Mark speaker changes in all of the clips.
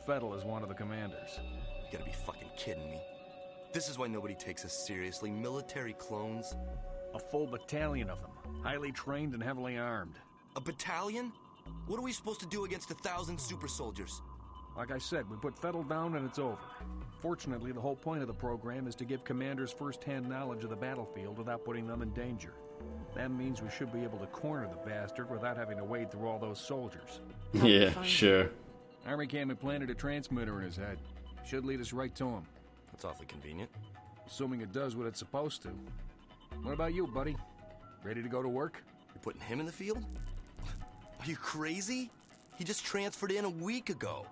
Speaker 1: Fettel is one of the commanders.
Speaker 2: You gotta be fucking kidding me. This is why nobody takes us seriously. Military clones?
Speaker 1: A full battalion of them, highly trained and heavily armed.
Speaker 2: A battalion? What are we supposed to do against 1,000 super soldiers?
Speaker 1: Like I said, we put Fettel down and it's over. Fortunately, the whole point of the program is to give commanders first-hand knowledge of the battlefield without putting them in danger. That means we should be able to corner the bastard without having to wade through all those soldiers.
Speaker 3: Yeah, sure.
Speaker 1: Army Cam implanted a transmitter in his head. Should lead us right to him.
Speaker 2: That's awfully convenient.
Speaker 1: Assuming it does what it's supposed to. What about you, buddy? Ready to go to work?
Speaker 2: You're putting him in the field? Are you crazy? He just transferred in a week ago.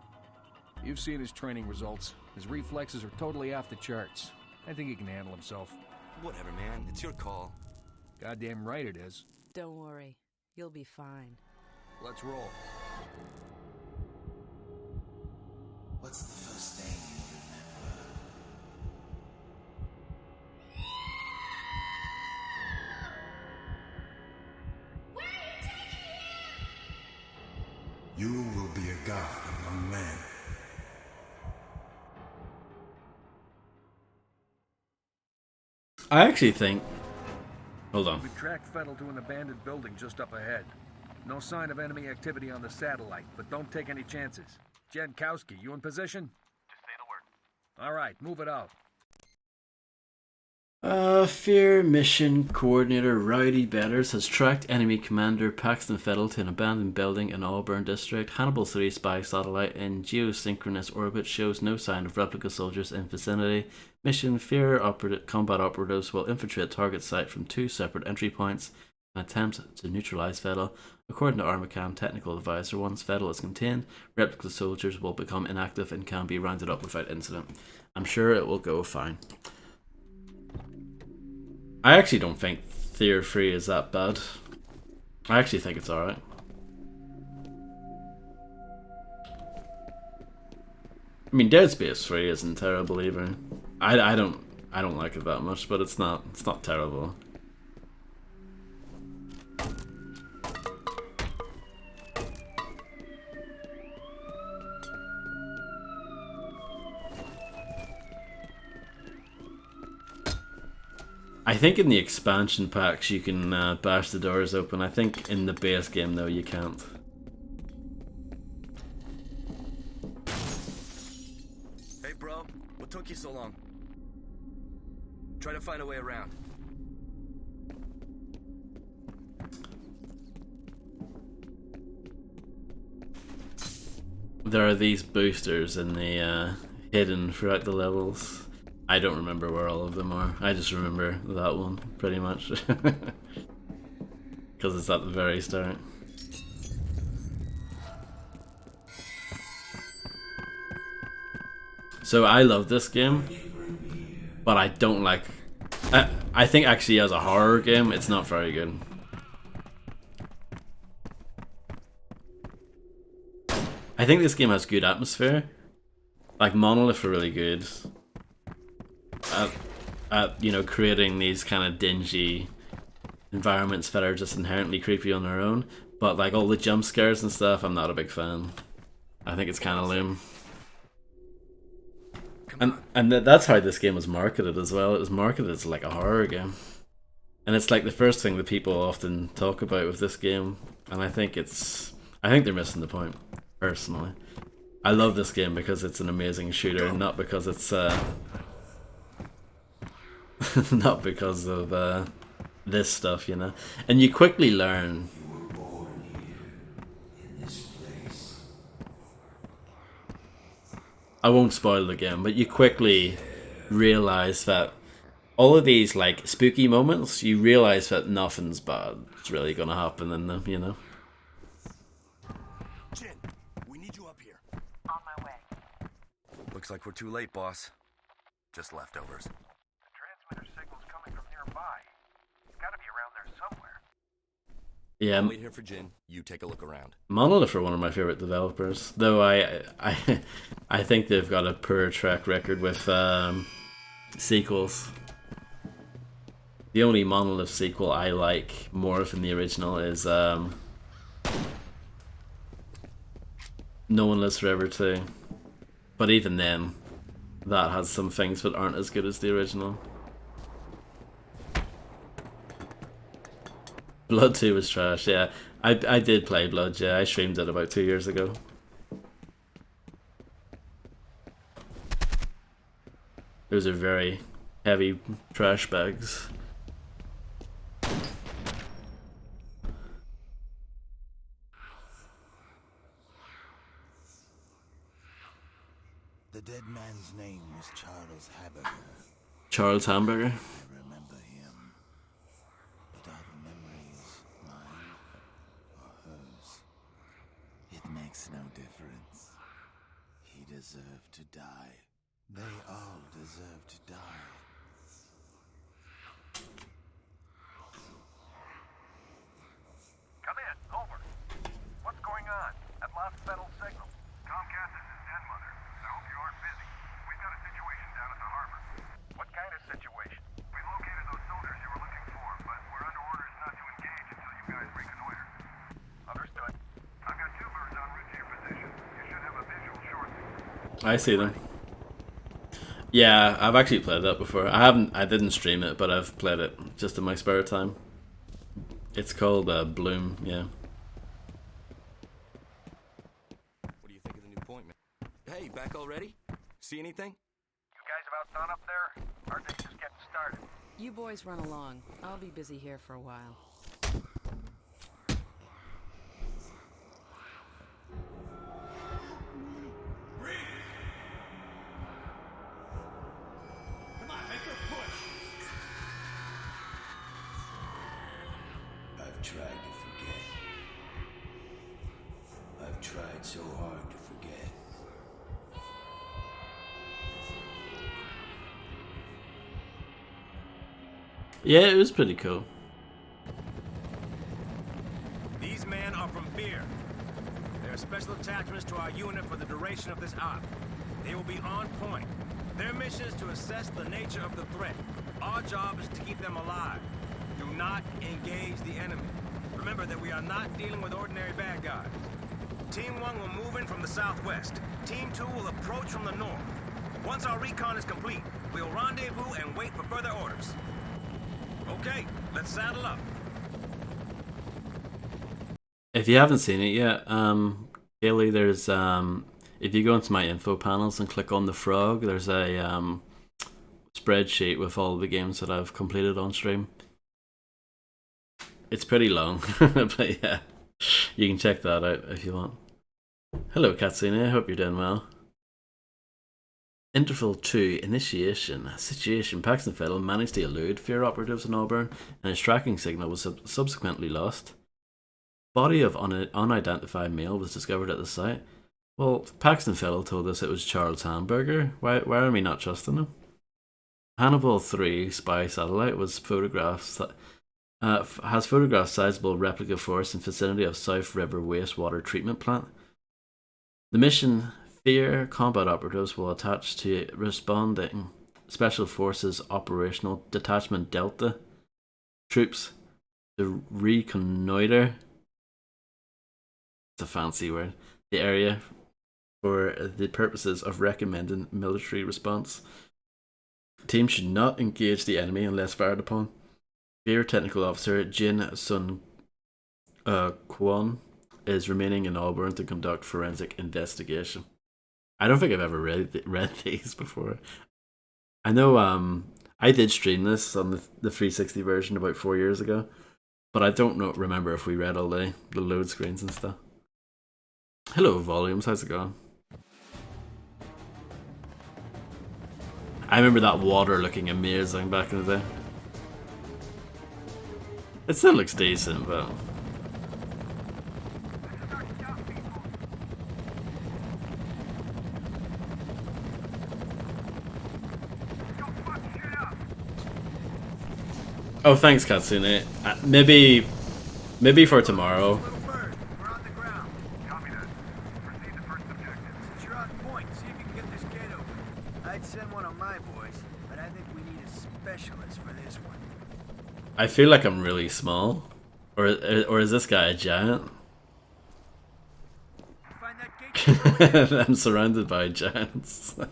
Speaker 1: You've seen his training results. His reflexes are totally off the charts. I think he can handle himself.
Speaker 2: Whatever, man. It's your call.
Speaker 1: Goddamn right it is.
Speaker 4: Don't worry. You'll be fine.
Speaker 1: Let's roll.
Speaker 5: What's the first thing you remember?
Speaker 6: Where are you taking him?
Speaker 5: You will be a god among men.
Speaker 3: I actually think... Hold on.
Speaker 1: We tracked Fettel to an abandoned building just up ahead. No sign of enemy activity on the satellite, but don't take any chances. Jankowski, you in position?
Speaker 7: Just say the word.
Speaker 1: All right, move it out.
Speaker 3: F.E.A.R mission coordinator Rowdy Betters has tracked enemy commander Paxton Fettel to an abandoned building in Auburn district. Hannibal 3 spy satellite in geosynchronous orbit shows no sign of replica soldiers in vicinity. Mission F.E.A.R combat operatives will infiltrate target site from 2 separate entry points and attempt to neutralize Fettel. According to Armacam technical advisor, once Fettel is contained, replica soldiers will become inactive and can be rounded up without incident. I'm sure it will go fine. I actually don't think F.E.A.R 3 is that bad. I actually think it's alright. I mean, Dead Space 3 isn't terrible either. I don't like it that much, but it's not terrible. I think in the expansion packs you can bash the doors open. I think in the base game though you can't.
Speaker 2: Hey, bro. What took you so long? Try to find a way around.
Speaker 3: There are these boosters in the hidden throughout the levels. I don't remember where all of them are. I just remember that one, pretty much. Because it's at the very start. So I love this game, but I don't like... I think actually as a horror game, it's not very good. I think this game has good atmosphere. Like, Monolith are really good at you know, creating these kind of dingy environments that are just inherently creepy on their own. But like all the jump scares and stuff, I'm not a big fan. I think it's kind of lame. And that's how this game was marketed as well. It was marketed as like a horror game. And it's like the first thing that people often talk about with this game. And I think they're missing the point, personally. I love this game because it's an amazing shooter, not because it's not because of this stuff, you know. And you quickly learn.
Speaker 5: You were born here, in this place.
Speaker 3: I won't spoil the game, but you quickly realize that all of these like spooky moments, you realize that nothing's bad is really gonna happen in them, you know.
Speaker 2: Jin, we need you up here.
Speaker 6: On my way.
Speaker 2: Looks like we're too late, boss. Just leftovers.
Speaker 7: The transmitter signal's coming from nearby. It's gotta be around there somewhere.
Speaker 3: Yeah,
Speaker 2: I'll wait here for Jin. You take a look around.
Speaker 3: Monolith are one of my favorite developers, though I think they've got a poor track record with sequels. The only Monolith sequel I like more than the original is No One Lives Forever 2. But even then, that has some things that aren't as good as the original. Blood 2 was trash, yeah. I did play Blood, yeah. I streamed it about 2 years ago. Those are very heavy trash bags.
Speaker 5: The dead man's name was Charles Haberger.
Speaker 3: Charles Hamburger.
Speaker 5: I remember him. But are the memories mine or hers? It makes no difference. He deserved to die. They all deserve to die.
Speaker 7: Come in. Over. What's going on? I've lost Fettel's signal. Tomcat, this is Dead Mother. I hope you aren't busy. We've got a situation down at the harbor. What kind of situation? We located those soldiers you were looking for, but we're under orders not to engage until you guys reconnoiter. Understood. I've got 2 birds en route to your position. You should have a visual shortly.
Speaker 3: I see them. Yeah, I've actually played that before. I didn't stream it, but I've played it just in my spare time. It's called Bloom, yeah.
Speaker 2: What do you think of the new point, man? Hey, back already? See anything?
Speaker 7: You guys about done up there? Our day's just getting started.
Speaker 4: You boys run along. I'll be busy here for a while.
Speaker 5: I've tried to forget. I've tried so hard to forget.
Speaker 3: Yeah, it was pretty cool.
Speaker 8: These men are from F.E.A.R. They're special attachments to our unit for the duration of this op. They will be on point. Their mission is to assess the nature of the threat. Our job is to keep them alive. Do not engage the enemy. Remember that we are not dealing with ordinary bad guys. Team 1 will move in from the southwest. Team 2 will approach from the north. Once our recon is complete, we'll rendezvous and wait for further orders. Okay, let's saddle up.
Speaker 3: If you haven't seen it yet, Kaylee, there's if you go into my info panels and click on the frog, there's a spreadsheet with all the games that I've completed on stream. It's pretty long, but yeah, you can check that out if you want. Hello, Katsune. I hope you're doing well. Interval 2 Initiation Situation. Paxton Fettel managed to elude F.E.A.R operatives in Auburn, and his tracking signal was subsequently lost. Body of unidentified male was discovered at the site. Well, Paxton Fettel told us it was Charles Hamburger. Why are we not trusting him? Hannibal 3 spy satellite was photographed. Has photographed sizable replica force in vicinity of South River wastewater treatment plant. The mission F.E.A.R combat operatives will attach to responding Special Forces Operational Detachment Delta troops to reconnoiter. It's a fancy word. The area for the purposes of recommending military response. The team should not engage the enemy unless fired upon. F.E.A.R Technical Officer Jin Sun Kwon is remaining in Auburn to conduct forensic investigation. I don't think I've ever read these before. I know I did stream this on the 360 version about 4 years ago, but I don't remember if we read all the load screens and stuff. Hello, Volumes. How's it going? I remember that water looking amazing back in the day. It still looks decent, but... Oh, thanks, Katsune. Maybe for tomorrow.
Speaker 7: Little bird, we're on the ground. Copy that. Proceed to first objective.
Speaker 9: Since you're on point, see if you can get this gate open. I'd send one of my boys, but I think we need a specialist for this one.
Speaker 3: I feel like I'm really small. Or is this guy a giant?
Speaker 9: Find that gate.
Speaker 3: I'm surrounded by giants.
Speaker 9: Come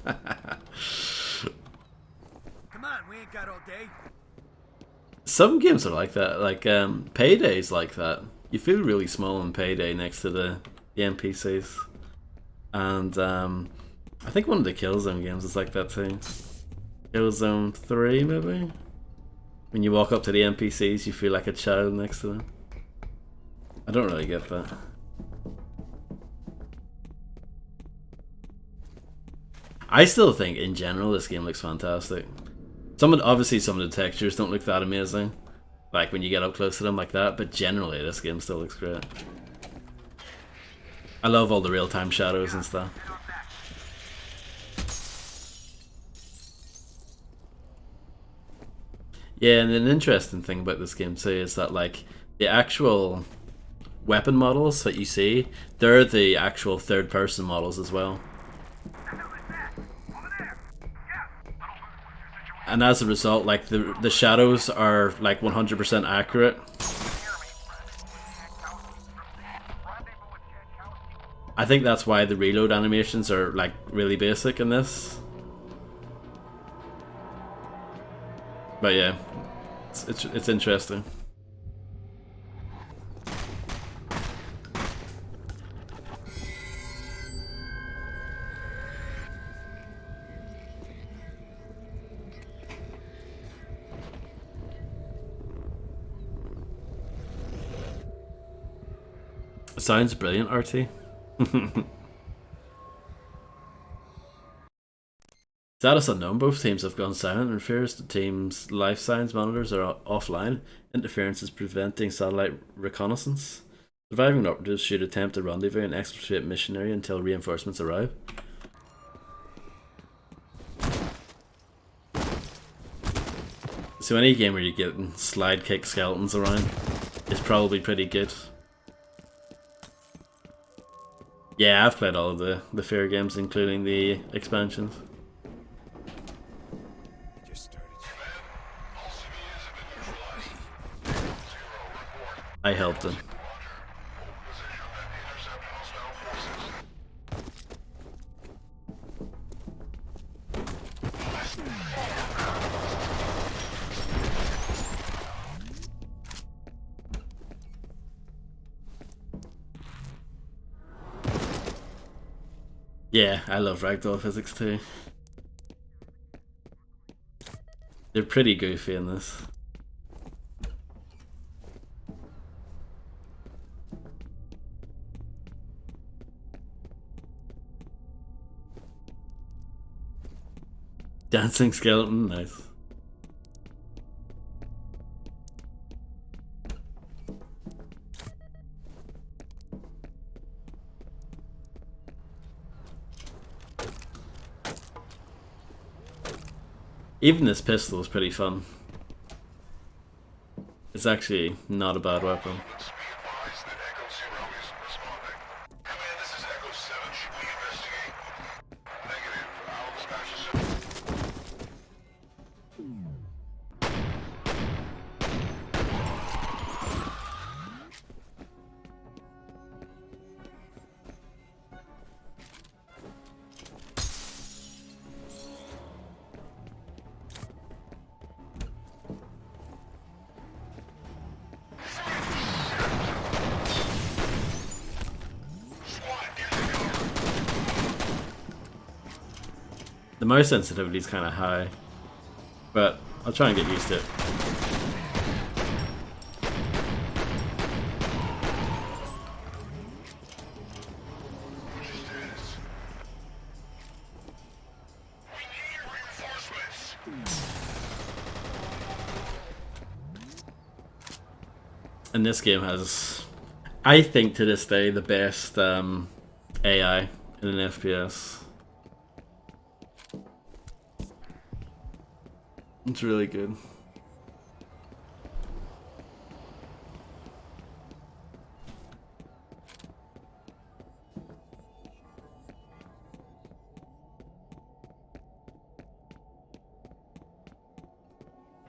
Speaker 9: on, we ain't got all day.
Speaker 3: Some games are like that, like Payday's like that. You feel really small in Payday next to the NPCs. And I think one of the Killzone games is like that too. Killzone 3 maybe? When you walk up to the NPCs you feel like a child next to them. I don't really get that. I still think in general this game looks fantastic. Obviously some of the textures don't look that amazing, like when you get up close to them like that, but generally this game still looks great. I love all the real-time shadows and stuff. Yeah, and an interesting thing about this game too is that like the actual weapon models that you see, they're the actual third-person models as well. And as a result, like the shadows are like 100% accurate. I think that's why the reload animations are like really basic in this. But yeah, it's interesting. Sounds brilliant, RT. Status unknown. Both teams have gone silent. It refers to teams' life signs monitors are offline. Interference is preventing satellite reconnaissance. Surviving operatives should attempt a rendezvous and exfiltrate mission area until reinforcements arrive. So any game where you get slide kick skeletons around is probably pretty good. Yeah, I've played all of the F.E.A.R games, including the expansions. I helped him. Yeah, I love ragdoll physics too. They're pretty goofy in this. Dancing skeleton, nice. Even this pistol is pretty fun. It's actually not a bad weapon. The mouse sensitivity is kind of high, but I'll try and get used to it. And this game has, I think to this day, the best AI in an FPS. It's really good.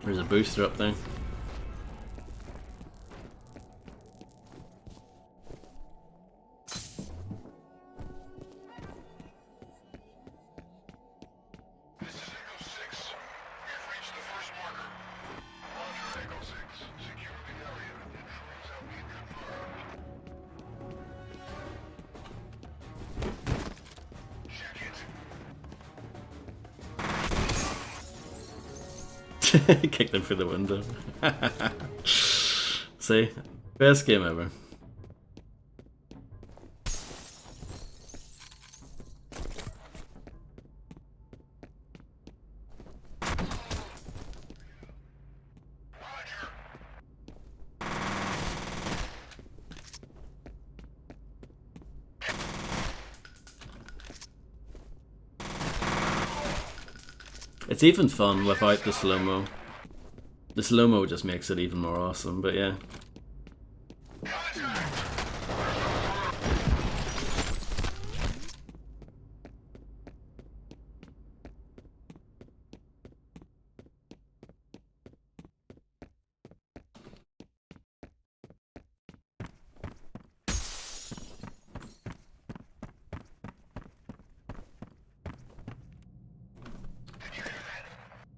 Speaker 3: There's a booster up there. Kicked him through the window. See? Best game ever. It's even fun without the slow-mo. The slow-mo just makes it even more awesome, but yeah.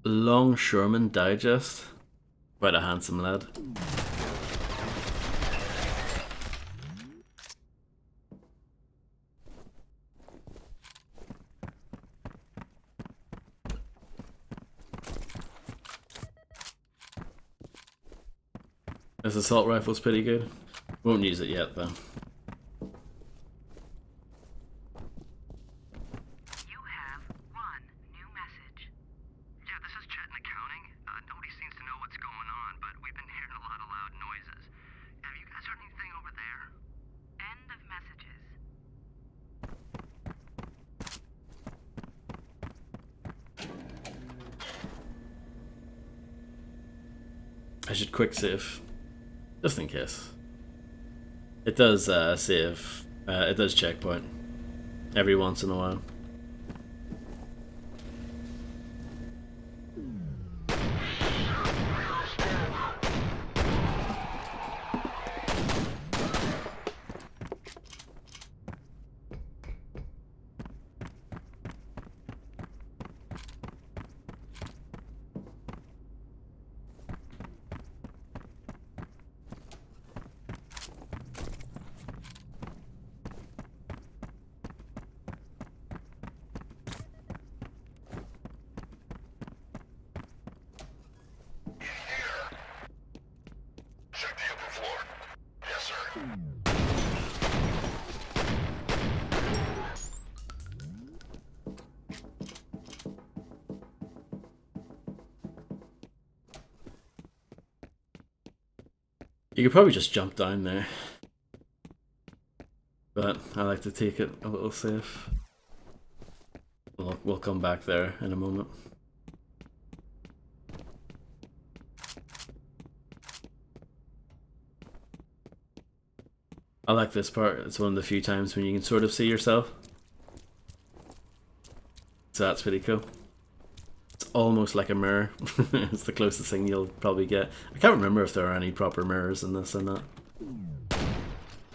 Speaker 3: Longshoreman Digest. Quite a handsome lad. This assault rifle's pretty good. Won't use it yet though. I should quick save, just in case. It does save, it does checkpoint every once in a while. You could probably just jump down there, but I like to take it a little safe. We'll come back there in a moment. I like this part. It's one of the few times when you can sort of see yourself. So that's pretty cool. It's almost like a mirror. It's the closest thing you'll probably get. I can't remember if there are any proper mirrors in this or not.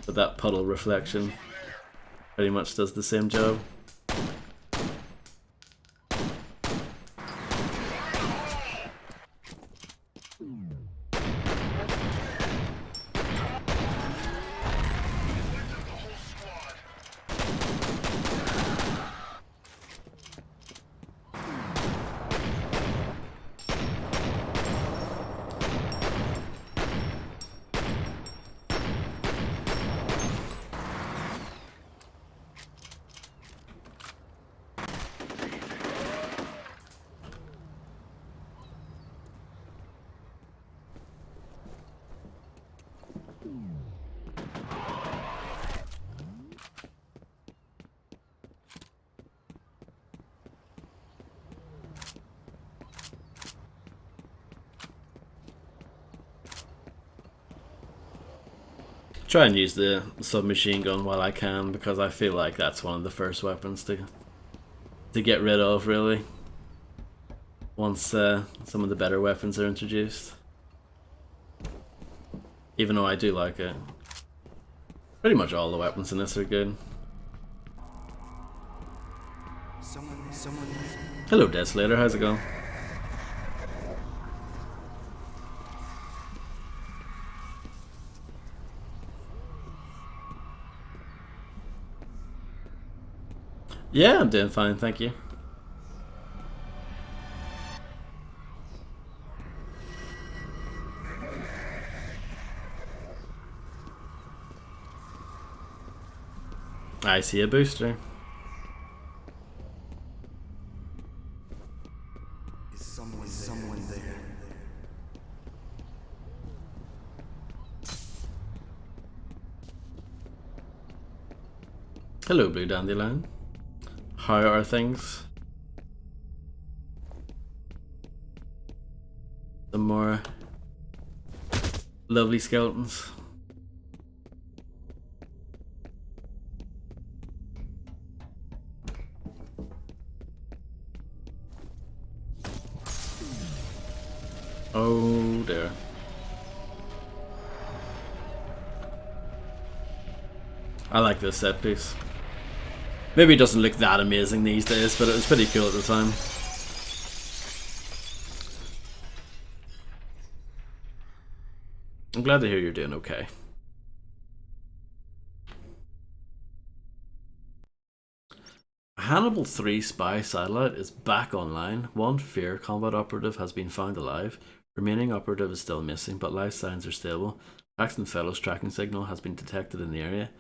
Speaker 3: But that puddle reflection pretty much does the same job. Try and use the submachine gun while I can, because I feel like that's one of the first weapons to get rid of, really, once some of the better weapons are introduced. Even though I do like it. Pretty much all the weapons in this are good. Hello Desolator, how's it going? Yeah, I'm doing fine, thank you. I see a booster.
Speaker 9: Is someone there?
Speaker 3: Hello, Blue Dandelion. How are things? Some more lovely skeletons. Oh dear. I like this set piece. Maybe it doesn't look that amazing these days, but it was pretty cool at the time. I'm glad to hear you're doing okay. Hannibal 3 spy satellite is back online. One F.E.A.R combat operative has been found alive. Remaining operative is still missing, but life signs are stable. Paxton Fellow's tracking signal has been detected in the area.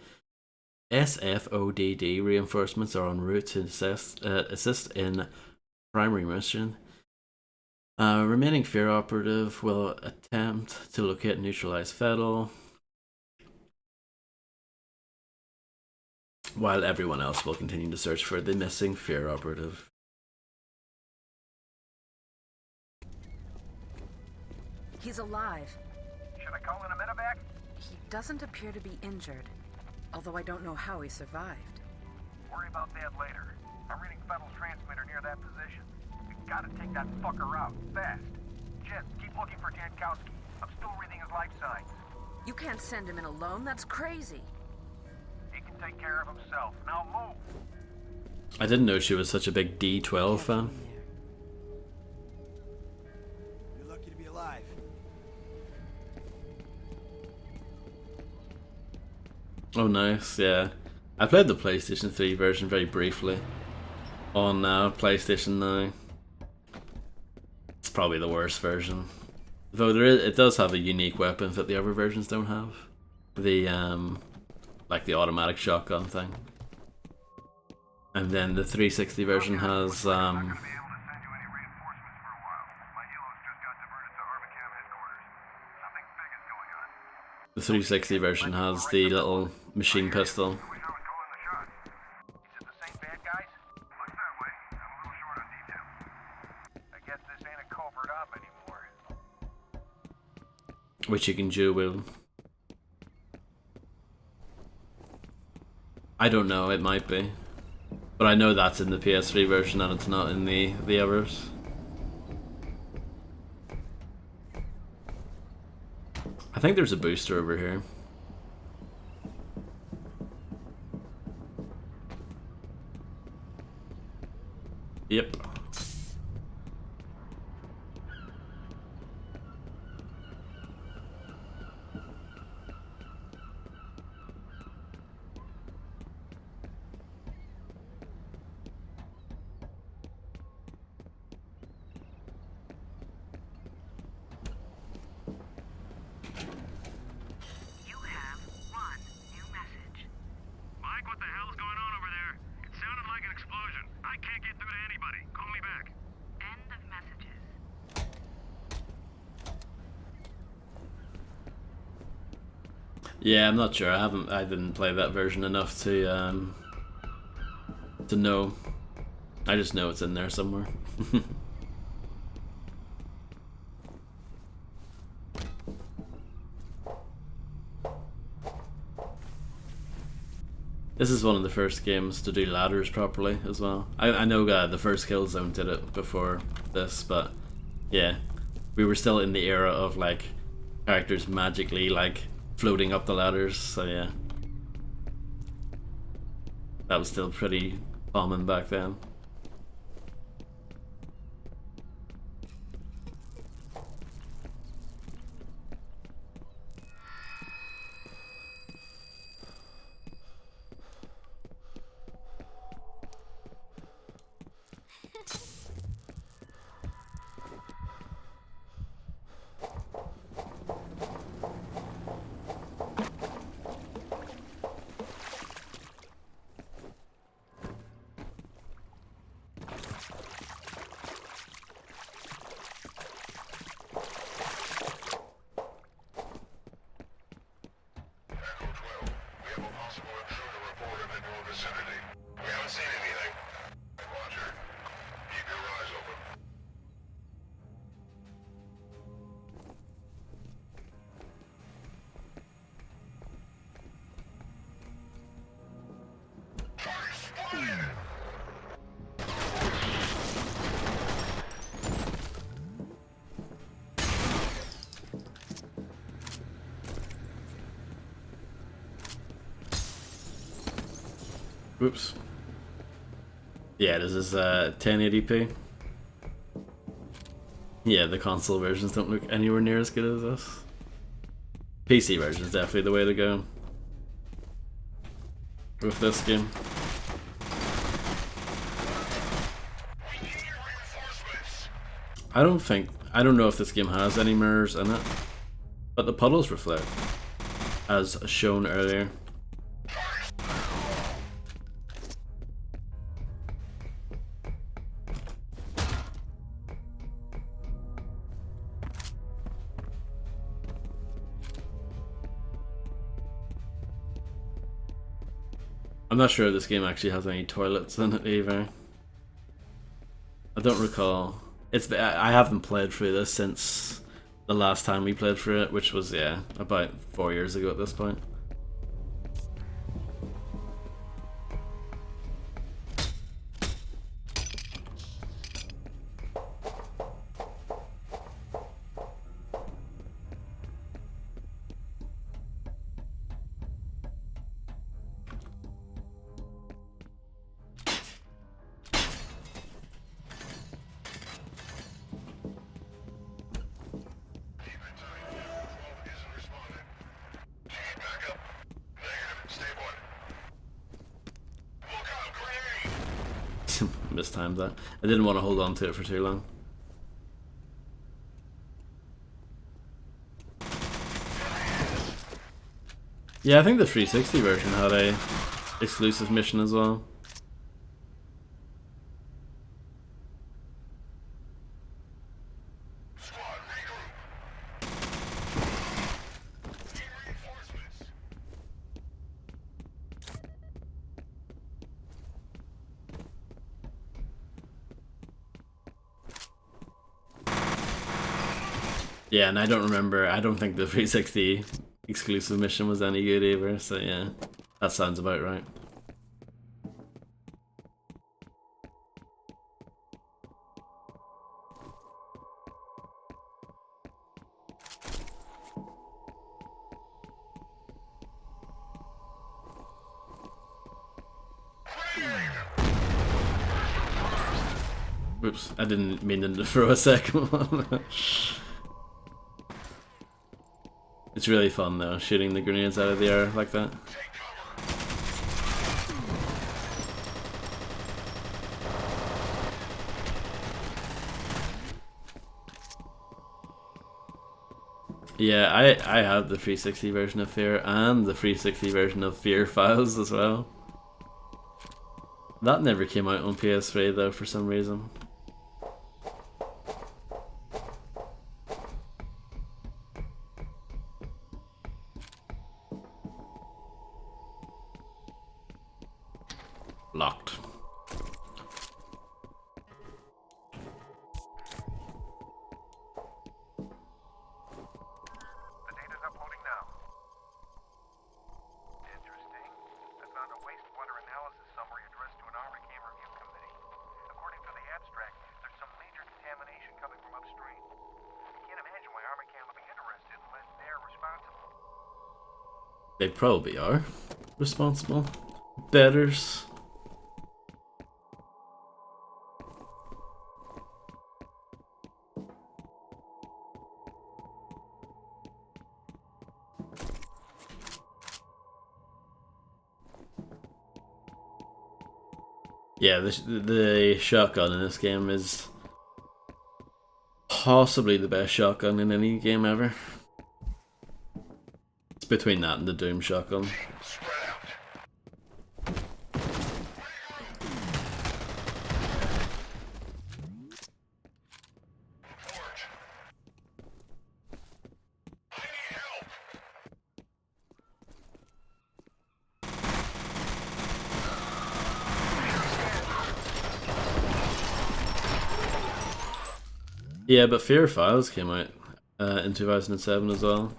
Speaker 3: SFODD reinforcements are en route to assist in primary mission. Remaining F.E.A.R operative will attempt to locate and neutralize Fettel, while everyone else will continue to search for the missing F.E.A.R operative.
Speaker 4: He's alive.
Speaker 7: Should I call in a medevac?
Speaker 4: He doesn't appear to be injured, although I don't know how he survived.
Speaker 7: Worry about that later. I'm reading Fettel's transmitter near that position. You gotta take that fucker out, fast. Jen, keep looking for Jankowski. I'm still reading his life signs.
Speaker 4: You can't send him in alone, that's crazy.
Speaker 7: He can take care of himself. Now move.
Speaker 3: I didn't know she was such a big D12 fan.
Speaker 9: You're lucky to be alive.
Speaker 3: Oh nice, yeah. I played the PlayStation 3 version very briefly on PlayStation now. It's probably the worst version. Though it does have a unique weapon that the other versions don't have. The like the automatic shotgun thing. And then the 360 version has the 360 version has the little machine pistol. Which you can dual wield. I don't know, it might be. But I know that's in the PS3 version and it's not in the others. I think there's a booster over here. Yep. Yeah, I'm not sure. I didn't play that version enough to know. I just know it's in there somewhere. This is one of the first games to do ladders properly as well. I know the first Killzone did it before this, but yeah, we were still in the era of like characters magically like floating up the ladders, so yeah. That was still pretty common back then.
Speaker 7: crew to report him in your vicinity. We haven't seen anything. Roger. Keep your eyes open. Target spotted!
Speaker 3: Oops. Yeah, this is 1080p. Yeah, the console versions don't look anywhere near as good as this. PC version is definitely the way to go with this game. I don't know if this game has any mirrors in it, but the puddles reflect, as shown earlier. I'm not sure if this game actually has any toilets in it either. I don't recall. I haven't played through this since the last time we played through it, which was, yeah, about 4 years ago at this point. Mistimed that. I didn't want to hold on to it for too long. Yeah, I think the 360 version had a exclusive mission as well. Yeah, and I don't think the 360 exclusive mission was any good either, so yeah, that sounds about right. Oops, I didn't mean to throw a second one. It's really fun though, shooting the grenades out of the air like that. Yeah, I have the 360 version of F.E.A.R and the 360 version of F.E.A.R Files as well. That never came out on PS3 though for some reason. Locked.
Speaker 7: The data's uploading now. Interesting. I found a wastewater analysis summary addressed to an Army Cam review committee. According to the abstract, there's some major contamination coming from upstream. I can't imagine why Army Cam would be interested unless they're responsible.
Speaker 3: They probably are responsible. Betters. Yeah, the shotgun in this game is possibly the best shotgun in any game ever. It's between that and the Doom shotgun. Yeah, but Fear Files came out in 2007 as well.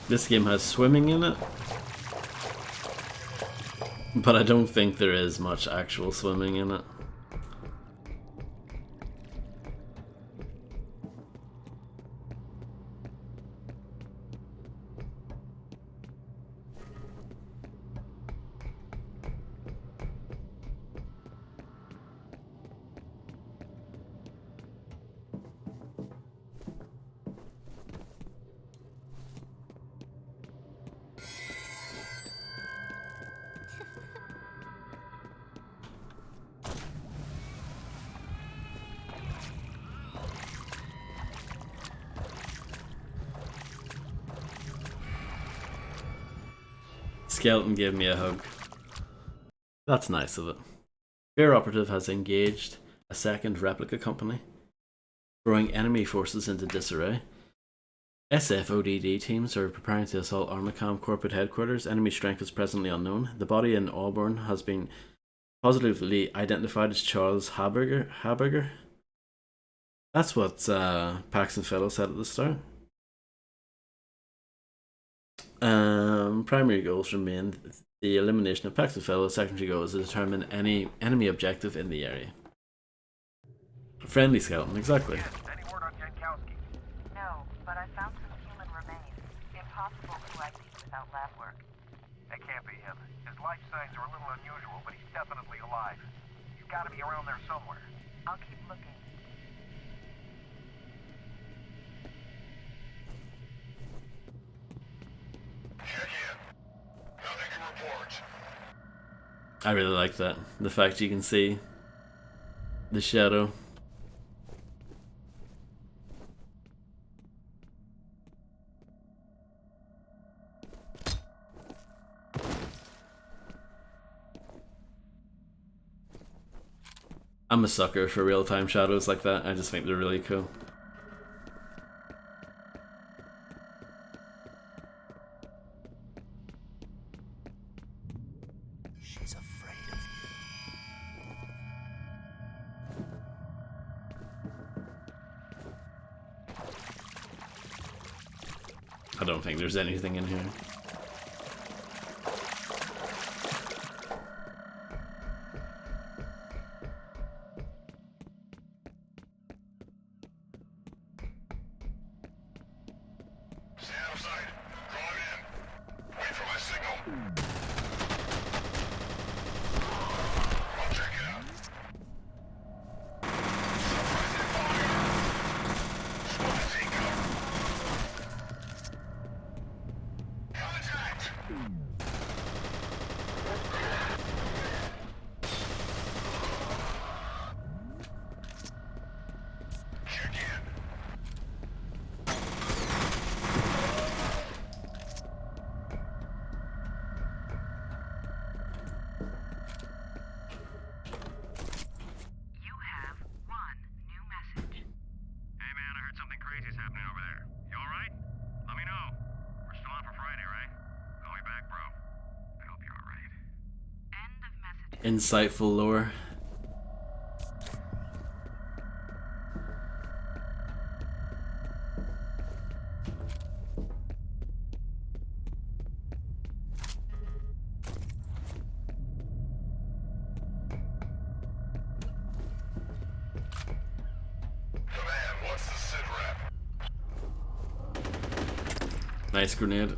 Speaker 3: This game has swimming in it, but I don't think there is much actual swimming in it. Skeleton gave me a hug. That's nice of it. F.E.A.R operative has engaged a second replica company, throwing enemy forces into disarray. SFODD teams are preparing to assault Armacam corporate headquarters. Enemy strength is presently unknown. The body in Auburn has been positively identified as Charles Haberger. That's what Paxton Fellow said at the start. Primary goals remain the elimination of Paxton Fellow. Secondary goal is to determine any enemy objective in the area. Friendly skeleton, exactly.
Speaker 7: Any word on Jankowski?
Speaker 6: No, but I found some human remains. Impossible to ID without lab work.
Speaker 7: That can't be him. His life signs are a little unusual, but he's definitely alive. He's got to be around there somewhere.
Speaker 6: I'll keep looking.
Speaker 7: Check in. Nothing to report.
Speaker 3: I really like that. The fact you can see the shadow. I'm a sucker for real-time shadows like that. I just think they're really cool.
Speaker 5: She's afraid of
Speaker 3: I don't think there's anything in here.
Speaker 7: Stay out of sight. Draw him in. Wait for my signal. I'll check it out. Surprising fire. Squad take cover. Contact. Check in.
Speaker 6: You have one new message.
Speaker 7: Hey man, I heard something crazy's happening over there. You alright? Let me know. We're still on for Friday, right? Call me back, bro. I hope you're alright.
Speaker 6: End of message.
Speaker 3: Insightful lore.
Speaker 7: Command, what's the sit rep?
Speaker 3: Nice grenade.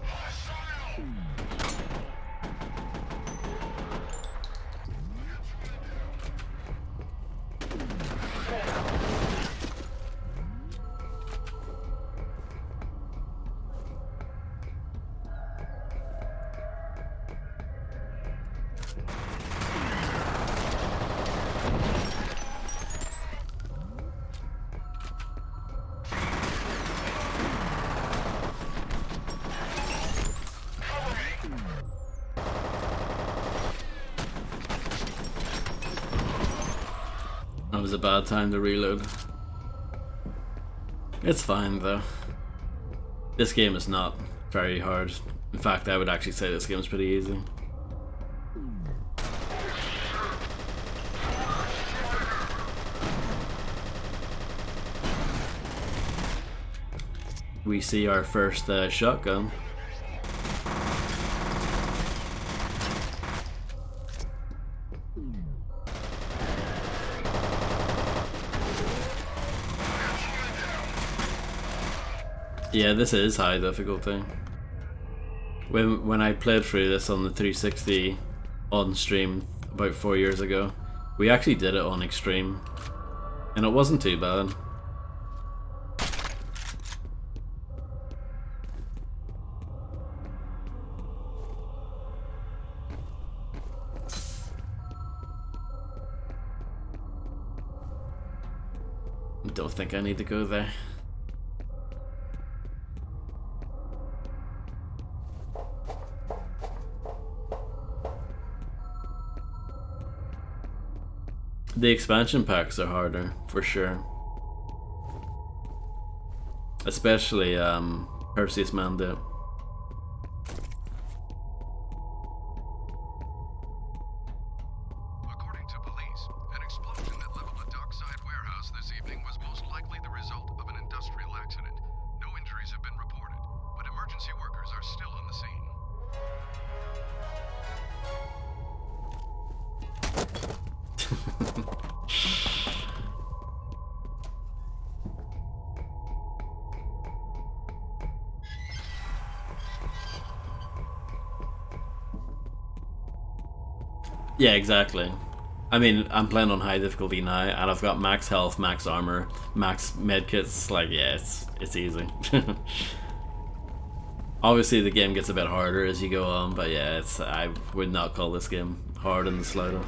Speaker 7: Hostile!
Speaker 3: That was a bad time to reload. It's fine though. This game is not very hard. In fact, I would actually say this game is pretty easy. We see our first shotgun. Yeah, this is high difficulty. When I played through this on the 360 on stream about 4 years ago, we actually did it on extreme, and it wasn't too bad. I don't think I need to go there. The expansion packs are harder, for sure. Especially Perseus Mandate.
Speaker 7: According to police, an explosion that leveled a dockside warehouse this evening was most likely the result of an industrial accident. No injuries have been reported, but emergency workers are still on the scene.
Speaker 3: Yeah, exactly. I mean, I'm playing on high difficulty now, and I've got max health, max armor, max medkits. Like, yeah, it's easy. Obviously, the game gets a bit harder as you go on, but yeah, I would not call this game hard in the slightest.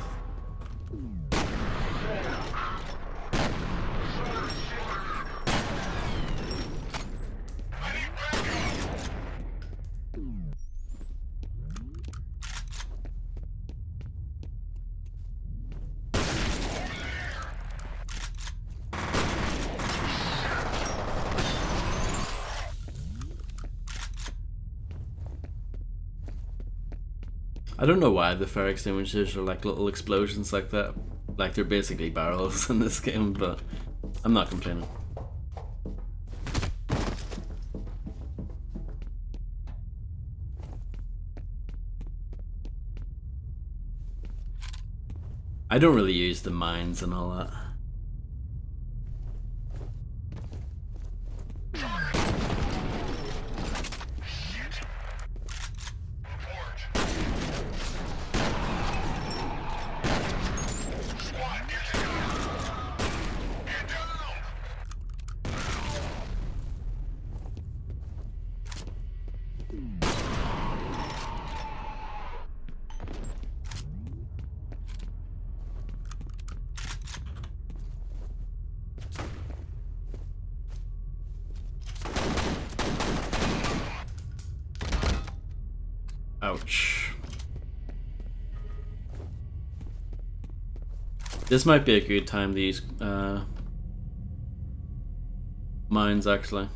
Speaker 3: I don't know why the fire extinguishers are like little explosions like that. Like they're basically barrels in this game, but I'm not complaining. I don't really use the mines and all that. Ouch. This might be a good time to use mines, actually.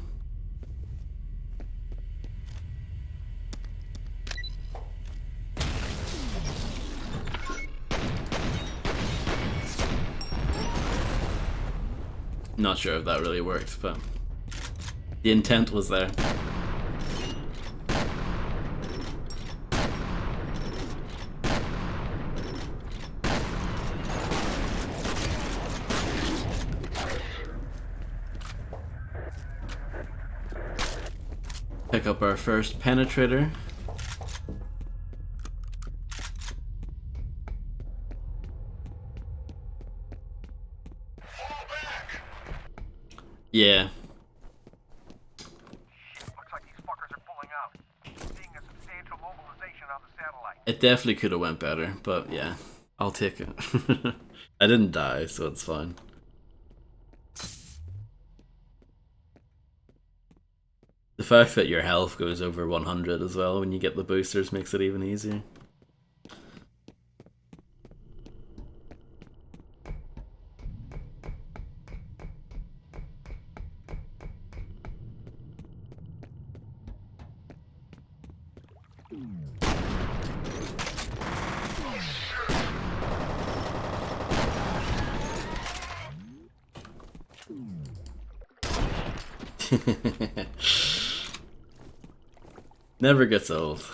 Speaker 3: Not sure if that really worked, but the intent was there. Pick up our first penetrator. Yeah.
Speaker 7: Looks like these fuckers are pulling out. Seeing a substantial mobilization on the satellite.
Speaker 3: It definitely could have went better, but yeah, I'll take it. I didn't die, so it's fine. The fact that your health goes over 100 as well when you get the boosters makes it even easier. Never gets old.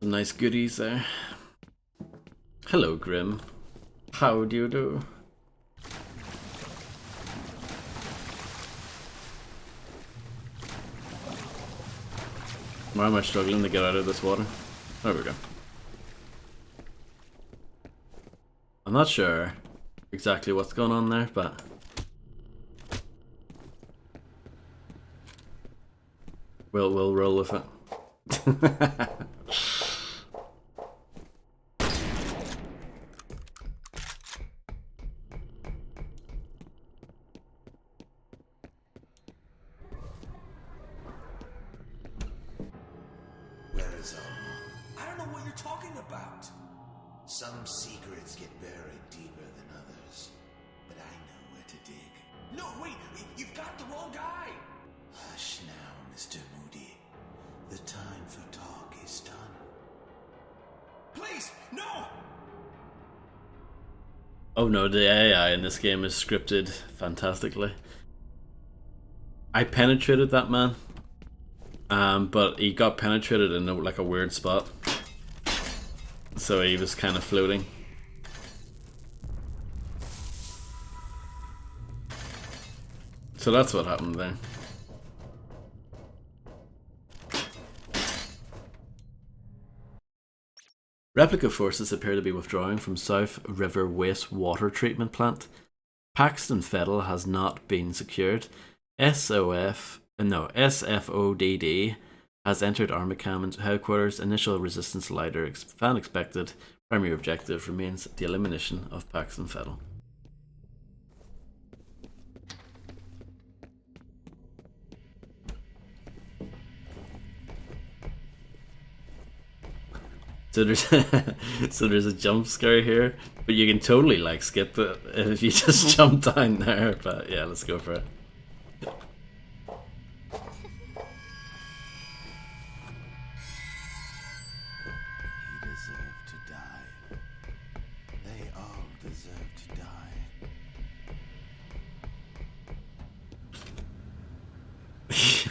Speaker 3: Some nice goodies there. Hello, Grim. How do you do? Why am I struggling to get out of this water? There we go. I'm not sure exactly what's going on there, but we'll roll with it.
Speaker 5: Where is Alma? I don't know what you're talking about. Some secrets get buried deeper than others, but I know where to dig. No, wait! You've got the wrong guy! Hush now, Mr. Moody. The time for talk is done. Please, no!
Speaker 3: Oh no, the AI in this game is scripted fantastically. I penetrated that man, but he got penetrated in like a weird spot, so he was kind of floating. So that's what happened there. Replica forces appear to be withdrawing from South River Wastewater Treatment Plant. Paxton Fettle has not been secured. SFODD has entered Armicam headquarters. Initial resistance lighter fan expected. Primary objective remains the elimination of Paxton Fettle. So there's a jump scare here, but you can totally like skip it if you just jump down there. But yeah, let's go for it.
Speaker 5: He deserved to die. They all deserve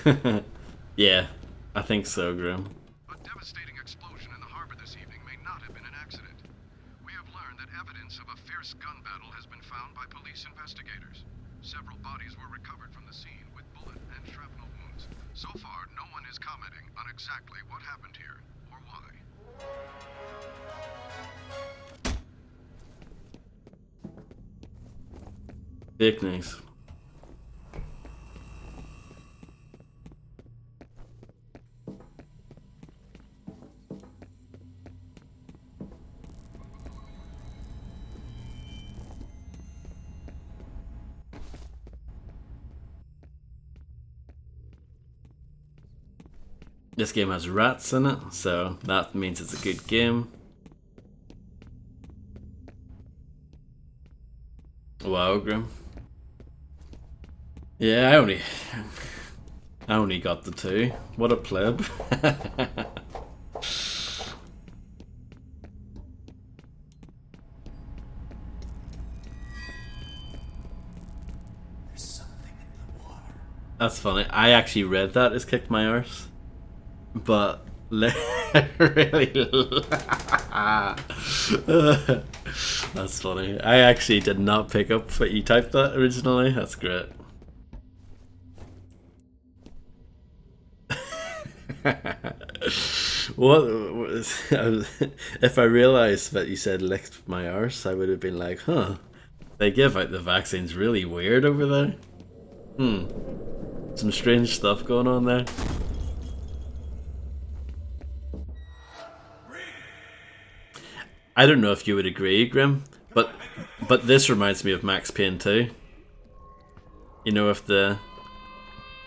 Speaker 5: to die.
Speaker 3: Yeah, I think so, Grim.
Speaker 7: A devastating explosion in the harbor this evening may not have been an accident. We have learned that evidence of a fierce gun battle has been found by police investigators. Several bodies were recovered from the scene with bullet and shrapnel wounds. So far, no one is commenting on exactly what happened here or why.
Speaker 3: Dick nice. This game has rats in it, so that means it's a good game. Wow, Grim. Yeah, I only got the 2. What a pleb.
Speaker 5: There's something in the water.
Speaker 3: That's funny. I actually read that as kicked my arse. But really that's funny. I actually did not pick up what you typed that originally. That's great. What if I realized that you said licked my arse, I would have been like, huh, They give out the vaccines really weird over there. Some strange stuff going on there. I don't know if you would agree, Grim, but this reminds me of Max Payne 2. You know, with the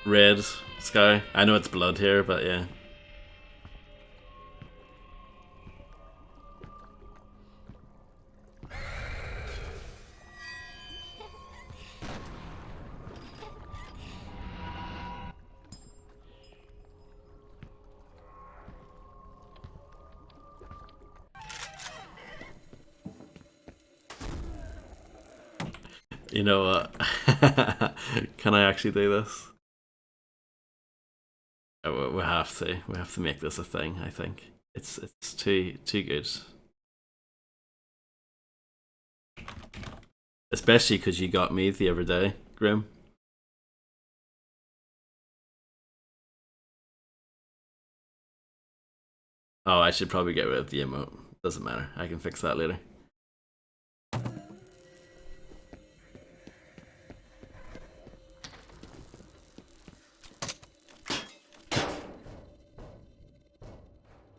Speaker 3: red sky. I know it's blood here, but yeah. You know what? Can I actually do this? Oh, we have to. We have to make this a thing. I think it's too good. Especially because you got me the other day, Grim. Oh, I should probably get rid of the emote. Doesn't matter. I can fix that later.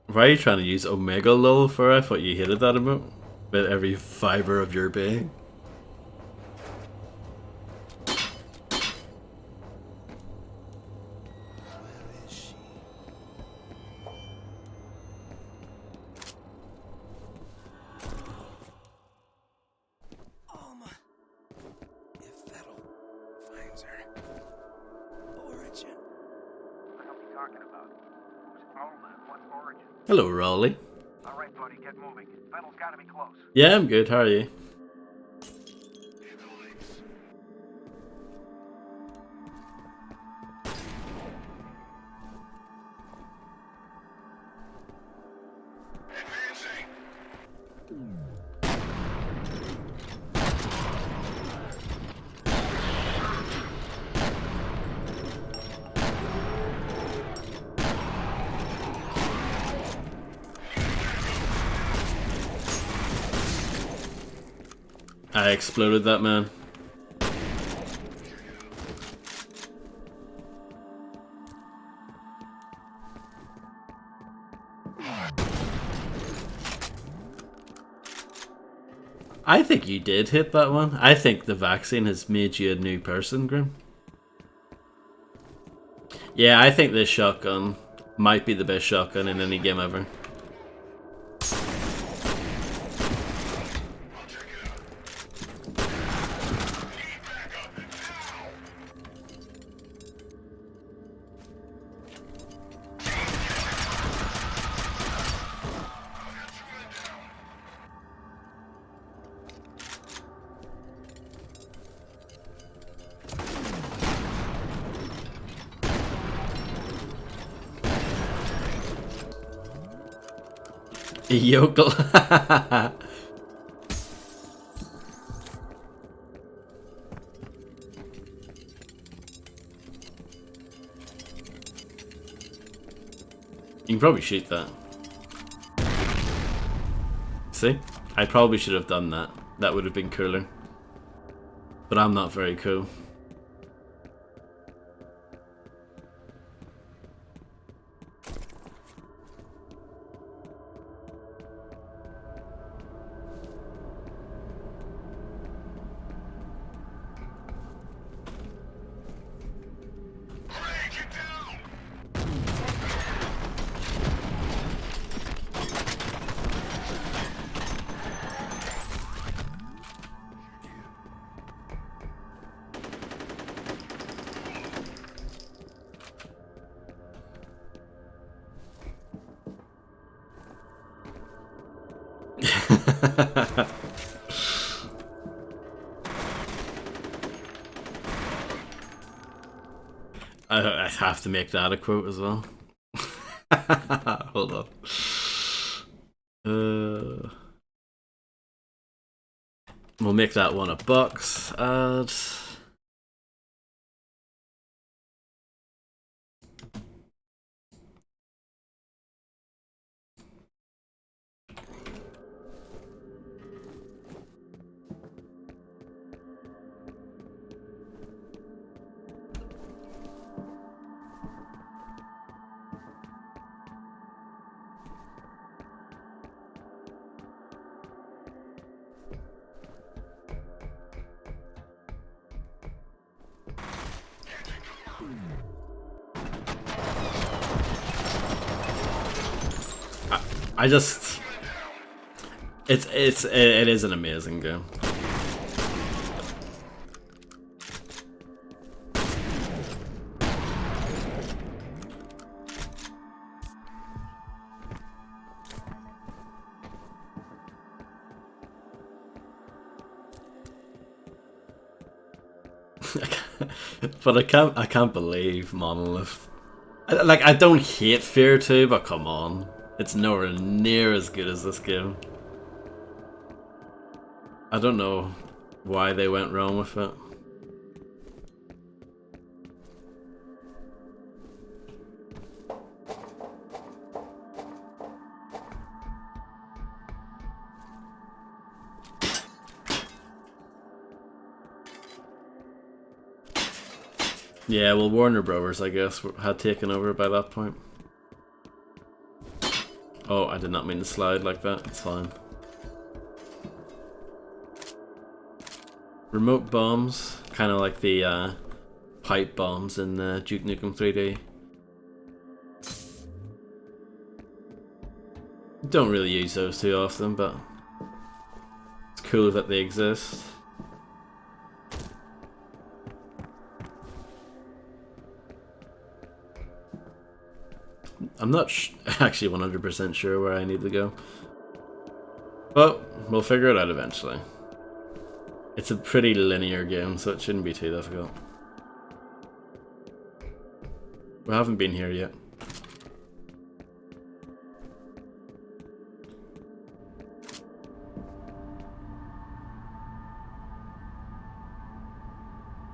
Speaker 3: Why are you trying to use Omega Lol for? I thought you hated that emote. With every fiber of your being.
Speaker 5: Where is she? If Vettel finds her origin.
Speaker 7: What are we talking about? Who's Alma and what origin?
Speaker 3: Hello, Raleigh.
Speaker 7: All right, buddy, get moving. Vettel's gotta be close.
Speaker 3: Yeah, I'm good. How are you? I exploded that man. I think you did hit that one. I think the vaccine has made you a new person, Grim. Yeah, I think this shotgun might be the best shotgun in any game ever. Yokel. You can probably shoot that. See? I probably should have done that. That would have been cooler. But I'm not very cool. I have to make that a quote as well. Hold on. We'll make that one a box. Add. I just... it is an amazing game. But I can't believe Monolith. I don't hate F.E.A.R 2, but come on. It's nowhere near as good as this game. I don't know why they went wrong with it. Yeah, well, Warner Brothers, I guess, had taken over by that point. Oh, I did not mean to slide like that. It's fine. Remote bombs, kind of like the pipe bombs in Duke Nukem 3D. Don't really use those too often, but it's cool that they exist. I'm not actually 100% sure where I need to go. But we'll figure it out eventually. It's a pretty linear game, so it shouldn't be too difficult. We haven't been here yet.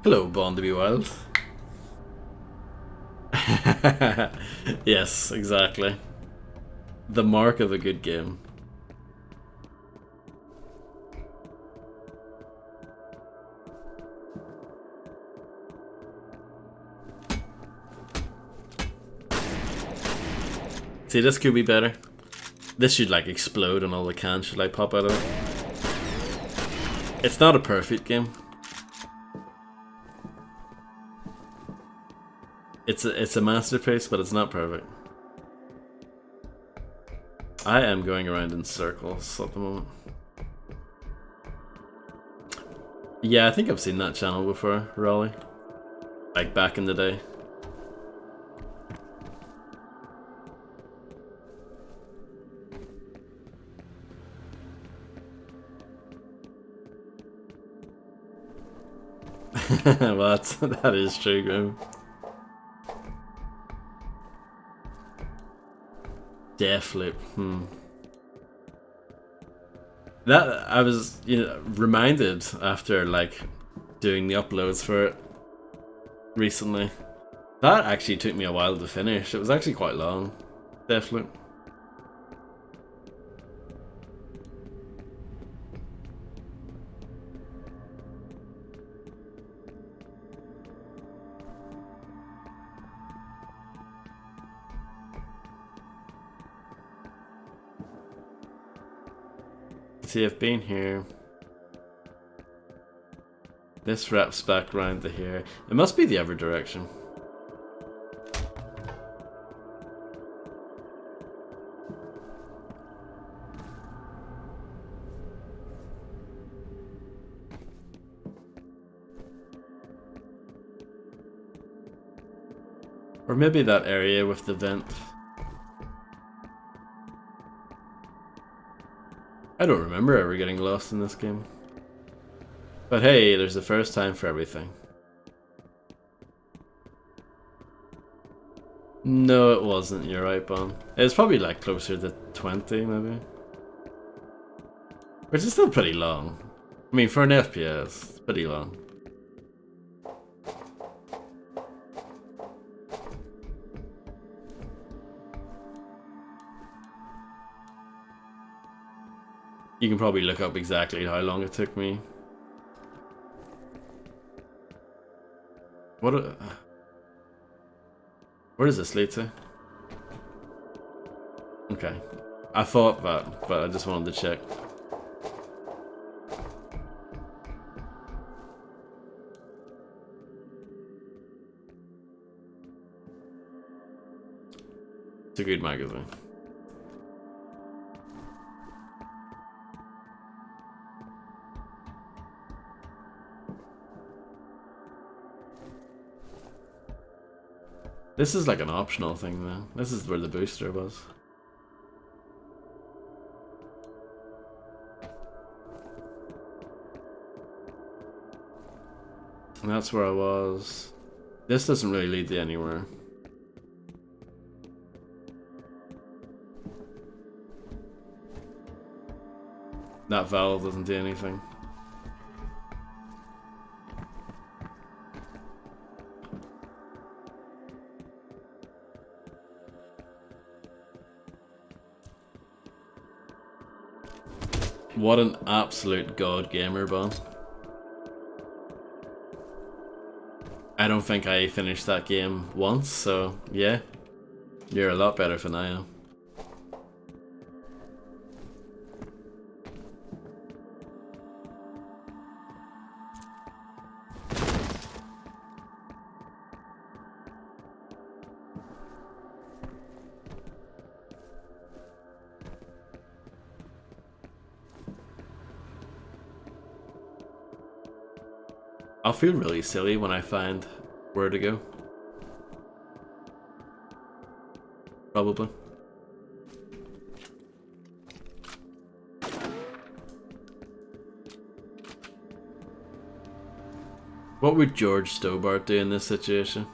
Speaker 3: Hello, Born to be Wild. Yes, exactly. The mark of a good game. See, this could be better. This should like explode and all the cans should like pop out of it. It's not a perfect game. It's a masterpiece, but it's not perfect. I am going around in circles at the moment. Yeah, I think I've seen that channel before, Raleigh. Like back in the day. Well, that is true, Grim. Deathloop. That I was, reminded after like doing the uploads for it recently. That actually took me a while to finish. It was actually quite long. Deathloop. See, I've been here. This wraps back round to here. It must be the other direction. Or maybe that area with the vent. I don't remember ever getting lost in this game. But hey, there's a first time for everything. No, it wasn't, you're right, Bon. It was probably like closer to 20, maybe. Which is still pretty long. I mean, for an FPS, it's pretty long. You can probably look up exactly how long it took me. Where does this lead to? Okay. I thought that, but I just wanted to check. It's a good magazine. This is like an optional thing though. This is where the booster was. And that's where I was. This doesn't really lead to anywhere. That valve doesn't do anything. What an absolute god gamer, Bon. I don't think I finished that game once, so yeah. You're a lot better than I am. I'll feel really silly when I find where to go. Probably. What would George Stobart do in this situation?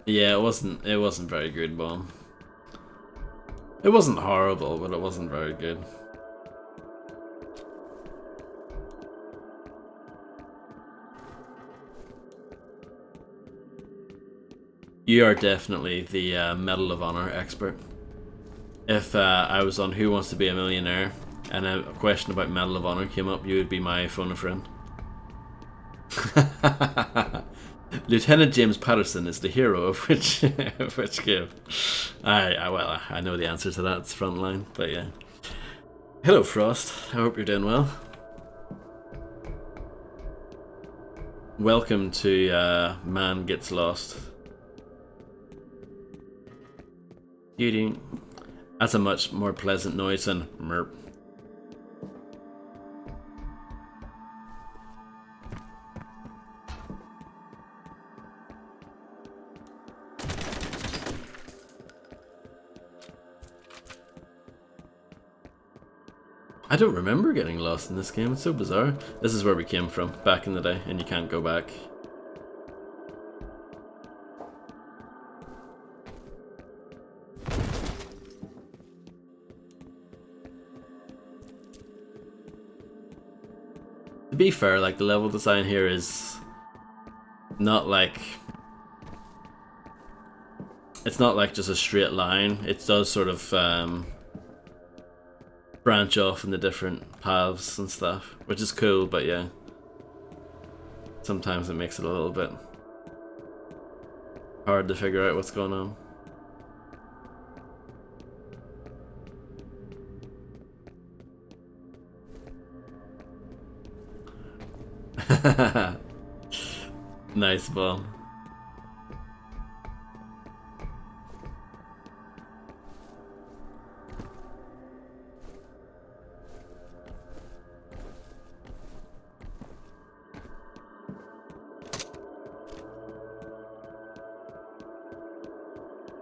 Speaker 3: Yeah, it wasn't very good, Bomb. It wasn't horrible, but it wasn't very good. You are definitely the Medal of Honor expert. If I was on Who Wants to Be a Millionaire and a question about Medal of Honor came up, you would be my phone a friend. Lieutenant James Patterson is the hero of which game? I know the answer to that. It's Frontline, but yeah. Hello, Frost. I hope you're doing well. Welcome to Man Gets Lost. Beauty. That's a much more pleasant noise than merp. I don't remember getting lost in this game, it's so bizarre. This is where we came from, back in the day, and you can't go back. To be fair, like, the level design here is not like... It's not like just a straight line, it does sort of branch off in the different paths and stuff, which is cool, but yeah. Sometimes it makes it a little bit hard to figure out what's going on. Nice ball.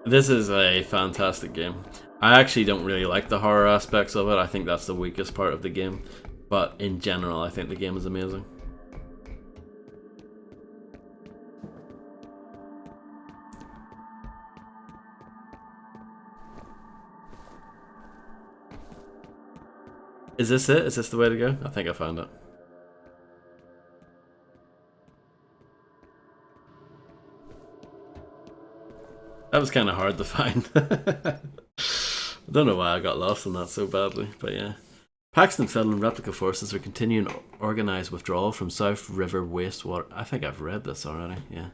Speaker 3: This is a fantastic game. I actually don't really like the horror aspects of it. I think that's the weakest part of the game. But in general, I think the game is amazing. Is this it? Is this the way to go? I think I found it. That was kind of hard to find. I don't know why I got lost in that so badly, but yeah. Paxton Federal replica forces are continuing organized withdrawal from South River wastewater. I think I've read this already, yeah.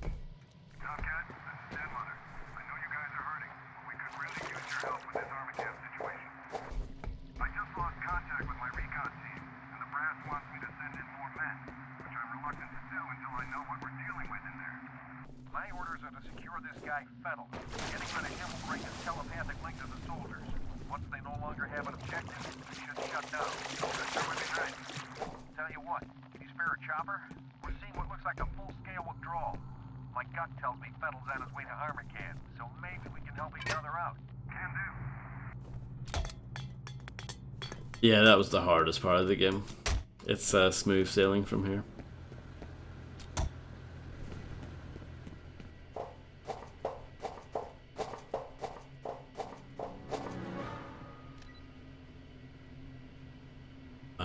Speaker 7: Tomcat, this is Dan Mother. I know you guys are hurting, but we could really use your help with this army camp situation. I just lost contact with my recon team, and the brass wants me to send in more men, which I'm reluctant to do until I know what we're dealing with in there. My orders are to secure this guy Fettel. Getting rid of him will break his telepathic link to the soldiers. Once they no longer have an objective, it should shut down. That's everything right. Tell you what, these F.E.A.R chopper, we're seeing what looks like a full-scale withdrawal. My gut tells me Fettle's on his way to Armor Camp, so maybe we can help each other out. Can do.
Speaker 3: Yeah, that was the hardest part of the game. It's smooth sailing from here.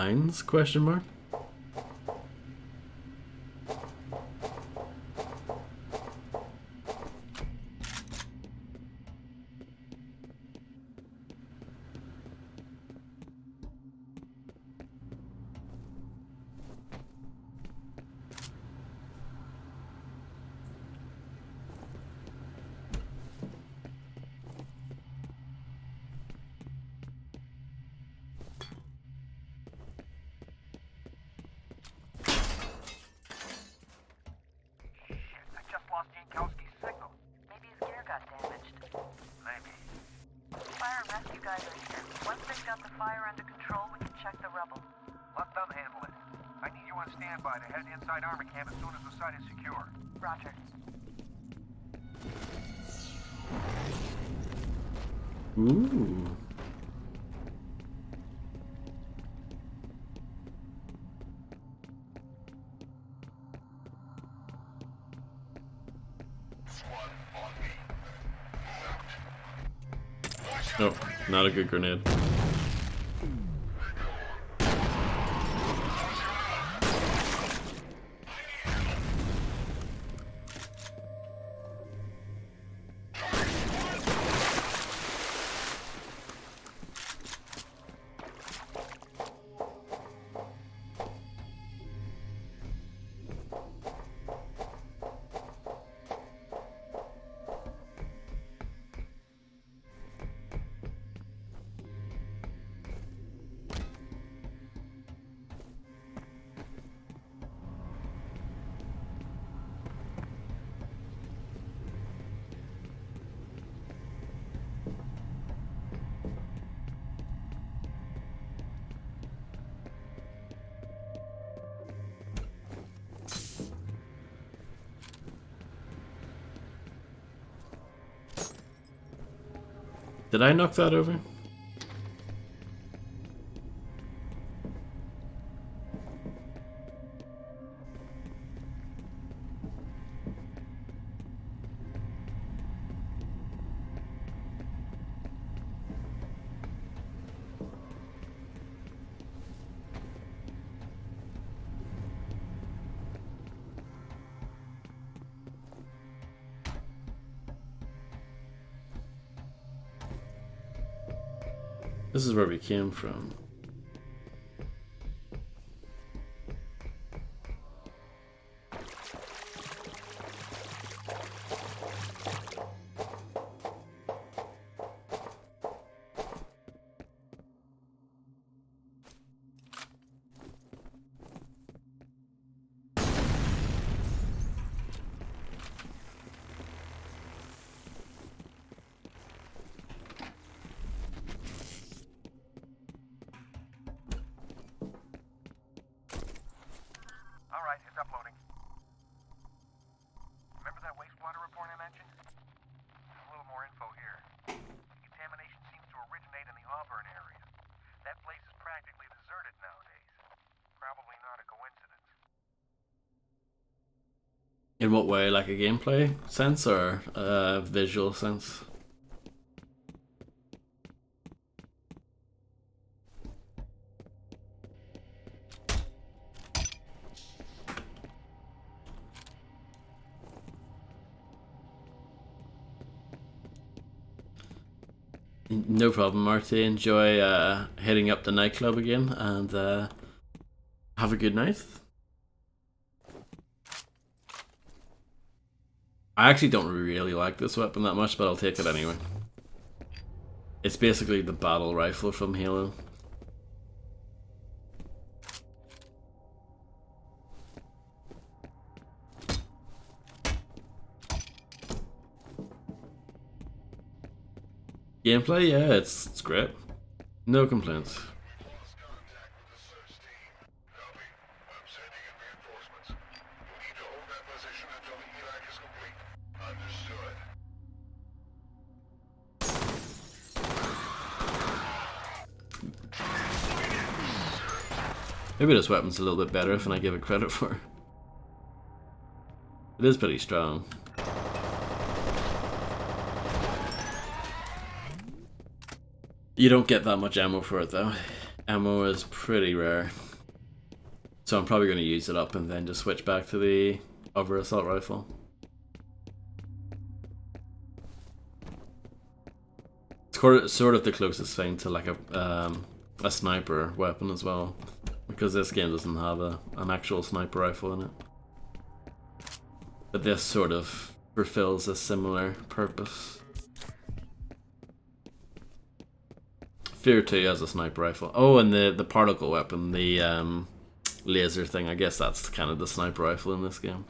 Speaker 3: Mines? Question mark?
Speaker 7: I just lost Jankowski's signal.
Speaker 6: Maybe his gear got damaged.
Speaker 7: Maybe.
Speaker 6: Fire and rescue guys are here. Once they've got the fire under control, we can check the rubble.
Speaker 7: Let them handle it. I need you on standby to head inside Armor Camp as soon as the site is secure.
Speaker 6: Roger.
Speaker 3: Ooh. Oh, not a good grenade. Did I knock that over? This is where we came from.
Speaker 7: Alright, it's uploading. Remember that wastewater report I mentioned? A little more info here. Contamination seems to originate in the Auburn area. That place is practically deserted nowadays. Probably not a coincidence.
Speaker 3: In what way? Like a gameplay sense or a visual sense? No problem, Marty. Enjoy hitting up the nightclub again and have a good night. I actually don't really like this weapon that much, but I'll take it anyway. It's basically the battle rifle from Halo. Gameplay, yeah, it's great. No complaints. Maybe this weapon's a little bit better than I give it credit for. It is pretty strong. You don't get that much ammo for it though. Ammo is pretty rare. So I'm probably going to use it up and then just switch back to the other assault rifle. It's sort of the closest thing to like a sniper weapon as well. Because this game doesn't have an actual sniper rifle in it. But this sort of fulfills a similar purpose. F.E.A.R 2 has a sniper rifle. Oh, and the particle weapon, the laser thing, I guess that's kind of the sniper rifle in this game.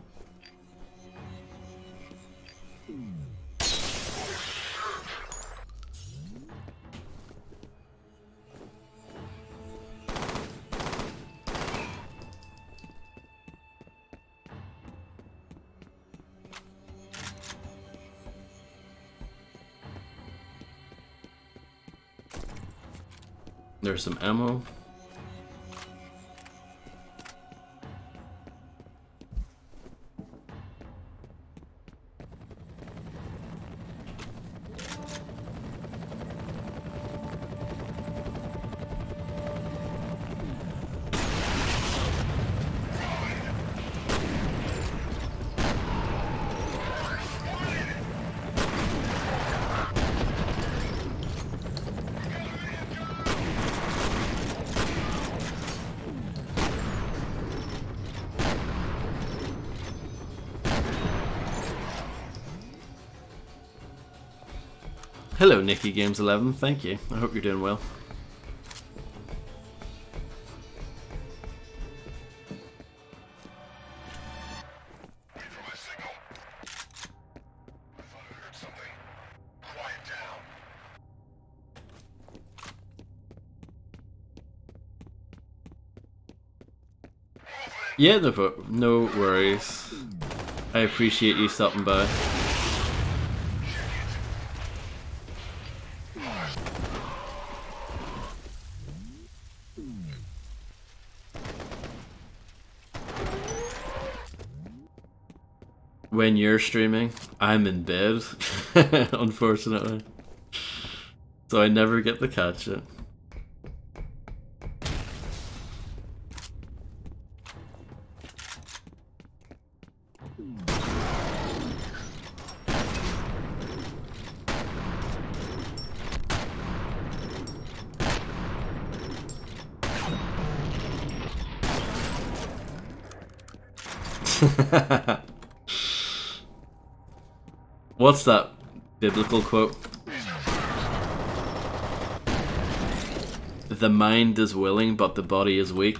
Speaker 3: There's some ammo. Hello, Nicky Games 11. Thank you. I hope you're doing well. Yeah, no worries. I appreciate you stopping by. When you're streaming, I'm in bed, unfortunately. So I never get to catch it. What's that biblical quote? The mind is willing, but the body is weak.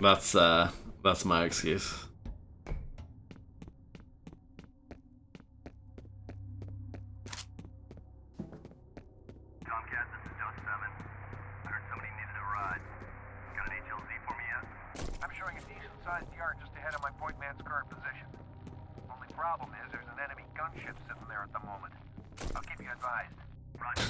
Speaker 3: That's my excuse.
Speaker 7: Tomcat, this is Dose 7. I heard somebody needed a ride. Got an HLZ for me yet? I'm showing a decent-sized yard just ahead of my point man's current position. Only problem is there's an enemy gunship sitting there at the moment. I'll keep you advised. Roger.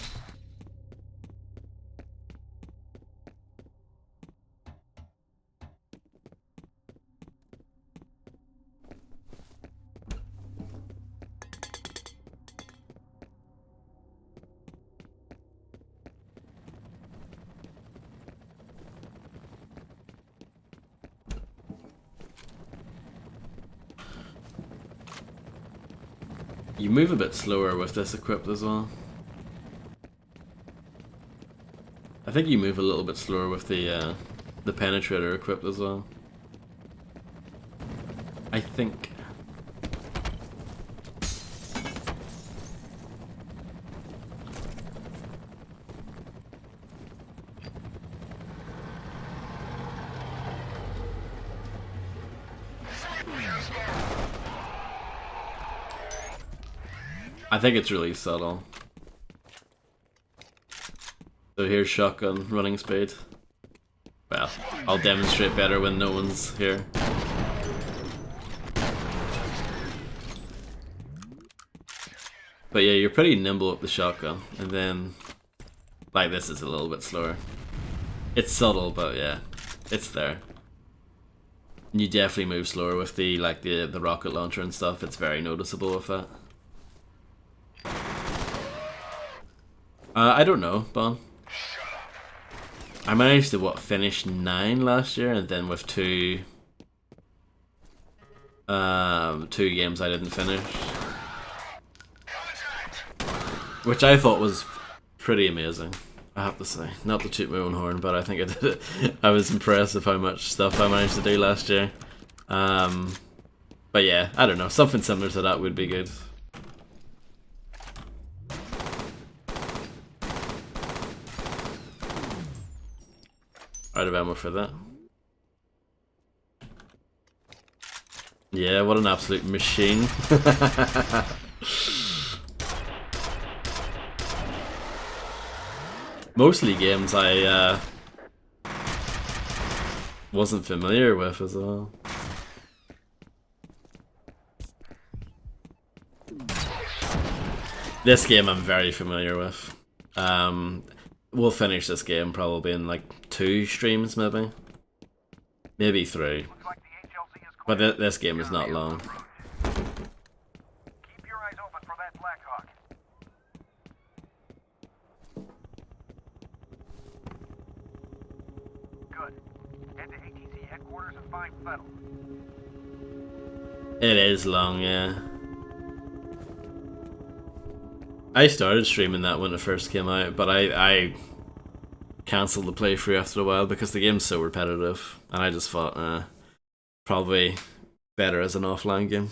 Speaker 3: You move a bit slower with this equipped as well. I think you move a little bit slower with the penetrator equipped as well. I think. I think it's really subtle. So here's shotgun running speed. Well, I'll demonstrate better when no one's here. But yeah, you're pretty nimble with the shotgun, and then like this is a little bit slower. It's subtle, but yeah, it's there. And you definitely move slower with the the rocket launcher and stuff. It's very noticeable with that. I don't know, Bon. I managed to finish 9 last year, and then with two games I didn't finish, which I thought was pretty amazing, I have to say. Not to toot my own horn, but I think I did it. I was impressed with how much stuff I managed to do last year. But yeah, I don't know, something similar to that would be good. Out of ammo for that. Yeah, what an absolute machine. Mostly games I wasn't familiar with as well. This game I'm very familiar with. We'll finish this game probably in like 2 streams, maybe 3. But this game is not long.
Speaker 7: Keep your eyes open for that Blackhawk. Good. Head to ATC headquarters and find Fettel.
Speaker 3: It is long, yeah. I started streaming that when it first came out, but I cancelled the playthrough after a while because the game's so repetitive, and I just thought, probably better as an offline game.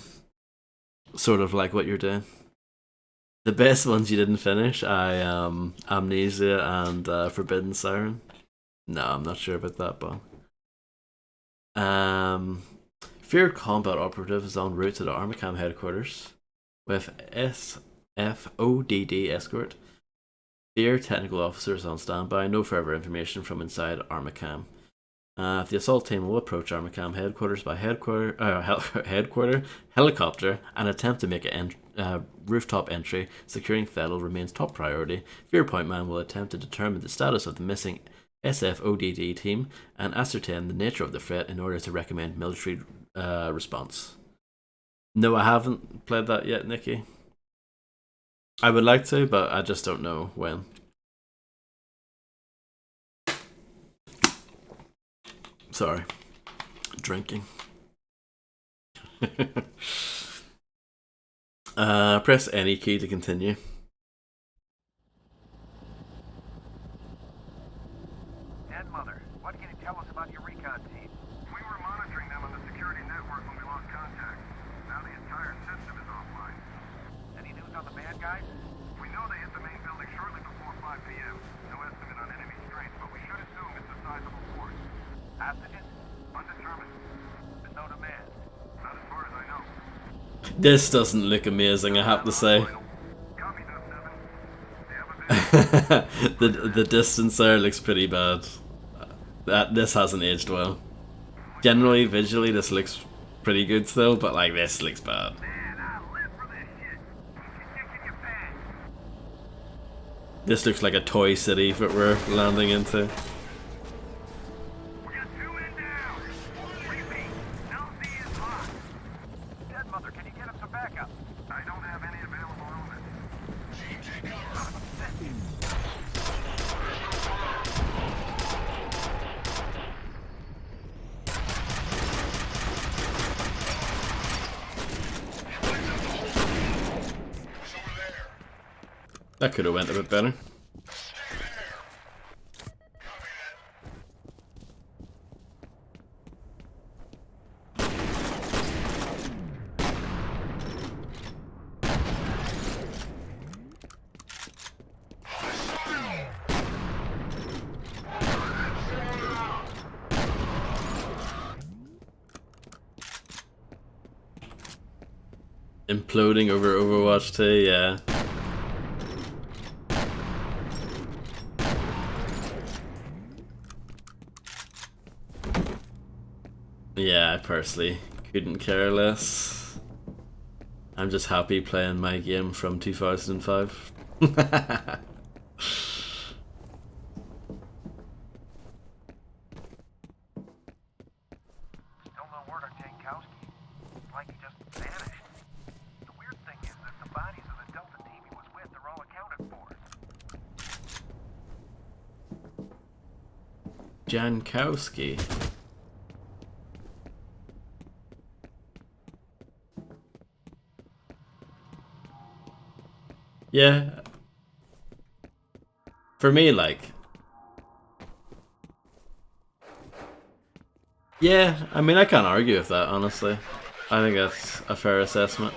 Speaker 3: Sort of like what you're doing. The best ones you didn't finish, Amnesia and Forbidden Siren. No, I'm not sure about that, but F.E.A.R. combat operative is en route to the Armacam headquarters with F.O.D.D. escort. F.E.A.R. technical officers on standby. No further information from inside Armacam. The assault team will approach Armacam headquarters by headquarter helicopter and attempt to make a rooftop entry. Securing Fettel remains top priority. F.E.A.R. point man will attempt to determine the status of the missing SFODD team and ascertain the nature of the threat in order to recommend military response. No, I haven't played that yet, Nikki. I would like to, but I just don't know when. Sorry. Drinking. Press any key to continue.
Speaker 7: Dad, Mother, what can you tell us about your recon team? We were monitoring them on the security network when we lost contact. Now the entire system is offline. Any news on the bad guys? We know they hit the main building shortly before 5 p.m. No estimate on enemy strength, but we should assume it's a sizable force. Hostages? Undetermined. There's no demand. Not as far as I know.
Speaker 3: This doesn't look amazing, I have to say.
Speaker 7: Copy that, 7.
Speaker 3: The distance there looks pretty bad. This hasn't aged well. Generally, visually, this looks pretty good still, but like this looks bad.
Speaker 7: Man, I live for this shit. Kicking your pants.
Speaker 3: This looks like a toy city that we're landing into.
Speaker 7: We got 2 in down. Repeat. LZ is hot. Dead Mother, can you get him some backup? I don't have any available elements.
Speaker 3: That could have went a bit better. Imploding over Overwatch 2, yeah. Yeah, I personally couldn't care less. I'm just happy playing my game from 2005.
Speaker 9: Don't know word on Jankowski. It's like he just vanished. The weird thing is that the bodies of the Delta team he was with are all accounted for.
Speaker 3: Jankowski. Yeah. For me, like... Yeah, I mean, I can't argue with that, honestly. I think that's a fair assessment.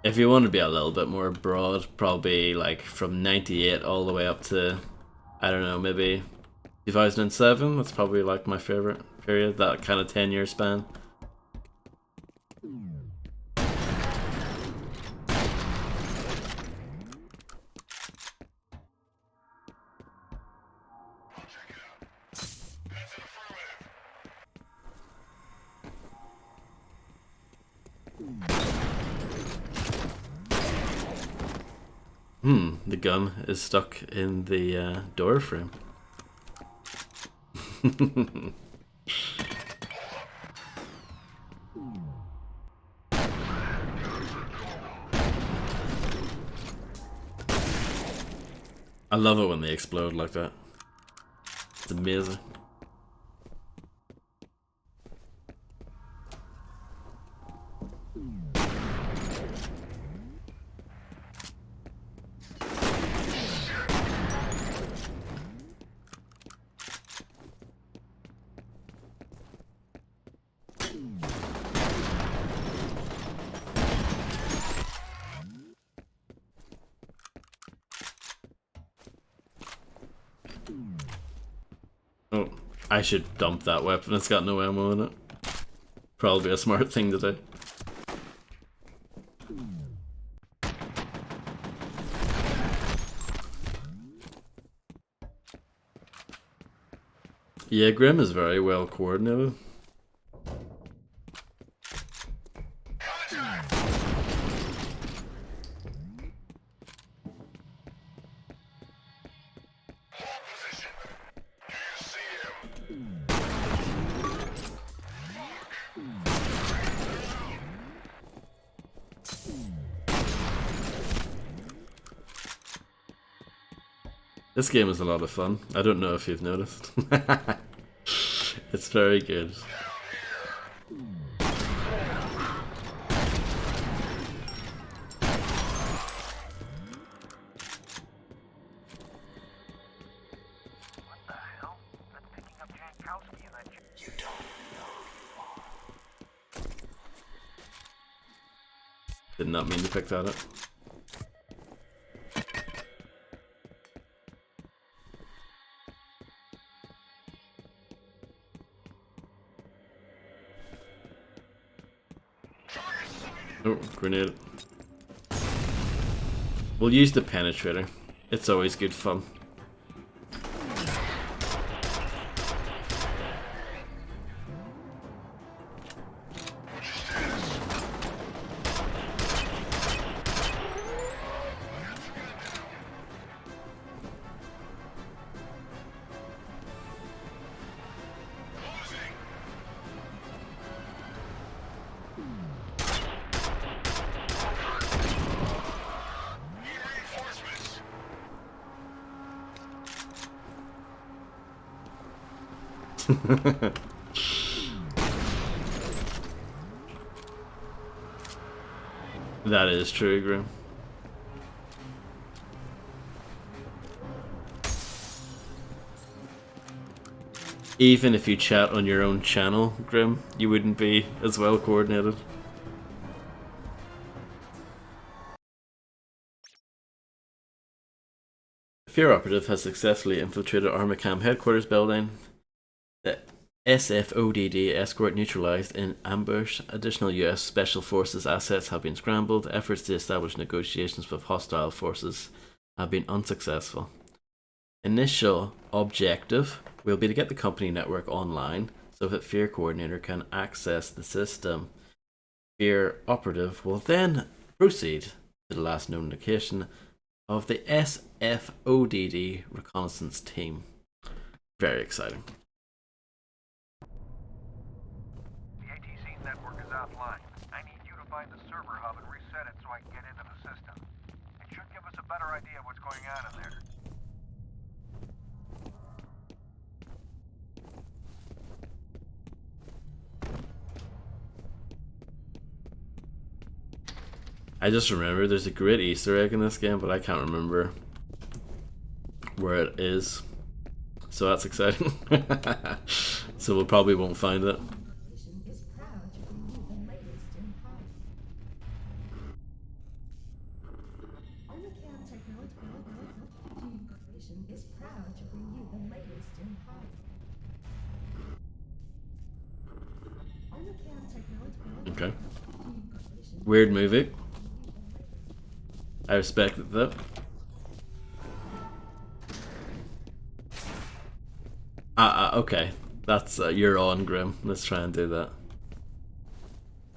Speaker 3: If you want to be a little bit more broad, probably like from 98 all the way up to, I don't know, maybe 2007. That's probably like my favorite period, that kind of 10-year span. The gun is stuck in the door frame. I love it when they explode like that. It's amazing. Oh, I should dump that weapon, it's got no ammo in it. Probably a smart thing to do. Yeah, Grim is very well coordinated. This game is a lot of fun. I don't know if you've noticed. It's very good.
Speaker 9: What the hell? That's picking up Jankowski and that... You don't know.
Speaker 3: Did not mean to pick that up. Oh, grenade. We'll use the penetrator. It's always good fun. That is true, Grim. Even if you chat on your own channel, Grim, you wouldn't be as well coordinated. F.E.A.R. operative has successfully infiltrated Armacam headquarters building. The SFODD escort neutralized in ambush. Additional US Special Forces assets have been scrambled. Efforts to establish negotiations with hostile forces have been unsuccessful. Initial objective will be to get the company network online so that F.E.A.R coordinator can access the system. F.E.A.R operative will then proceed to the last known location of the SFODD reconnaissance team. Very exciting.
Speaker 7: The ATC network is offline. I need you to find the server hub and reset it so I can get into the system. It should give us a better idea of what's going on in there.
Speaker 3: I just remember there's a great Easter egg in this game, but I can't remember where it is. So that's exciting. So we probably won't find it. Okay. Weird movie. I respect that. Okay. That's you're on, Grim. Let's try and do that.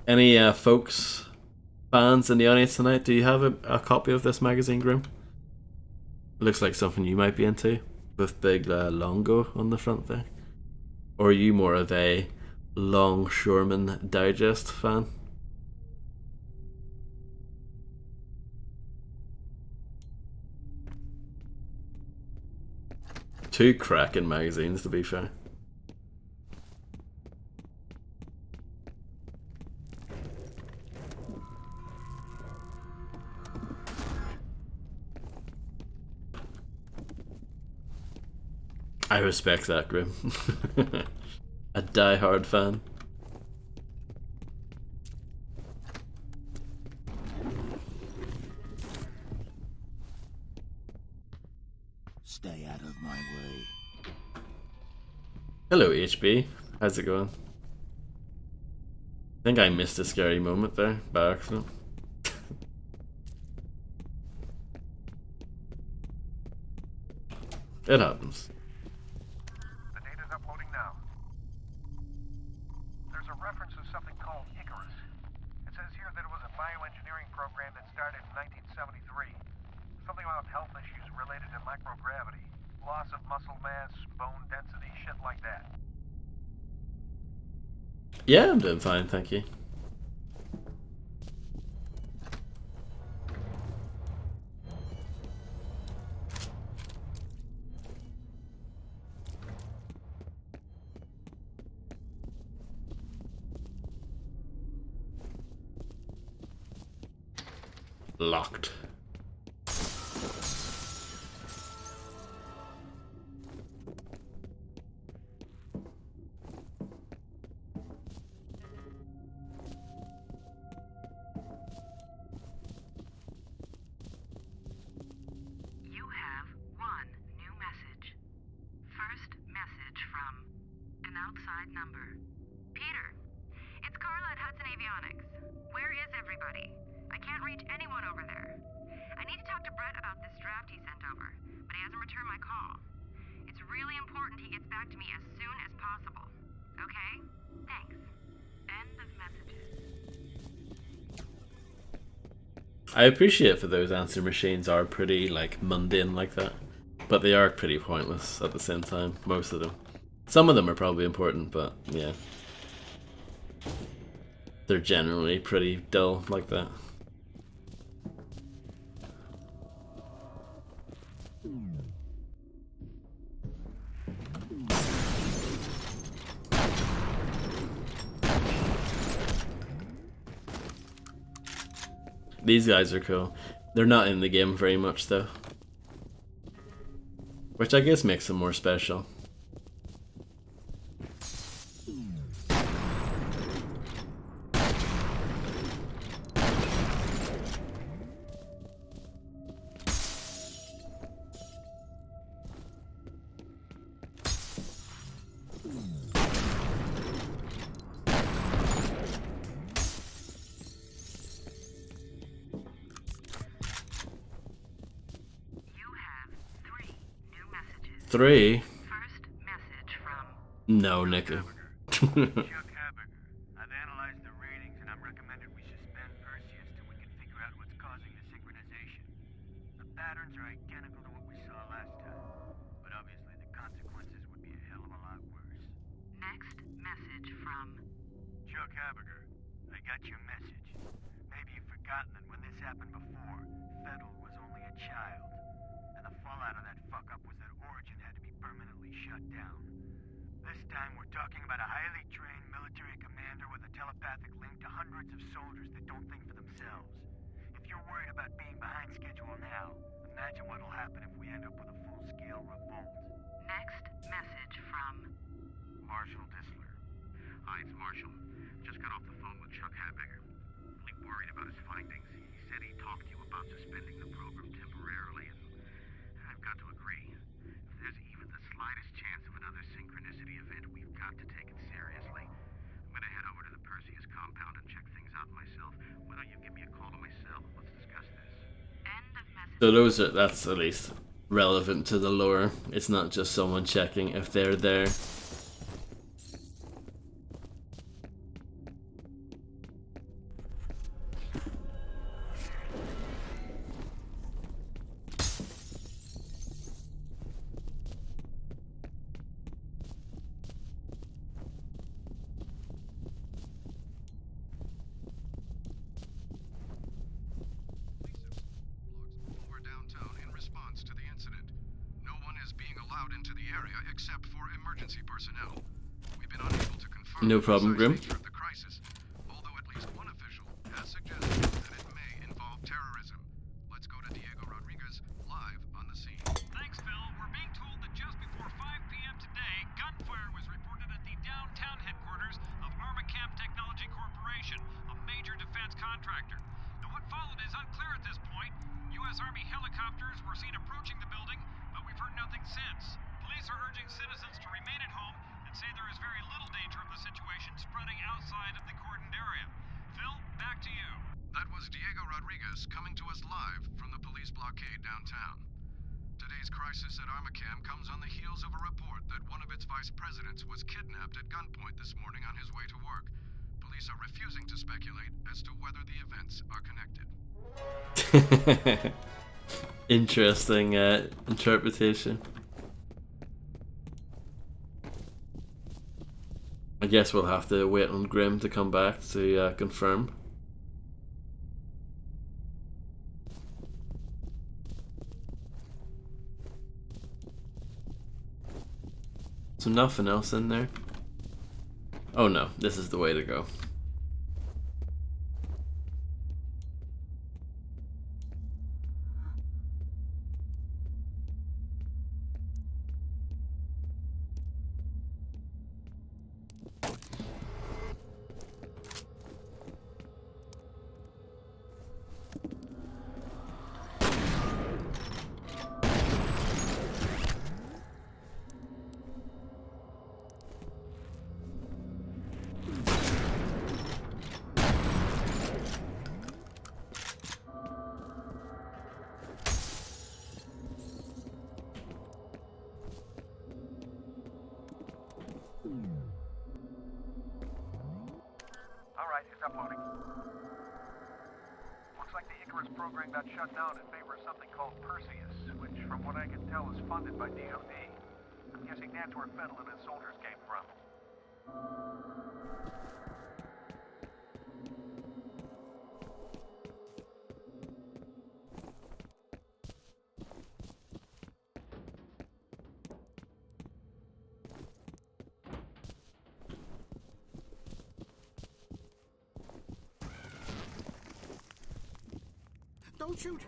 Speaker 3: Any folks, fans in the audience tonight? Do you have a copy of this magazine, Grim? Looks like something you might be into, with big Longo on the front there. Or are you more of a Longshoreman Digest fan? Two cracking magazines, to be fair. I respect that, Grim. A die-hard fan.
Speaker 5: Stay out of my way.
Speaker 3: Hello, HB. How's it going? I think I missed a scary moment there by accident. It happens.
Speaker 7: The data's uploading now. There's a reference to something called Icarus. It says here that it was a bioengineering program that started in 1973. Something about health issues related to microgravity. Loss of muscle mass, bone density, shit like that.
Speaker 3: Yeah, I'm doing fine, thank you. Locked.
Speaker 4: You have one new message. First message from an outside number. Peter, it's Carla at Hudson Avionics. Where is everybody? I can't reach anyone over there. I need to talk to Brett about this draft he sent over, but he hasn't returned my call. It's really important he gets back to me as soon as possible. Okay? Thanks. End of messages.
Speaker 3: I appreciate that those answer machines are pretty like mundane like that, but they are pretty pointless at the same time, most of them. Some of them are probably important, but yeah. They're generally pretty dull like that. These guys are cool. They're not in the game very much though, which I guess makes them more special. 3?
Speaker 4: First message from
Speaker 3: No, Nicky.
Speaker 9: Chuck Haberger. I've analyzed the readings and I'm recommended we suspend Perseus till we can figure out what's causing the synchronization. The patterns are identical to what we saw last time, but obviously the consequences would be a hell of a lot worse.
Speaker 4: next message from
Speaker 9: Chuck Haberger, I got your message. Maybe you've forgotten that when this happened before, Fettel was only a child. And the fallout of that fuck-up was that Origin had to be permanently shut down. This time we're talking about a highly trained military commander with a telepathic link to hundreds of soldiers that don't think for themselves. If you're worried about being behind schedule now, imagine what'll happen if we end up with a full-scale revolt.
Speaker 4: next message from
Speaker 7: Marshal Disler. Hi, it's Marshal. Just got off the phone with Chuck Haberger. Really worried about his findings. He said he talked to you about suspending the program temporarily, and I've got to agree. If there's even the slightest chance of another synchronicity event, we've got to take it seriously. I'm gonna head over to the Perseus compound and check things out myself. Why don't you give me a call on my cell? Let's discuss this.
Speaker 4: end of message.
Speaker 3: So that's at least relevant to the lore. It's not just someone checking if they're there.
Speaker 7: We're downtown in response to the incident. No one is being allowed into the area except for emergency personnel. We've been unable to confirm
Speaker 3: No
Speaker 7: the
Speaker 3: problem,
Speaker 7: precise
Speaker 3: Grim.
Speaker 7: nature of the crisis, although at least one official has suggested that it may involve terrorism. Let's go to Diego Rodriguez live on the scene.
Speaker 10: Thanks, Phil. We're being told that just before 5 p.m. today, gunfire was reported at the downtown headquarters of Armacam Technology Corporation, a major defense contractor. Now, what followed is unclear at this point. U.S. Army helicopters were seen approaching the building, but we've heard nothing since. Police are urging citizens to remain at home and say there is very little danger of the situation spreading outside of the cordoned area. Phil, back to you.
Speaker 7: That was Diego Rodriguez coming to us live from the police blockade downtown. Today's crisis at Armacam comes on the heels of a report that one of its vice presidents was kidnapped at gunpoint this morning on his way to work. Police are refusing to speculate as to whether the events are connected.
Speaker 3: Interesting interpretation. I guess we'll have to wait on Grim to come back to confirm. So nothing else in there? Oh no, this is the way to go.
Speaker 7: Alright, it's uploading. Looks like the Icarus program got shut down in favor of something called Perseus, which, from what I can tell, is funded by DoD. I'm guessing that's where Fettel and his soldiers came from.
Speaker 11: Don't shoot.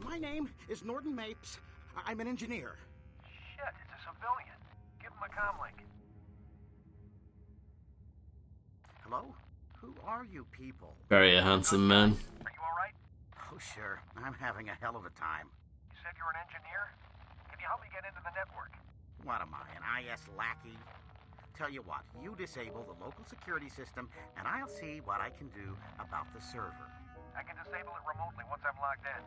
Speaker 11: My name is Norton Mapes. I'm an engineer.
Speaker 7: Shit, it's a civilian. Give him a comlink.
Speaker 11: Hello? Who are you people?
Speaker 3: Very a handsome man.
Speaker 7: Are you alright?
Speaker 11: Oh, sure. I'm having a hell of a time.
Speaker 7: You said you're an engineer? Can you help me get into the network?
Speaker 11: What am I, an IS lackey? Tell you what, you disable the local security system, and I'll see what I can do about the server.
Speaker 7: I can disable it remotely once I'm logged in.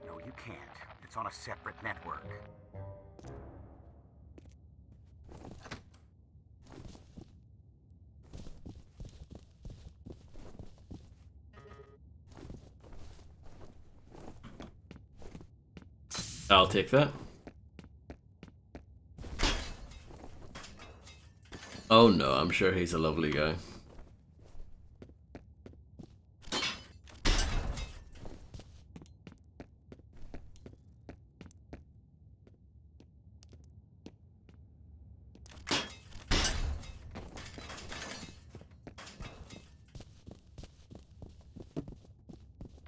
Speaker 11: No, you can't. It's on a separate network.
Speaker 3: I'll take that. Oh no, I'm sure he's a lovely guy.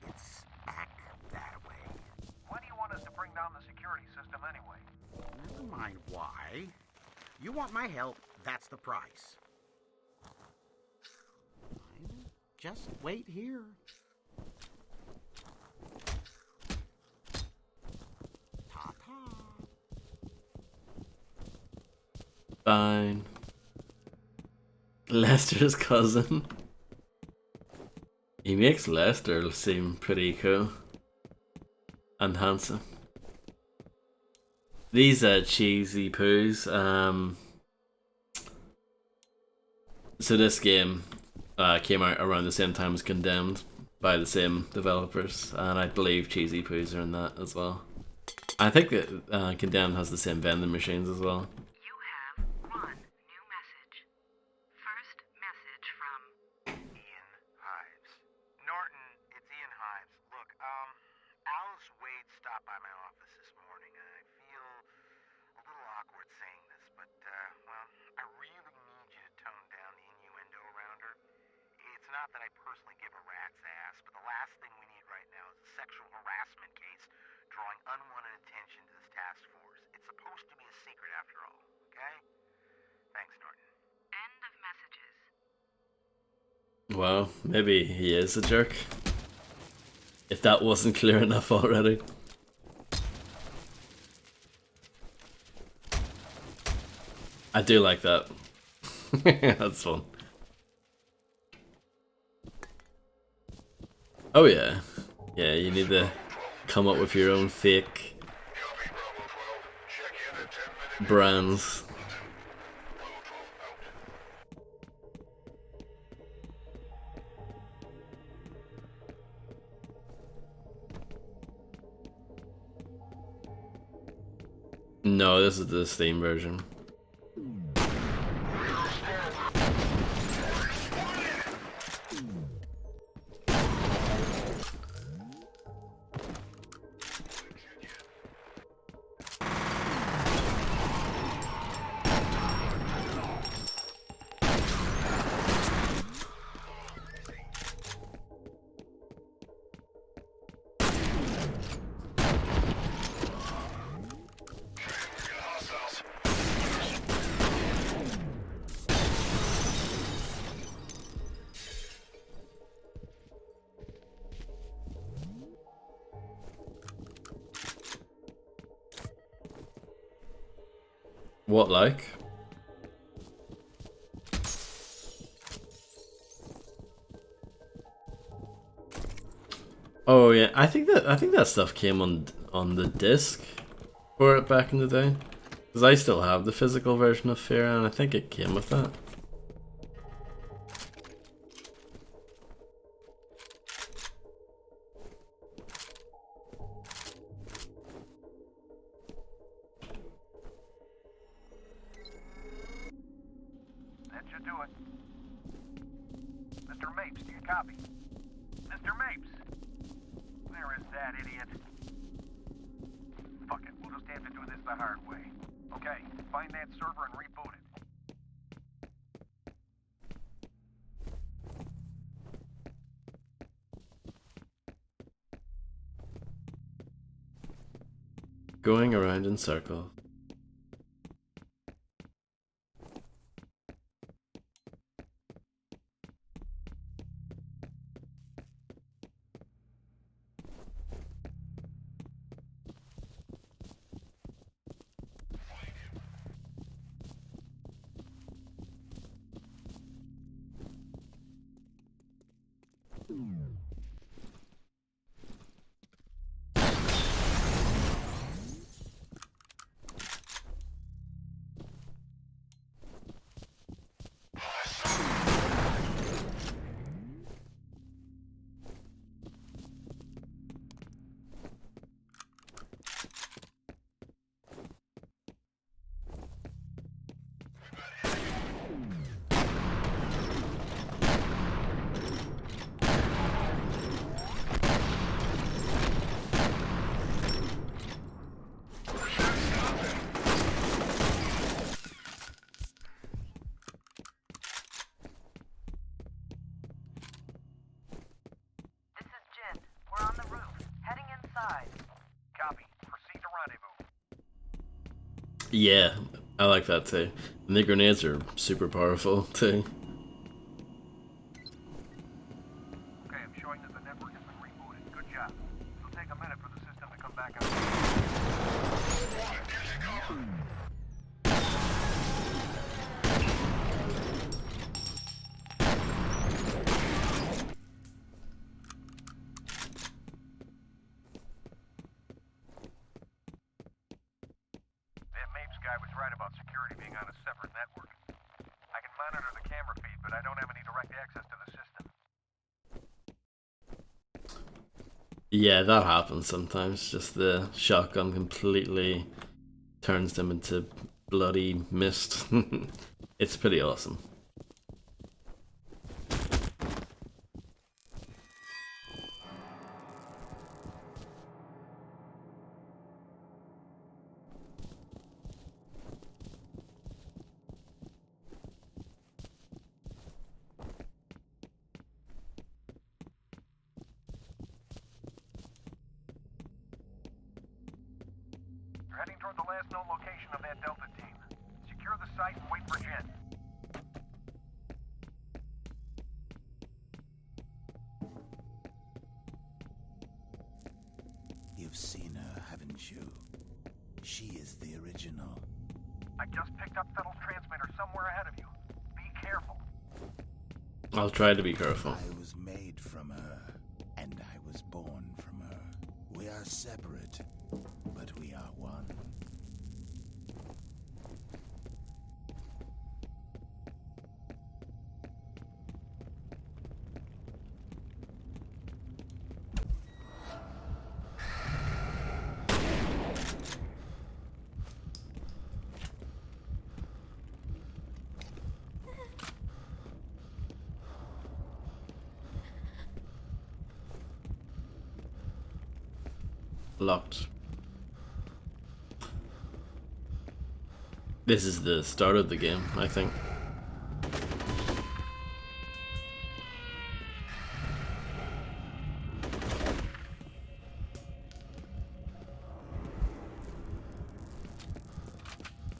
Speaker 11: It's back that way.
Speaker 7: Why do you want us to bring down the security system anyway?
Speaker 11: Never mind why. You want my help, that's the price. Just wait here. Ta-ta.
Speaker 3: Fine. Lester's cousin. He makes Lester seem pretty cool and handsome. These cheesy poos. So this game came out around the same time as Condemned by the same developers, and I believe cheesy poos are in that as well. I think that Condemned has the same vending machines as well.
Speaker 4: You have one new message. First message from
Speaker 9: Ian Hives. Norton, it's Ian Hives. Look, Alice Wade stopped by my office this morning, and I feel a little awkward saying this, but, well, I really need you to tone down the innuendo around her. It's not that I personally give a rat's ass, but the last thing we need right now is a sexual harassment case drawing unwanted attention to this task force. It's supposed to be a secret after all, okay? Thanks, Norton.
Speaker 4: end of messages.
Speaker 3: Well, maybe he is a jerk. If that wasn't clear enough already. I do like that. That's fun. Oh yeah. Yeah, you need to come up with your own fake brands. No, this is the Steam version. What like? Oh yeah, I think that stuff came on the disc for it back in the day. Because I still have the physical version of F.E.A.R, and I think it came with that.
Speaker 7: That should do it. Mr. Mapes, do you copy? Mr. Mapes! Where is that idiot? Fuck it, we'll just have to do this the hard way. Okay, find that server and reboot it.
Speaker 3: Going around in circles.
Speaker 6: outside.
Speaker 7: Copy. Proceed to rendezvous.
Speaker 3: Yeah, I like that too. And the grenades are super powerful too.
Speaker 7: Okay, I'm showing that the network has been rebooted. Good job. It'll take a minute for the system to come back up. That Mapes guy was right about security being on a separate network. I can monitor the camera feed, but I don't have any direct access to the system.
Speaker 3: Yeah, that happens sometimes. Just the shotgun completely turns them into bloody mist. It's pretty awesome.
Speaker 7: You're heading toward the last known location of that Delta team. Secure the site and wait for Jen.
Speaker 5: You've seen her, haven't you? She is the original.
Speaker 7: I just picked up Fettle's transmitter somewhere ahead of you. Be careful.
Speaker 3: I'll try to be careful.
Speaker 5: I was made from her, and I was born from her. We are separate, but we are one.
Speaker 3: Locked. This is the start of the game, I think.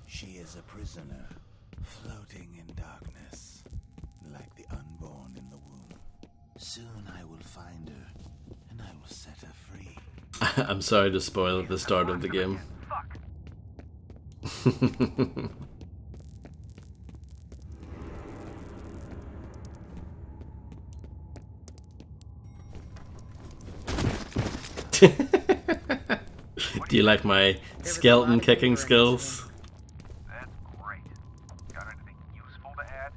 Speaker 5: She is a prisoner, floating in darkness, like the unborn in the womb. Soon I will find her, and I will set her free.
Speaker 3: I'm sorry to spoil the start of the game. Do you like my skeleton kicking skills?
Speaker 7: That's great. Got anything useful to add?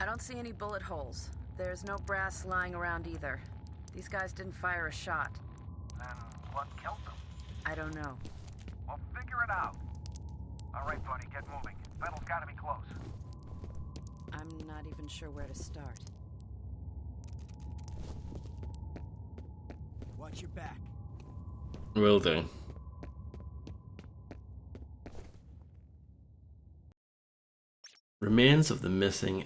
Speaker 12: I don't see any bullet holes. There's no brass lying around either. These guys didn't fire a shot.
Speaker 7: Then what killed them?
Speaker 12: I don't know.
Speaker 7: Well, figure it out. All right, buddy, get moving. Fettle's gotta be close.
Speaker 12: I'm not even sure where to start.
Speaker 8: Watch your back.
Speaker 3: Will do. Remains of the missing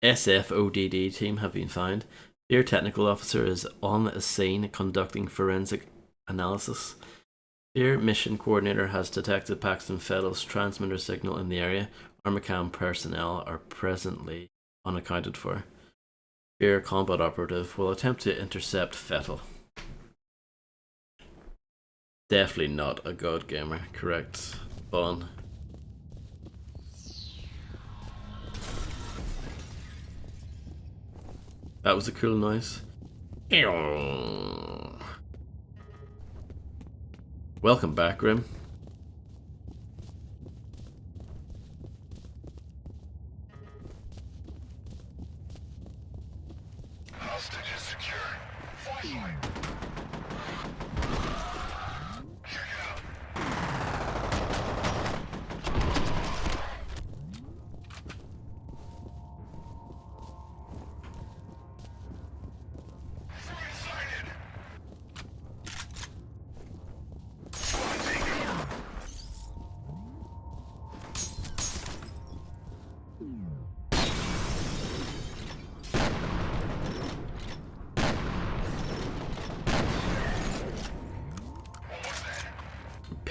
Speaker 3: SFODD team have been found. Their technical officer is on the scene conducting forensic analysis. Their mission coordinator has detected Paxton Fettle's transmitter signal in the area. Armacam personnel are presently unaccounted for. F.E.A.R combat operative will attempt to intercept Fettle. Definitely not a god gamer, correct? Bon. That was a cool noise. Welcome back, Grim.
Speaker 7: Hostage is secure. Flashlight.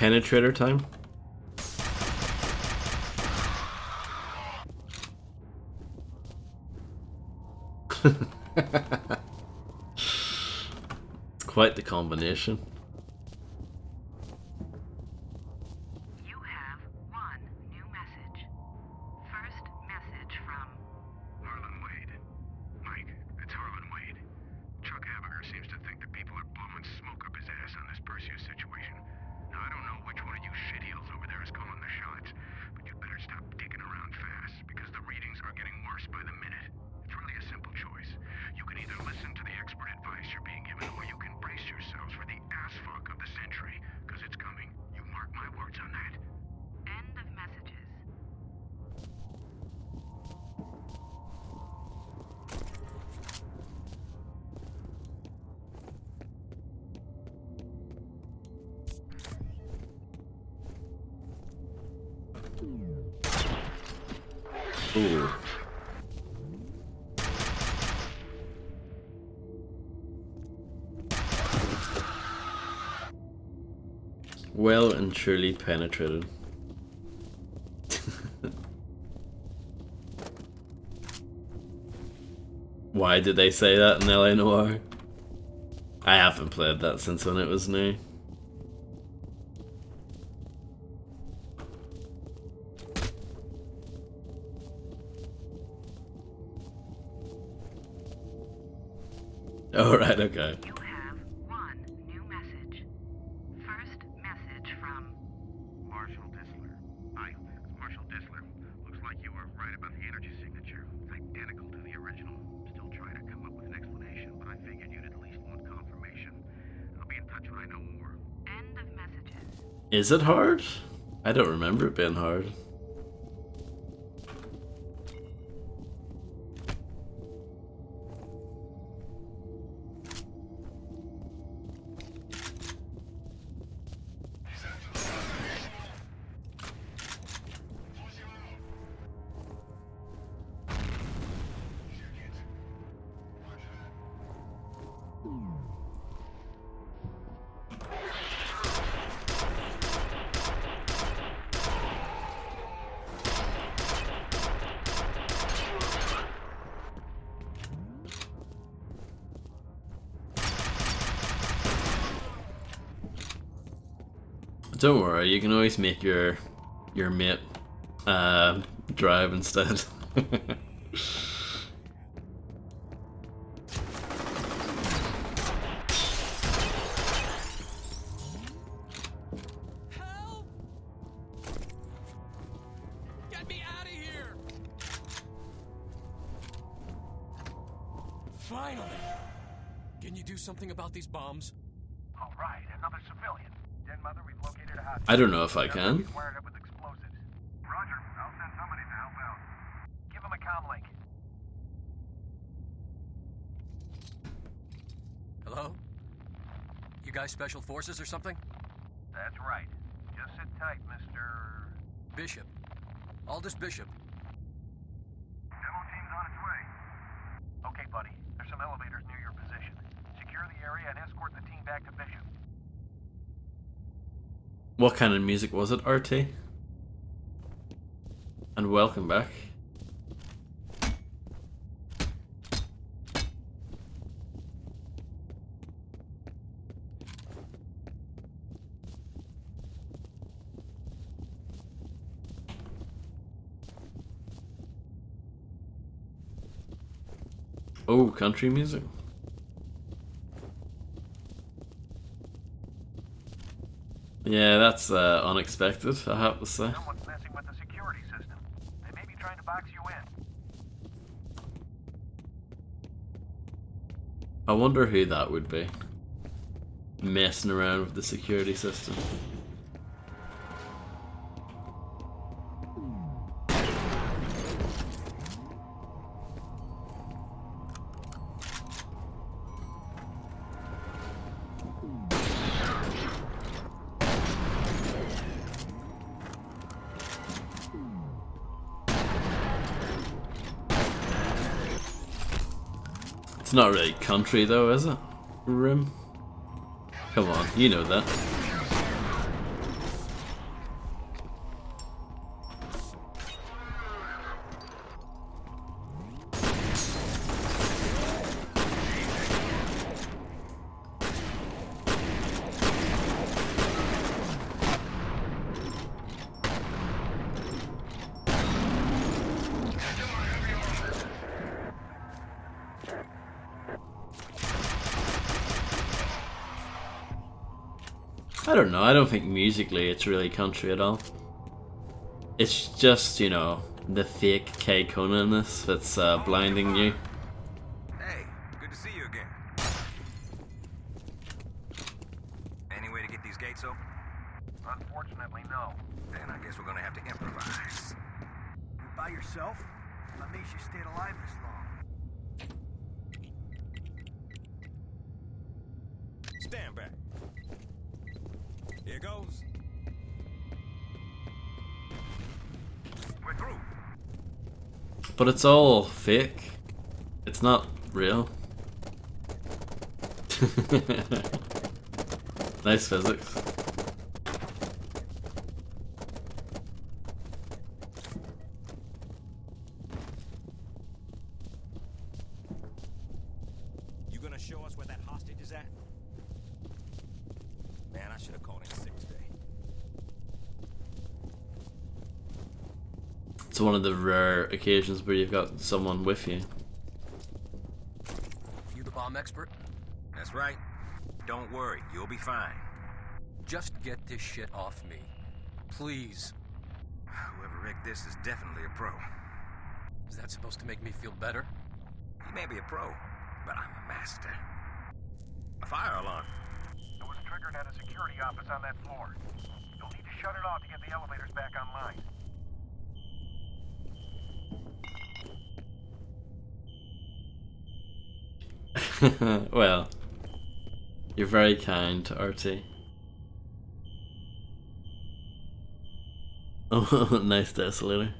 Speaker 3: Penetrator time. It's quite the combination.
Speaker 4: You have one new message. First message from
Speaker 7: Harlan Wade. Mike, it's Harlan Wade. Chuck Habiger seems to think that people are blowing smoke up his ass on this Perseus situation. Now, I don't know which one of you shitheels over there is calling the shots, but you better stop dicking around fast, because the readings are getting worse by the minute. It's really a simple choice. You can either listen to the expert advice you're being given, or you can brace yourselves for the ass fuck of the century, because it's coming. You mark my words on that.
Speaker 4: end of messages.
Speaker 3: Ooh. Well and truly penetrated. Why did they say that in LA Noire? I haven't played that since when it was new. Oh, right, okay.
Speaker 4: You have one new message. First message from
Speaker 7: Marshal Disler. Marshal Disler. Looks like you were right about the energy signature. It's identical to the original. Still trying to come up with an explanation, but I figured you'd at least want confirmation. I'll be in touch when I know more.
Speaker 4: end of messages.
Speaker 3: Is it hard? I don't remember it being hard. Don't worry, you can always make your mate drive instead.
Speaker 13: Help! Get me out of here! Finally! Can you do something about these bombs?
Speaker 7: All right, another civilian. Den Mother, we've located a house.
Speaker 3: I don't know if I can.
Speaker 7: Wired up with explosives. Roger, I'll send somebody to help out. Give him a comm link.
Speaker 13: Hello? You guys special forces or something?
Speaker 7: That's right. Just sit tight, Mr.
Speaker 13: Bishop. Aldous Bishop.
Speaker 7: Demo team's on its way. Okay, buddy. There's some elevators near your position. Secure the area and escort the team back to Bishop.
Speaker 3: What kind of music was it, RT? And welcome back. Oh, country music. Yeah, that's unexpected, I have to say.
Speaker 7: Someone's messing with the security system. They may be trying to box you in.
Speaker 3: I wonder who that would be. Messing around with the security system. It's not really country though, is it? Rim? Come on, you know that. I don't know, I don't think musically it's really country at all. It's just, you know, the fake K Conan-ness that's blinding you.
Speaker 8: Hey, good to see you again. Any way to get these gates open?
Speaker 7: Unfortunately, no.
Speaker 8: Then I guess we're gonna have to improvise.
Speaker 9: You by yourself? What makes you stayed alive this long?
Speaker 8: Stand back. Here goes. We're through.
Speaker 3: But it's all fake. It's not real. Nice physics.
Speaker 8: You gonna show us where that hostage is at? Man, I should have called in sick today.
Speaker 3: It's one of the rare occasions where you've got someone with you.
Speaker 13: You the bomb expert?
Speaker 8: That's right. Don't worry, you'll be fine.
Speaker 13: Just get this shit off me. Please.
Speaker 8: Whoever rigged this is definitely a pro.
Speaker 13: Is that supposed to make me feel better?
Speaker 8: He may be a pro, but I'm a master. A fire alarm.
Speaker 7: It was triggered at a security office on that floor. You'll need to shut it off to get the elevators back online.
Speaker 3: Well, you're very kind, RT. Oh, nice desolator.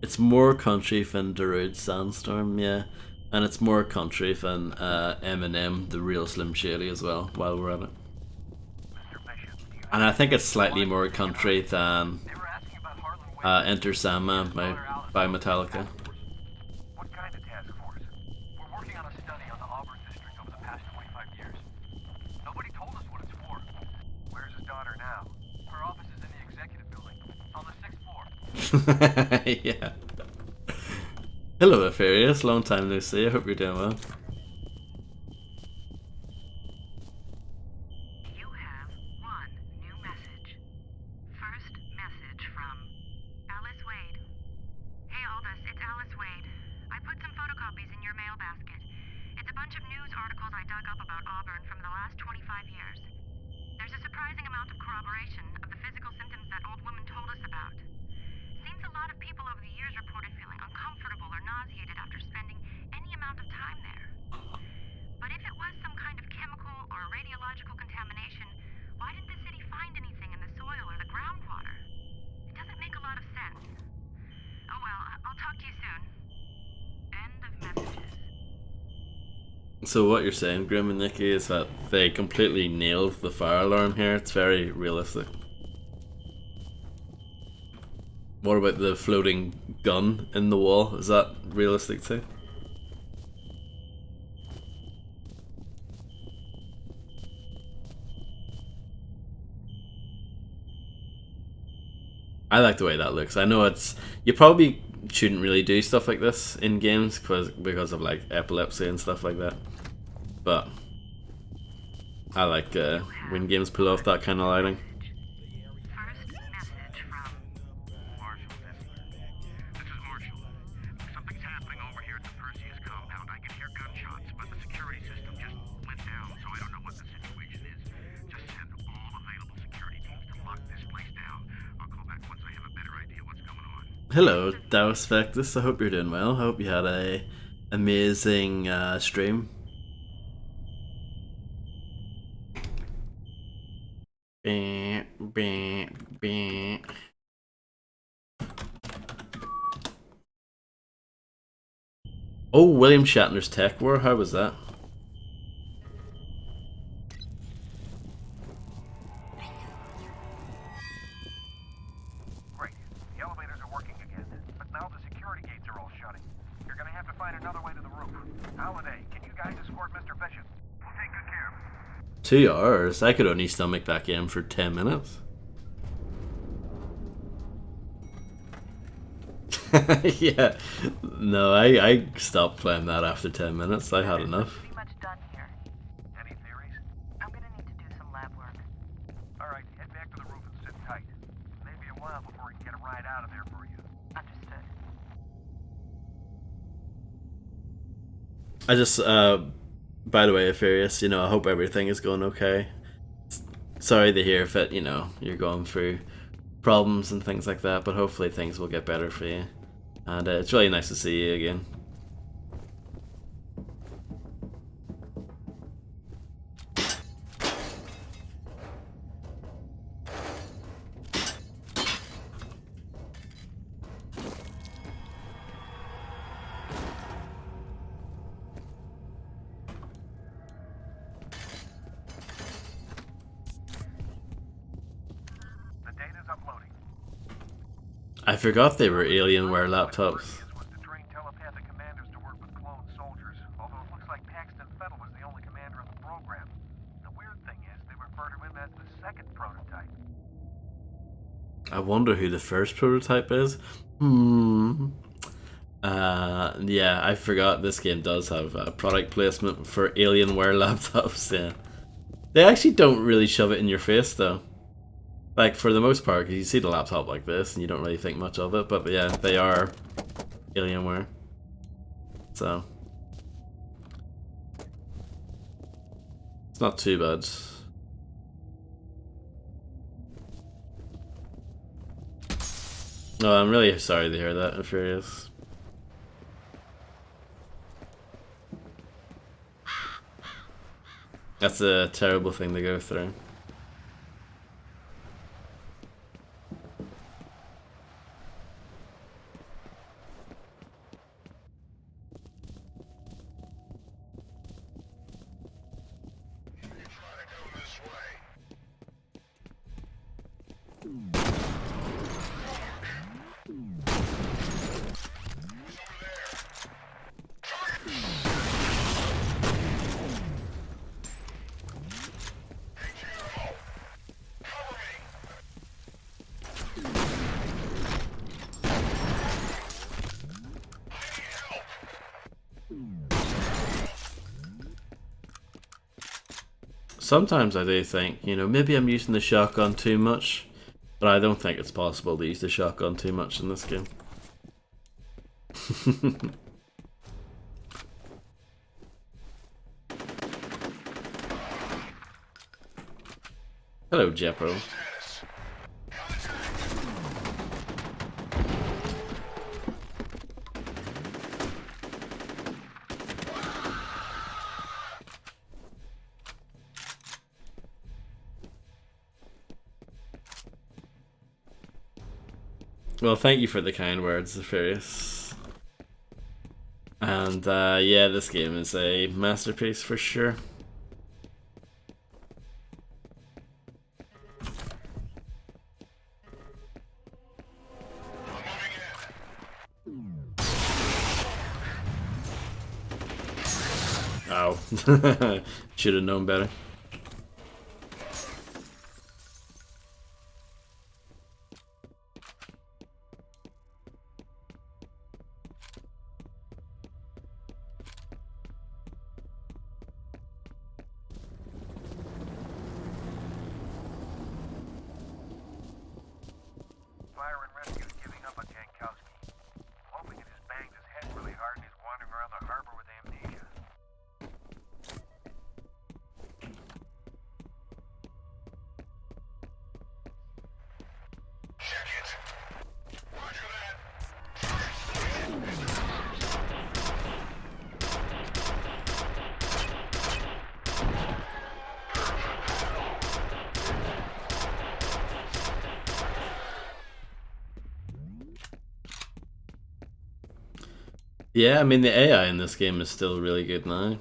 Speaker 3: It's more country than Darude Sandstorm, yeah. And it's more country than Eminem, the real Slim Shady as well, while we're at it. And I think it's slightly more country than Enter Sandman by Metallica.
Speaker 7: What kind of task force?
Speaker 10: We're working on a study on the Auburn district over the past 25 years. Nobody told us what it's for.
Speaker 7: Where's his daughter now?
Speaker 10: Her office is in the executive building, on the 6th floor.
Speaker 3: Yeah. Hello, F.E.A.R, long time no see. I hope you're doing well.
Speaker 4: You have one new message. First message from Alice Wade. Hey Aldous, it's Alice Wade. I put some photocopies in your mail basket. It's a bunch of news articles I dug up about Auburn from the last 25 years. There's a surprising amount of corroboration of the physical symptoms that old woman told us about. Seems a lot of people over the years reported feeling uncomfortable or nauseated after spending any amount of time there. But if it was some kind of chemical or radiological contamination, why didn't the city find anything in the soil or the groundwater? It doesn't make a lot of sense. Oh well, I'll talk to you soon. End of messages.
Speaker 3: So what you're saying, Grim and Nikki, is that they completely nailed the fire alarm here. It's very realistic. What about the floating gun in the wall? Is that realistic too? I like the way that looks. I know it's... You probably shouldn't really do stuff like this in games because of like epilepsy and stuff like that. But I like when games pull off that kind of lighting.
Speaker 4: First message from
Speaker 7: Marshall, this is Marshall. Something's happening over here at the Perseus compound. I can hear gunshots, but the security system just went down, so I don't know what the situation is. Just send all available security teams to lock this place down. I'll call back once I have a better idea what's going on.
Speaker 3: Hello, Dallas Vectus. I hope you're doing well. I hope you had a amazing stream. Oh, William Shatner's Tech War. How was that?
Speaker 7: Great. The elevators are working again, but now the security gates are all shutting. You're gonna have to find another way to the roof. Holiday, can you guys escort Mr. Bishop? We'll take good care of him.
Speaker 3: 2 hours? I could only stomach back in for 10 minutes. Yeah. No, I stopped playing that after 10 minutes. I had enough.
Speaker 6: Pretty much done here.
Speaker 7: Any theories?
Speaker 6: I'm gonna need to do some lab work.
Speaker 3: I just, by the way, Furious, you know, I hope everything is going okay. Sorry to hear that, you know, you're going through problems and things like that, but hopefully things will get better for you. And it's really nice to see you again.
Speaker 7: The data's uploading.
Speaker 3: I forgot they were Alienware laptops.
Speaker 7: Was to train telepathic commanders to work with clone soldiers, although it looks like Paxton Fettel was the only commander of the program. The weird thing is, they refer to him as the second prototype.
Speaker 3: I wonder who the first prototype is. Yeah, I forgot this game does have a product placement for Alienware laptops, yeah. They actually don't really shove it in your face, though. Like, for the most part, because you see the laptop like this, and you don't really think much of it, but yeah, they are Alienware. So. It's not too bad. Oh, I'm really sorry to hear that, I'm furious. That's a terrible thing to go through. Sometimes I do think, you know, maybe I'm using the shotgun too much, but I don't think it's possible to use the shotgun too much in this game. Hello, Jeppo. Well, thank you for the kind words, Furious. And yeah, this game is a masterpiece for sure. Oh, should have known better.
Speaker 7: Fire and rescue is giving up on Jankowski. I'm hoping it has banged his head really hard and he's wandering around the harbor with amnesia. Check it. Roger that.
Speaker 3: Yeah, I mean, the AI in this game is still really good now.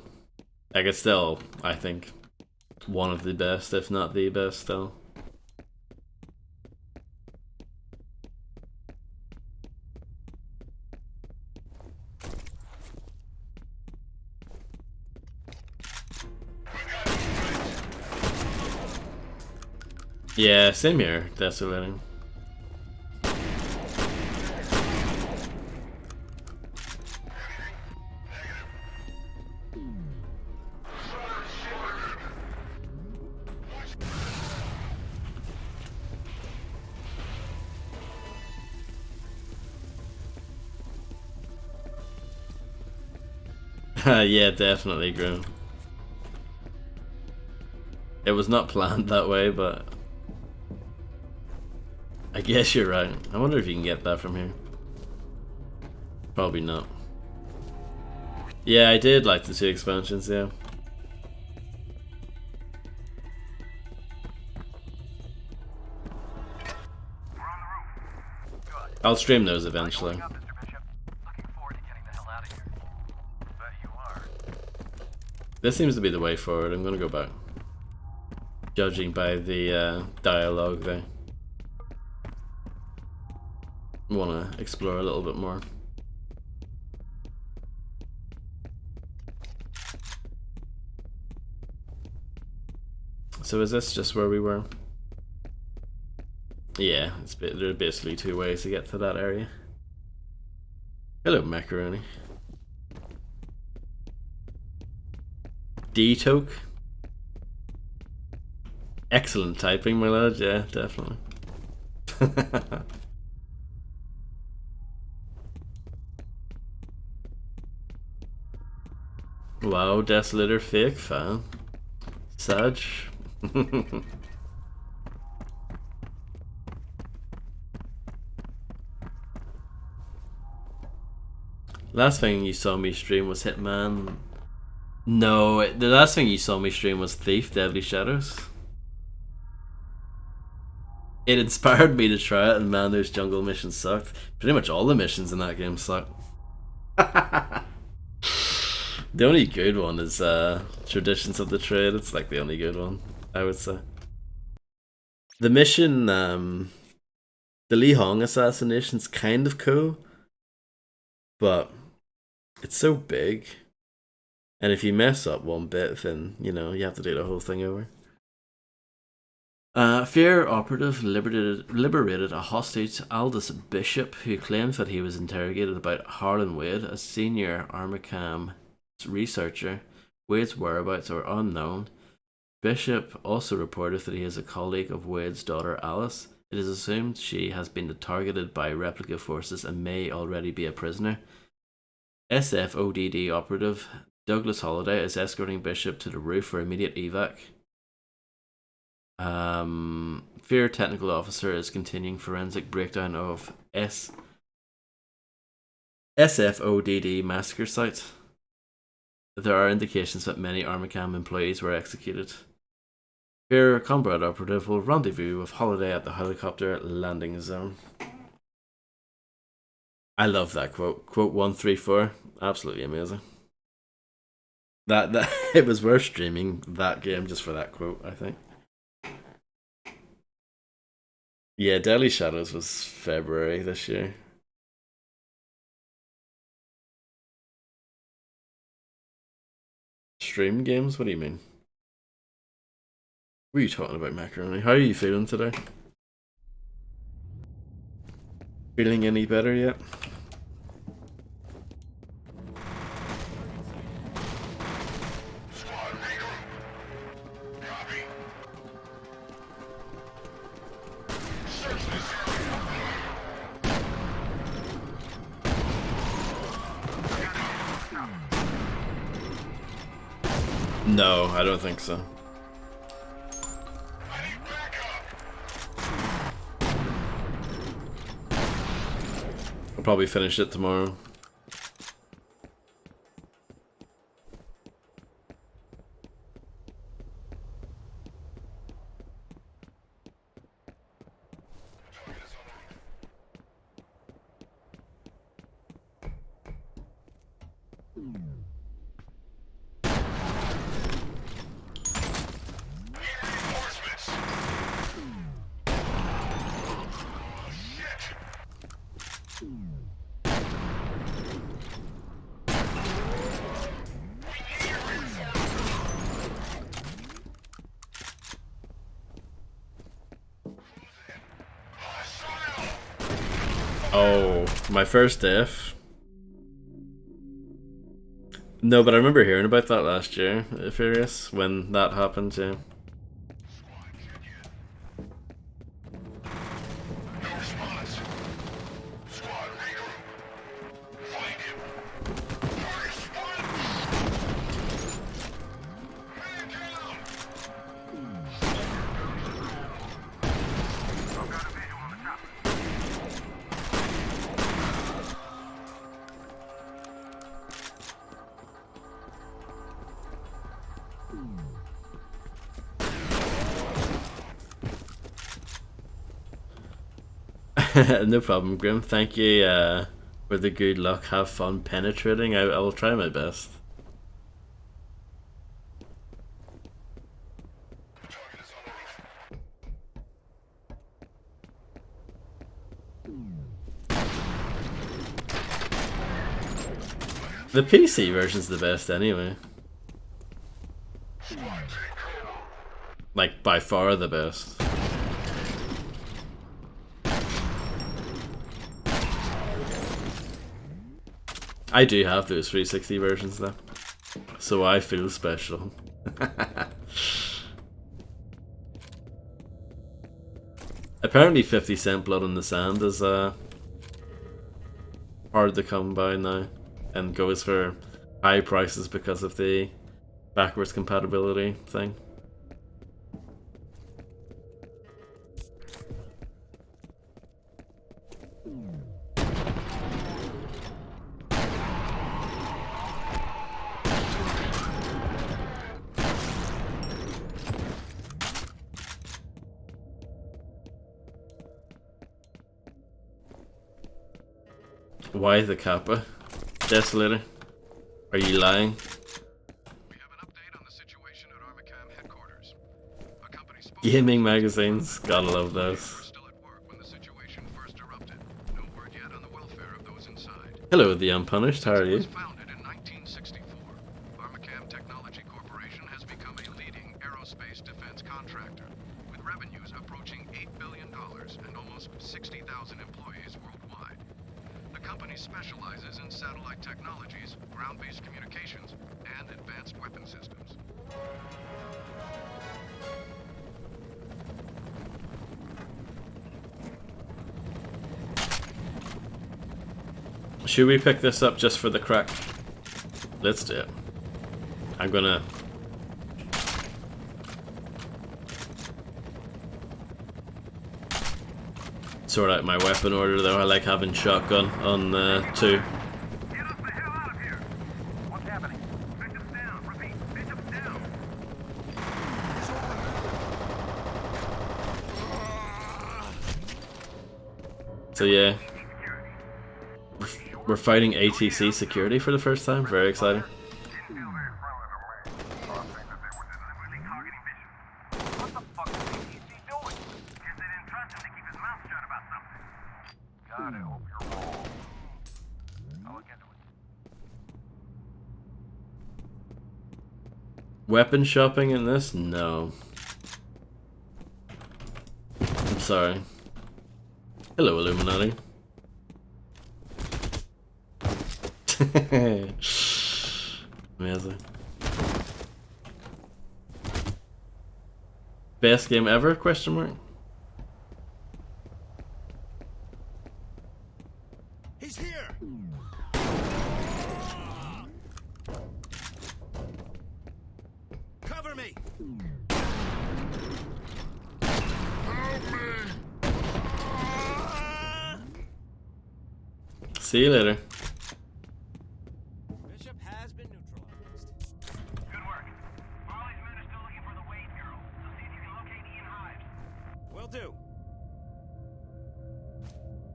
Speaker 3: Like, it's still, I think, one of the best, if not the best, still. Yeah, same here, definitely. Yeah, definitely, Grim. It was not planned that way, but I guess you're right. I wonder if you can get that from here. Probably not. Yeah, I did like the 2 expansions, yeah. I'll stream those eventually. This seems to be the way forward. I'm gonna go back. Judging by the dialogue there. I want to explore a little bit more. So is this just where we were? Yeah, there are basically 2 ways to get to that area. Hello, macaroni. D-toke. Excellent typing, my lad. Yeah, definitely. Wow, Desolator fake fan. Sag. Last thing you saw me stream was Hitman. No, the last thing you saw me stream was Thief Deadly Shadows. It inspired me to try it, and man, those jungle missions sucked. Pretty much all the missions in that game suck. The only good one is Traditions of the Trade. It's like the only good one, I would say. The mission, the Li Hong assassination's kind of cool, but it's so big, and if you mess up one bit, then you know you have to do the whole thing over. F.E.A.R operative liberated a hostage, Aldous Bishop, who claims that he was interrogated about Harlan Wade, a senior Armacam researcher. Wade's whereabouts are unknown. Bishop also reported that he is a colleague of Wade's daughter Alice. It is assumed she has been targeted by replica forces and may already be a prisoner. SFODD operative Douglas Holliday is escorting Bishop to the roof for immediate evac. F.E.A.R technical officer is continuing forensic breakdown of SFODD massacre site. There are indications that many Armacam employees were executed. F.E.A.R combat operative will rendezvous with Holliday at the helicopter landing zone. I love that quote. Quote 134. Absolutely amazing. That it was worth streaming that game just for that quote, I think. Yeah, Deadly Shadows was February this year. Stream games? What do you mean? What are you talking about, Macaroni? How are you feeling today? Feeling any better yet? No, I don't think so. I'll probably finish it tomorrow. Oh, my first F. No, but I remember hearing about that last year, Furious, when that happened, yeah. No problem, Grim. Thank you for the good luck. Have fun penetrating. I will try my best. The PC version's the best anyway. Like, by far the best. I do have those 360 versions though, so I feel special. Apparently 50-cent Blood in the Sand is hard to come by now, and goes for high prices because of the backwards compatibility thing. Why the Kappa? Desolator? Are you lying? Gaming magazines, gotta love those. Hello, the Unpunished, how are you?
Speaker 1: Specializes in satellite technologies, ground-based communications, and advanced weapon systems.
Speaker 3: Should we pick this up just for the crack? Let's do it. I'm gonna... sort out my weapon order though. I like having shotgun on 2. So yeah, we're fighting ATC security for the first time. Very exciting. Weapon shopping in this? No. I'm sorry. Hello, Illuminati. Amazing. Best game ever? Question mark.
Speaker 8: He's here. Cover me.
Speaker 3: See you later.
Speaker 8: Bishop has been neutralized.
Speaker 7: Good work. Marley's men are still looking for the Wade Bureau, so see if you can locate Ian Hives.
Speaker 8: Will do.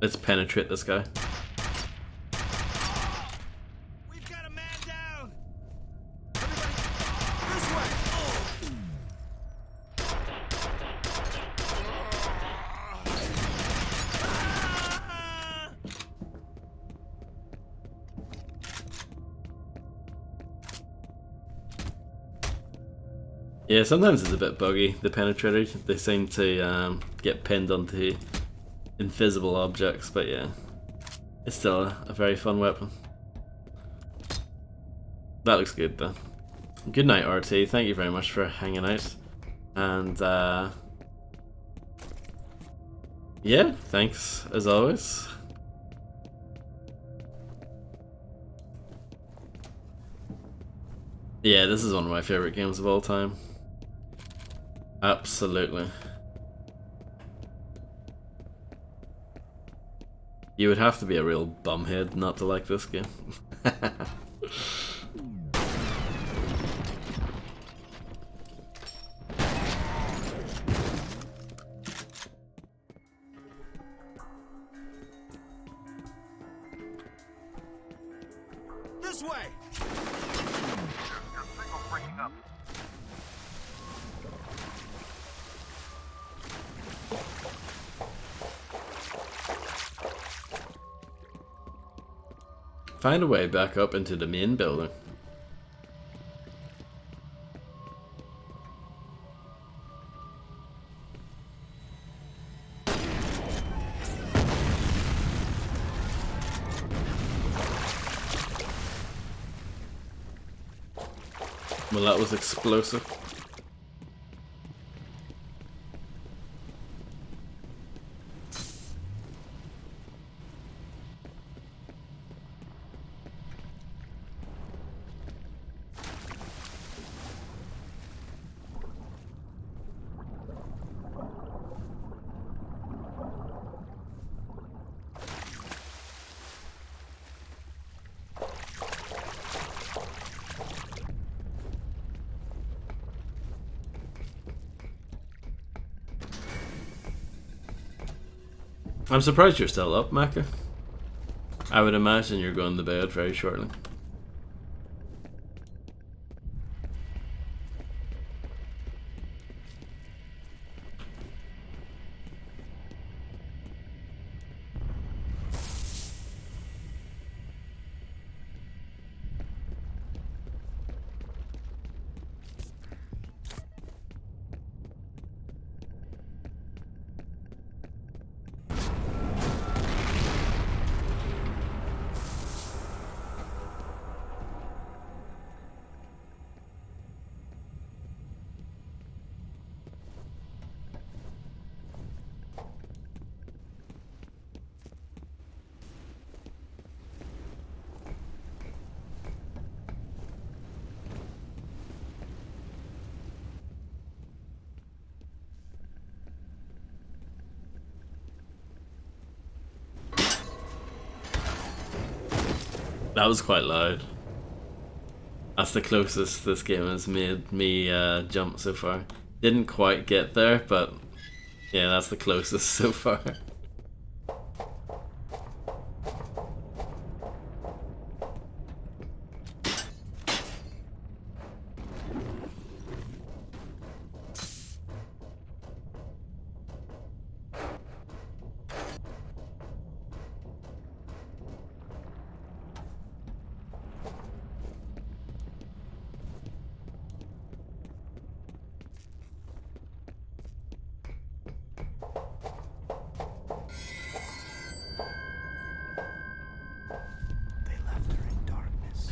Speaker 3: Let's penetrate this guy.
Speaker 8: We've got a man down. Everybody, this way.
Speaker 3: Yeah, sometimes it's a bit buggy, the penetrator. They seem to get pinned onto invisible objects, but yeah, it's still a very fun weapon. That looks good though. Good night, RT. Thank you very much for hanging out. And yeah, thanks as always. Yeah, this is one of my favorite games of all time. Absolutely. You would have to be a real bumhead not to like this game. Find a way back up into the main building. Well, that was explosive. I'm surprised you're still up, Mecca. I would imagine you're going to bed very shortly. That was quite loud. That's the closest this game has made me jump so far. Didn't quite get there, but yeah, that's the closest so far.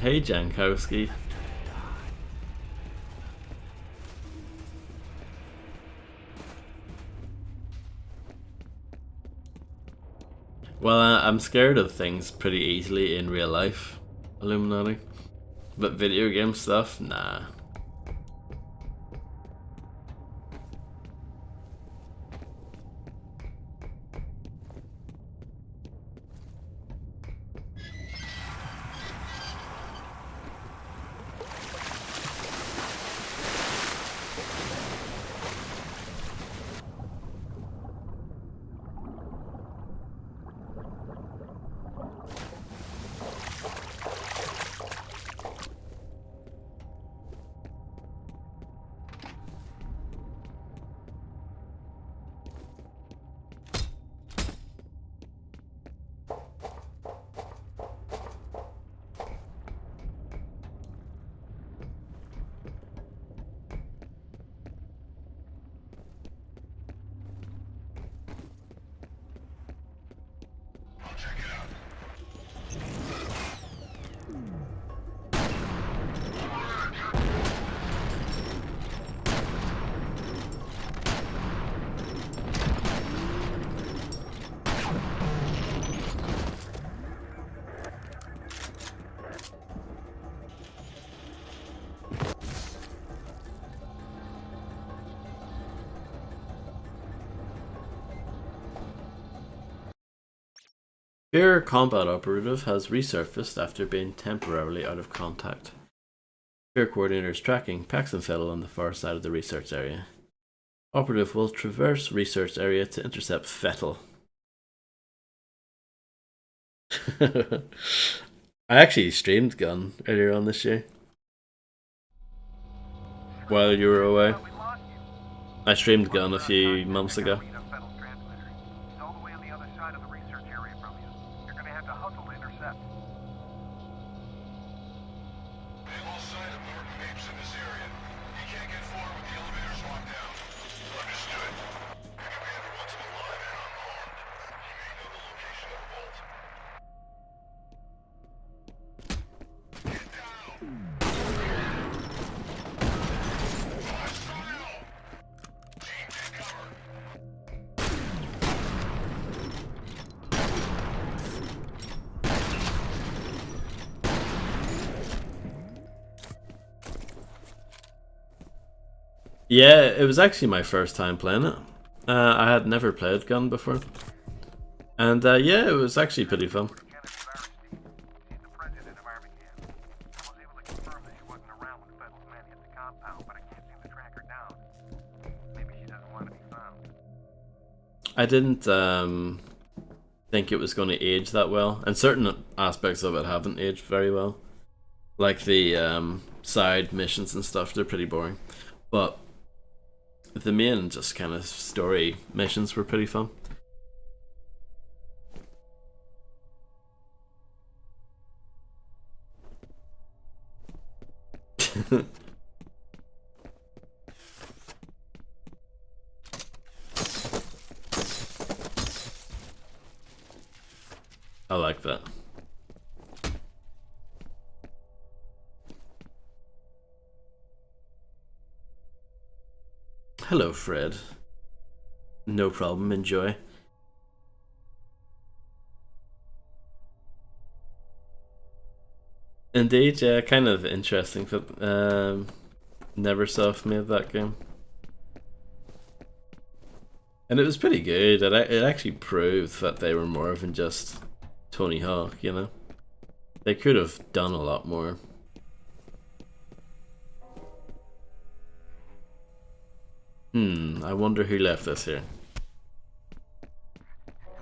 Speaker 3: Hey, Jankowski. Well, I'm scared of things pretty easily in real life, Illuminati. But video game stuff, nah. F.E.A.R. combat operative has resurfaced after being temporarily out of contact. F.E.A.R. coordinator is tracking Paxton Fiddle on the far side of the research area. Operative will traverse research area to intercept Fettel. I actually streamed Gun earlier on this year. While you were away. I streamed Gun a few months ago. Yeah, it was actually my first time playing it. I had never played Gun before. And yeah, it was actually pretty fun. I didn't think it was going to age that well, and certain aspects of it haven't aged very well. Like the side missions and stuff, they're pretty boring. But the main just kind of story missions were pretty fun. I like that. Hello, Fred. No problem, enjoy. Indeed, yeah, kind of interesting that Neversoft made that game. And it was pretty good. It actually proved that they were more than just Tony Hawk, you know? They could have done a lot more. I wonder who left this here.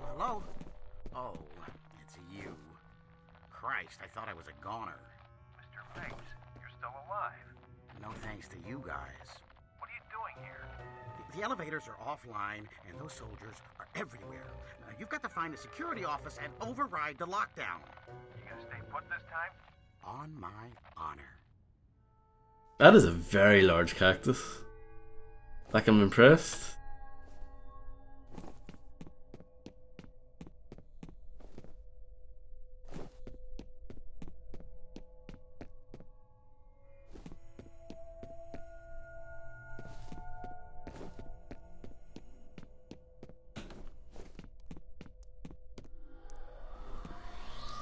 Speaker 11: Hello? Oh, it's you. Christ, I thought I was a goner.
Speaker 7: Mr. Banks, you're still alive.
Speaker 11: No thanks to you guys.
Speaker 7: What are you doing here?
Speaker 11: The elevators are offline, and those soldiers are everywhere. You've got to find the security office and override the lockdown.
Speaker 7: You gonna stay put this time?
Speaker 11: On my honor.
Speaker 3: That is a very large cactus. Like, I'm impressed.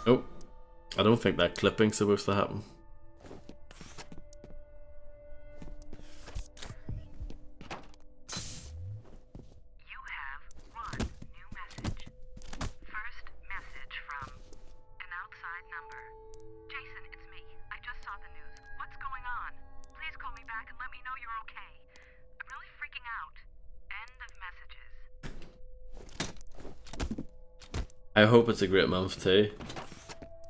Speaker 3: Oh, I don't think that clipping's supposed to happen.
Speaker 4: You have one new message. First message from an outside number. Jason, it's me. I just saw the news. What's going on? Please call me back and let me know you're okay. I'm really freaking out. End of messages.
Speaker 3: I hope it's a great month too.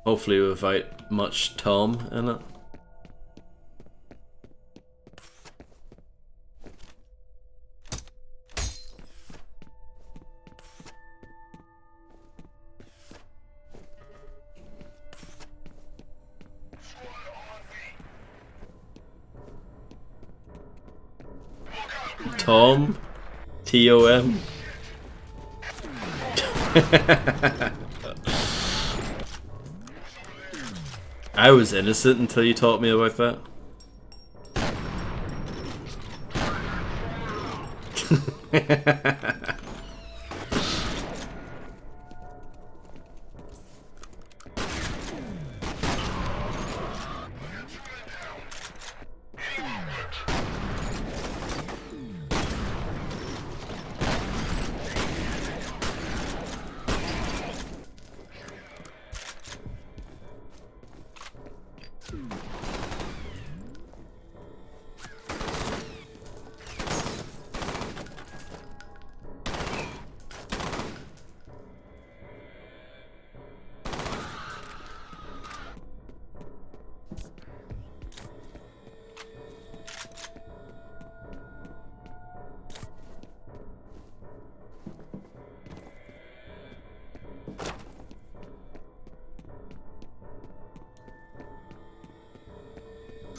Speaker 3: Hopefully without much Tom in it. Tom? T-O-M? I was innocent until you taught me about that.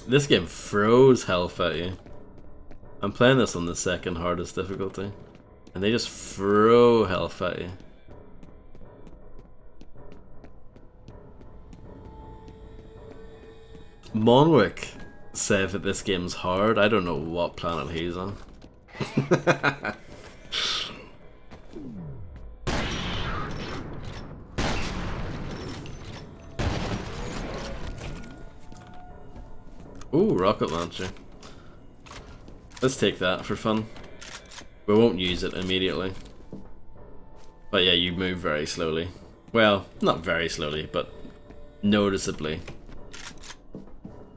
Speaker 3: This game throws health at you. I'm playing this on the second hardest difficulty, and they just throw health at you. Monwick said that this game's hard. I don't know what planet he's on. Ooh, rocket launcher. Let's take that for fun. We won't use it immediately. But yeah, you move very slowly. Well, not very slowly, but noticeably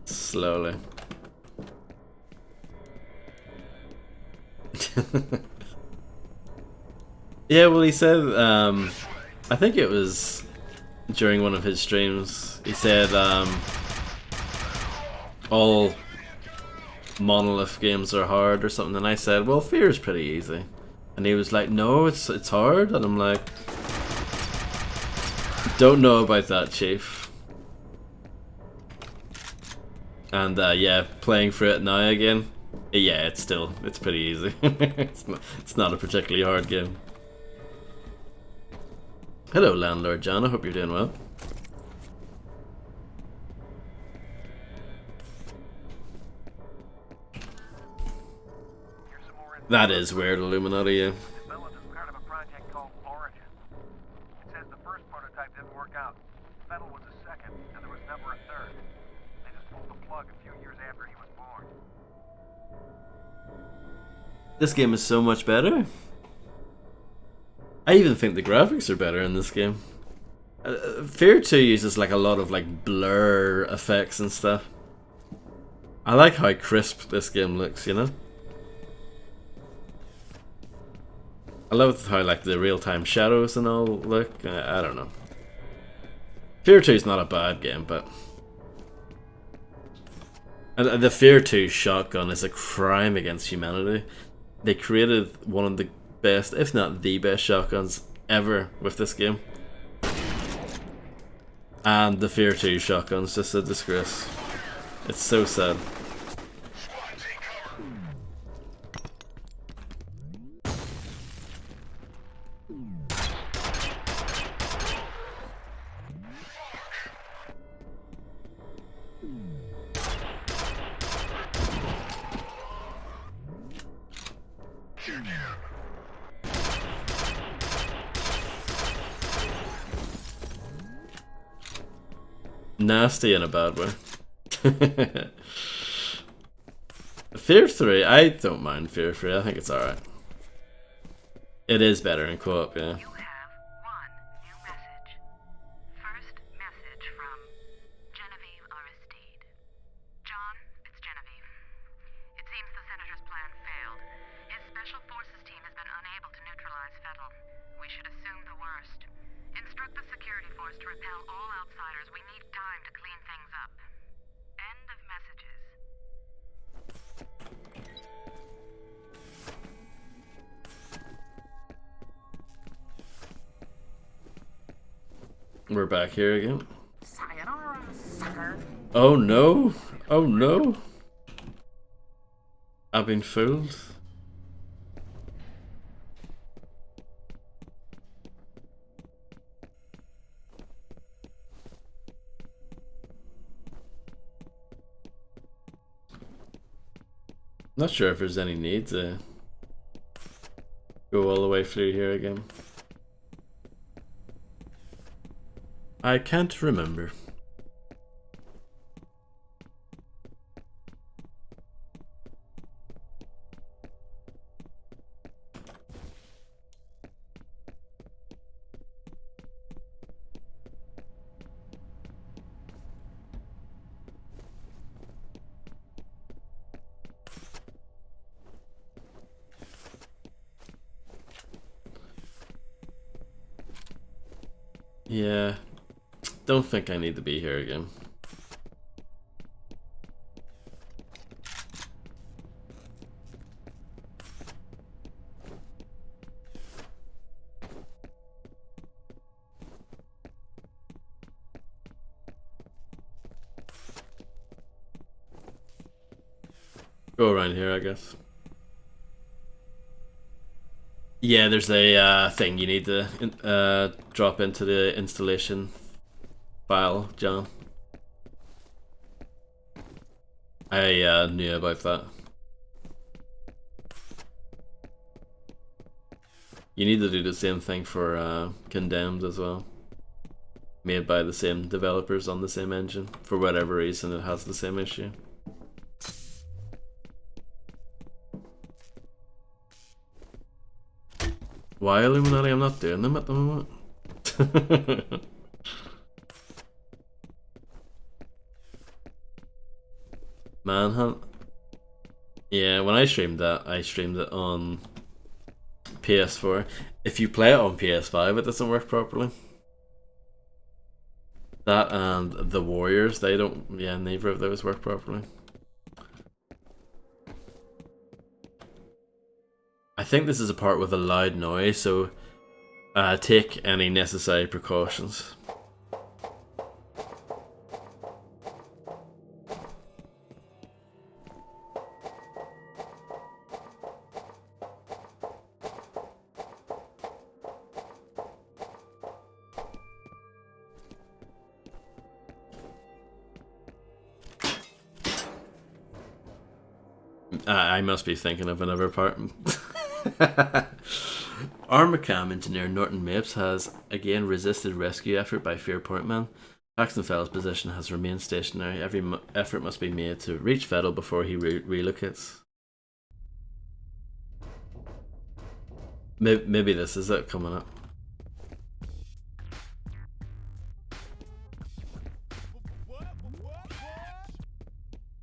Speaker 3: slowly. Yeah, well, he said, I think it was during one of his streams, he said, all Monolith games are hard or something, and I said, well, F.E.A.R is pretty easy. And he was like, no, it's hard, and I'm like, don't know about that, Chief. And yeah, playing through it now again, yeah, it's pretty easy. It's not a particularly hard game. Hello, Landlord John, I hope you're doing well. That is weird, Illuminati, yeah.
Speaker 7: Developed as part of a project called Origin. It says the first prototype didn't work out. Fettel was a second, and there was never a third. They just pulled the plug a few years after he was born.
Speaker 3: This game is so much better. I even think the graphics are better in this game. F.E.A.R 2 uses like a lot of like blur effects and stuff. I like how crisp this game looks, you know? I love how like the real-time shadows and all look. I don't know. F.E.A.R 2 is not a bad game, but the F.E.A.R 2 shotgun is a crime against humanity. They created one of the best, if not the best shotguns ever with this game. And the F.E.A.R 2 shotgun's just a disgrace. It's so sad. Nasty in a bad way. F.E.A.R 3, I don't mind F.E.A.R 3, I think it's alright. It is better in co-op, yeah.
Speaker 4: You have one new message. First message from Genevieve Aristide. John, it's Genevieve. It seems the Senator's plan failed. His Special Forces team has been unable to neutralize Fettel. We should assume the worst. Instruct the security force to repel all outsiders. We need time to clean things up. End of messages.
Speaker 3: We're back here again.
Speaker 11: Sayonara, sucker.
Speaker 3: Oh no! Oh no! I've been fooled. Not sure if there's any need to go all the way through here again. I can't remember. Yeah, don't think I need to be here again. Go around here, I guess. Yeah, there's a thing you need to drop into the installation file, John. I knew about that. You need to do the same thing for Condemned as well. Made by the same developers on the same engine. For whatever reason, it has the same issue. Why Illuminati? I'm not doing them at the moment. Manhunt. Yeah, when I streamed that, I streamed it on PS4. If you play it on PS5, it doesn't work properly. That and the Warriors, they don't. Yeah, neither of those work properly. I think this is a part with a loud noise, so take any necessary precautions. I must be thinking of another part. Armacam engineer Norton Mapes has again resisted rescue effort by F.E.A.R point man. Paxton Fell's position has remained stationary. Every effort must be made to reach Fettel before he relocates. Maybe this is it coming up.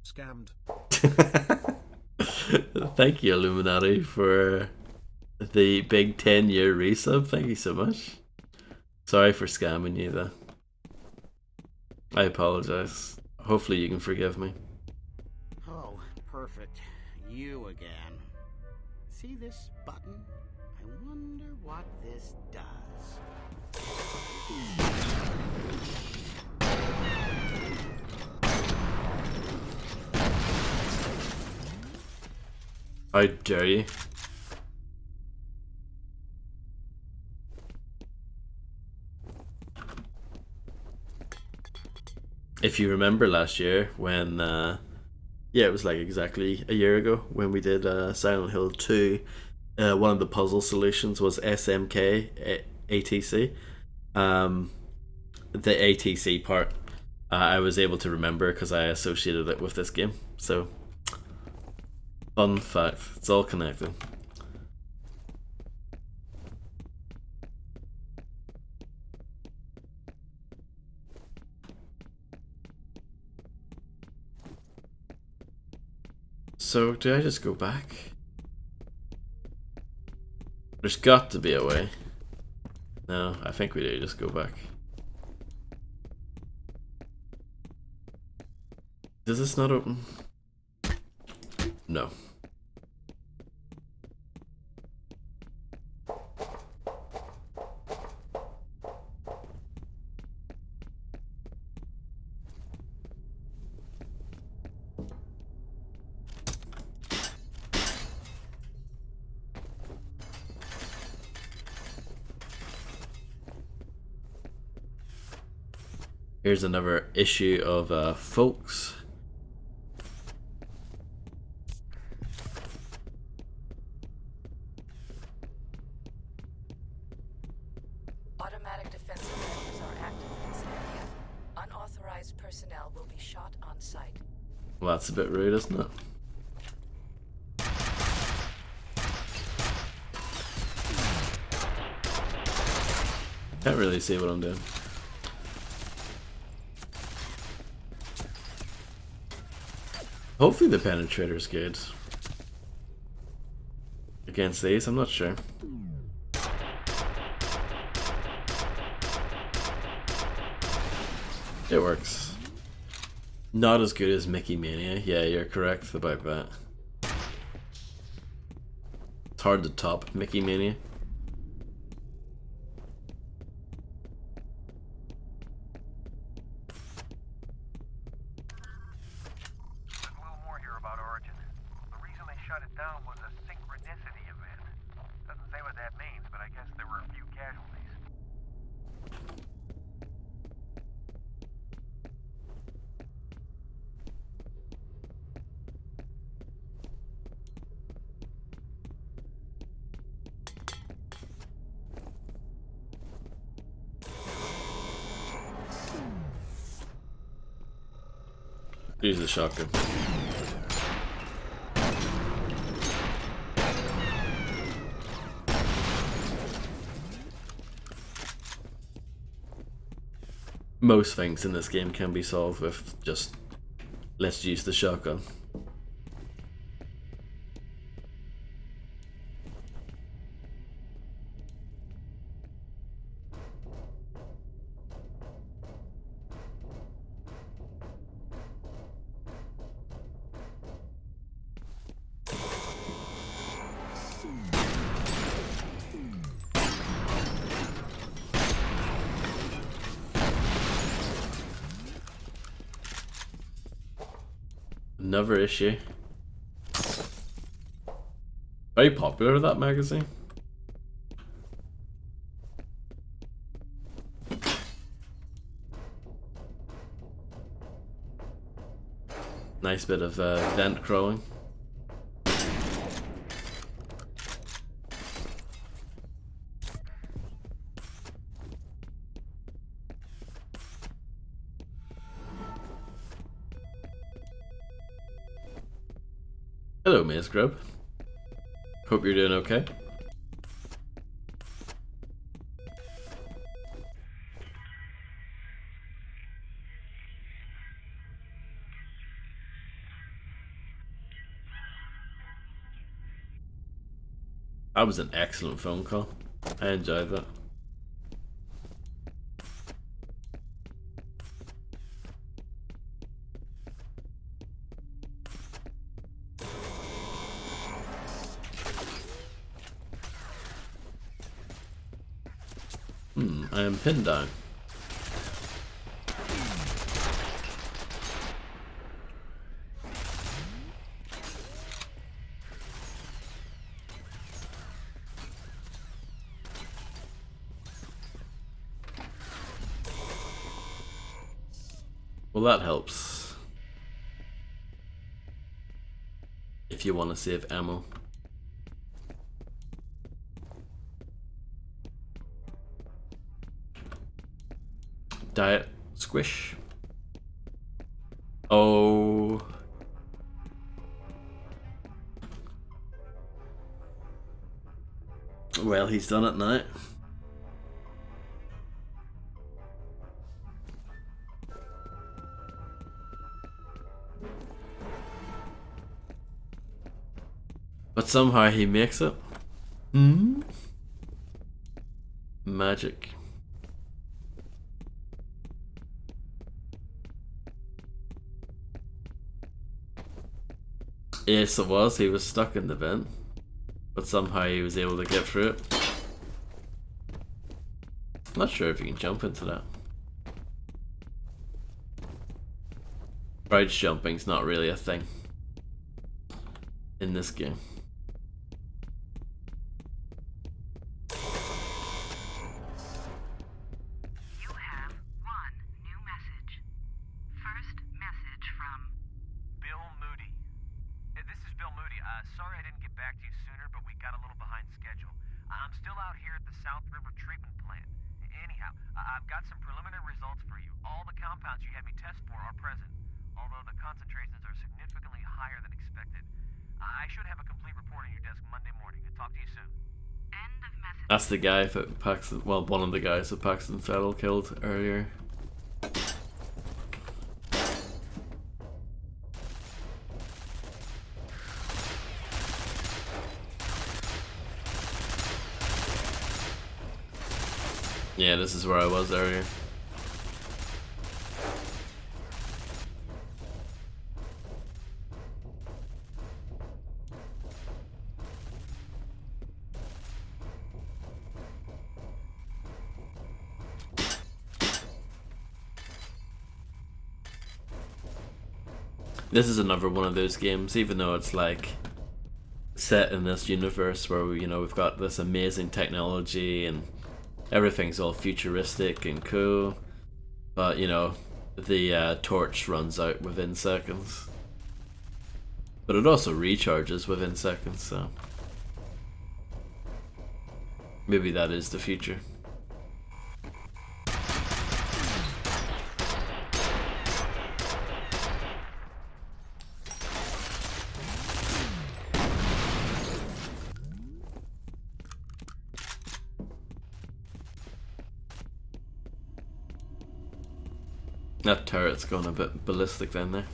Speaker 14: Scammed.
Speaker 3: Thank you, Illuminati, for the big 10-year resub. Thank you so much. Sorry for scamming you, though. I apologize. Hopefully you can forgive me.
Speaker 11: Oh, perfect. You again. See this button? I wonder what this does.
Speaker 3: How dare you? If you remember last year when, yeah, it was like exactly a year ago when we did Silent Hill 2, one of the puzzle solutions was SMK ATC. The ATC part, I was able to remember because I associated it with this game. So, fun fact, it's all connected. So, do I just go back? There's got to be a way. No, I think we do just go back. Does this not open? No. Here's another issue of Folks.
Speaker 12: Automatic defensive measures are active in this area. Unauthorized personnel will be shot on sight.
Speaker 3: Well, that's a bit rude, isn't it? Can't really see what I'm doing. Hopefully the penetrator's good against these, I'm not sure. It works. Not as good as Mickey Mania. Yeah, you're correct about that. It's hard to top Mickey Mania. Use the shotgun. most things in this game can be solved with just let's use the shotgun. Another issue. Very popular, that magazine. Nice bit of vent crawling. Hello, Maze Grub. Hope you're doing okay. That was an excellent phone call. I enjoyed that. I am pinned down. Well, that helps. If you want to save ammo. Diet squish. Oh. Well, he's done it now. But somehow he makes it. Magic. Yes, it was. He was stuck in the vent. But somehow he was able to get through it. I'm not sure if you can jump into that. Crouch jumping's not really a thing in this game.
Speaker 4: You have one new message. First message from
Speaker 7: Bill Moody. This is Bill Moody. Sorry I didn't get back to you sooner, but we got a little behind schedule. I'm still out here at the South River Treatment Plant. Anyhow, I've got some preliminary results for you. All the compounds you had me test for are present, although the concentrations are significantly higher than expected. I should have a complete report on your desk Monday morning. I'll talk to you soon.
Speaker 4: End of message.
Speaker 3: That's the guy that Paxton, well, one of the guys that Paxton Fettel killed earlier. Yeah, this is where I was earlier. This is another one of those games, even though it's like set in this universe where we, we've got this amazing technology and everything's all futuristic and cool, but the torch runs out within seconds. But it also recharges within seconds, so maybe that is the future. That turret's gone a bit ballistic then there.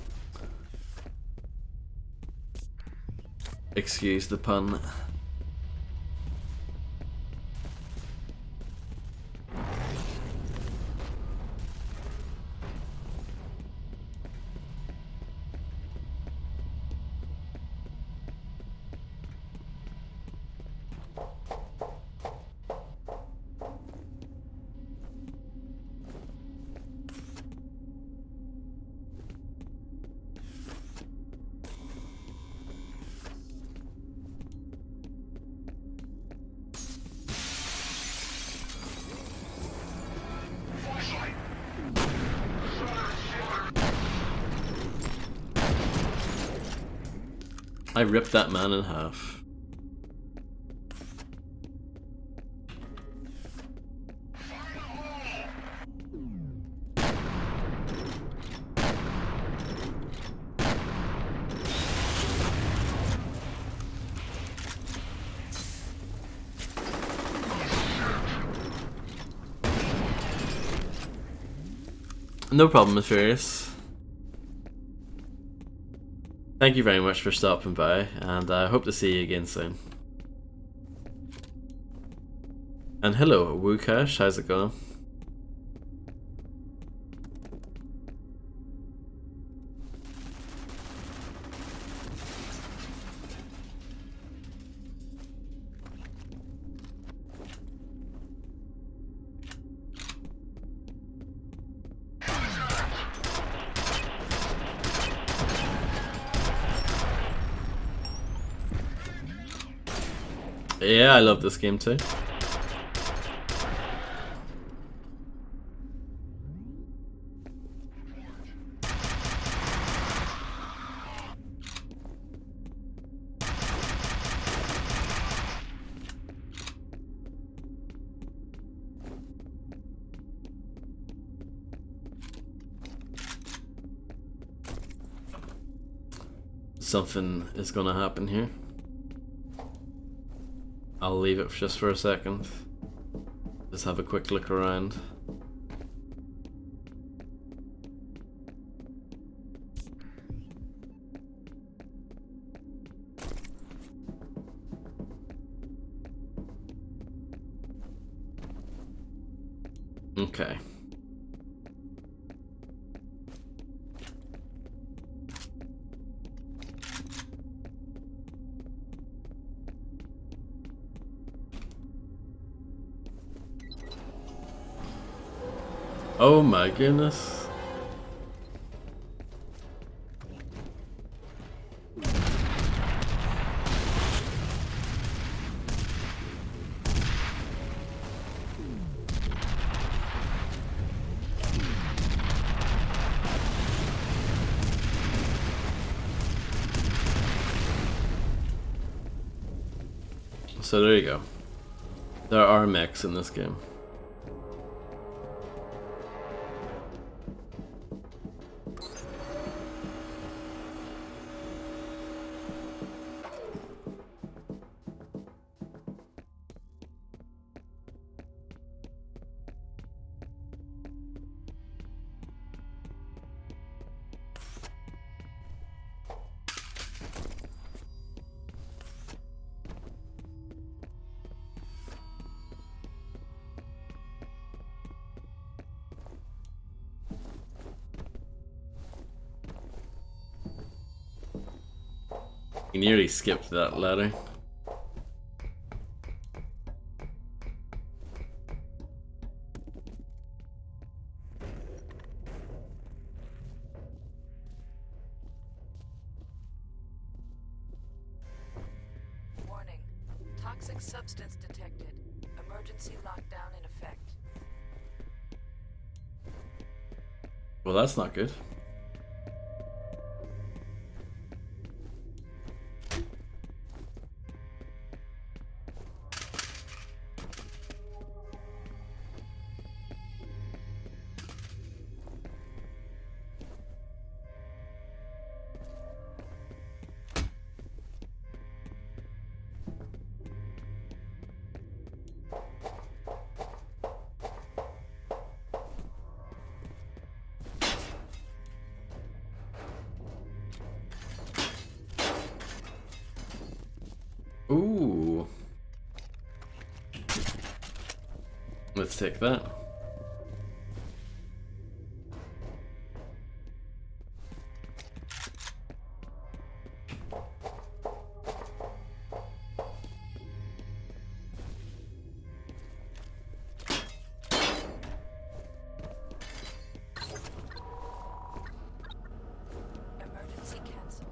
Speaker 3: Excuse the pun. I ripped that man in half. No problem, F.E.A.R. Thank you very much for stopping by, and I hope to see you again soon. And hello, Wukash, how's it going? Yeah, I love this game too. Something is gonna happen here. I'll leave it just for a second. Just have a quick look around. Okay. Oh my goodness. So there you go. There are mechs in this game. You nearly skipped that ladder.
Speaker 12: Warning. Toxic substance detected. Emergency lockdown in effect.
Speaker 3: Well, that's not good. Ooh. Let's take that.
Speaker 12: Emergency cancelled.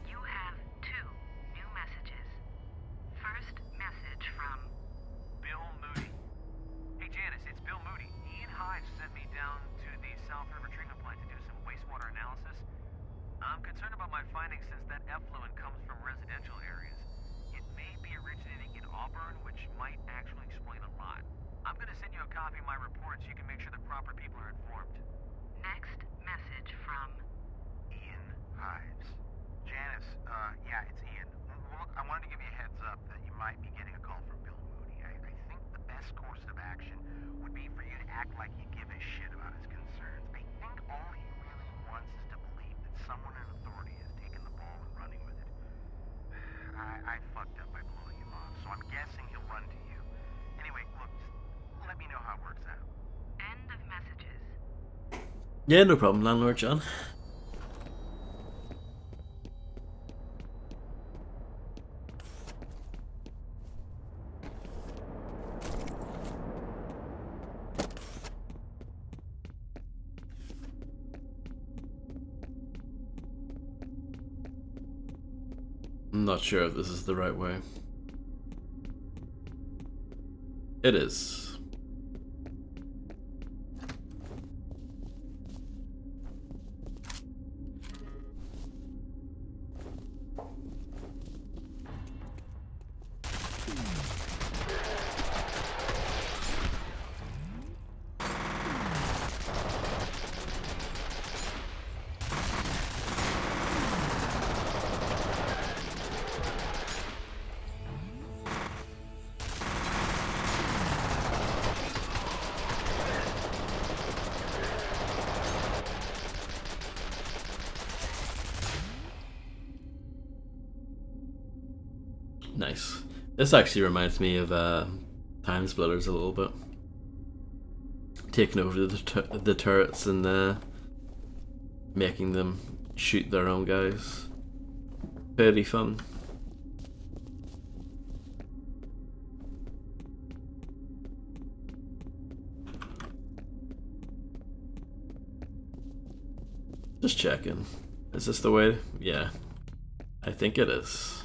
Speaker 12: You have 2 new messages. First message from
Speaker 9: Bill Moody. Hey, Janice, it's Bill Moody. Ian Hives sent me down to the South River treatment plant to do some wastewater analysis. I'm concerned about my findings since that effluent comes from residential areas. It may be originating in Auburn, which might actually explain a lot. I'm going to send you a copy of my report so you can make sure the proper people are informed.
Speaker 12: next message from
Speaker 9: Ian Hives. Janice, yeah, it's Ian. Look, I wanted to give you a heads up that you might be getting a call from Bill Moody. I think the best course of action would be for you to act like you give a shit about his concerns. I think all he really wants is to believe that someone in authority has taken the ball and running with it. I fucked up by blowing him off, so I'm guessing he'll run to you. Anyway, look, just let me know how it works out.
Speaker 12: end of messages.
Speaker 3: Yeah, no problem, Landlord John. I'm not sure if this is the right way. It is. Nice. This actually reminds me of Time Splitters a little bit. Taking over the turrets and making them shoot their own guys. Pretty fun. Just checking. Is this the way? Yeah. I think it is.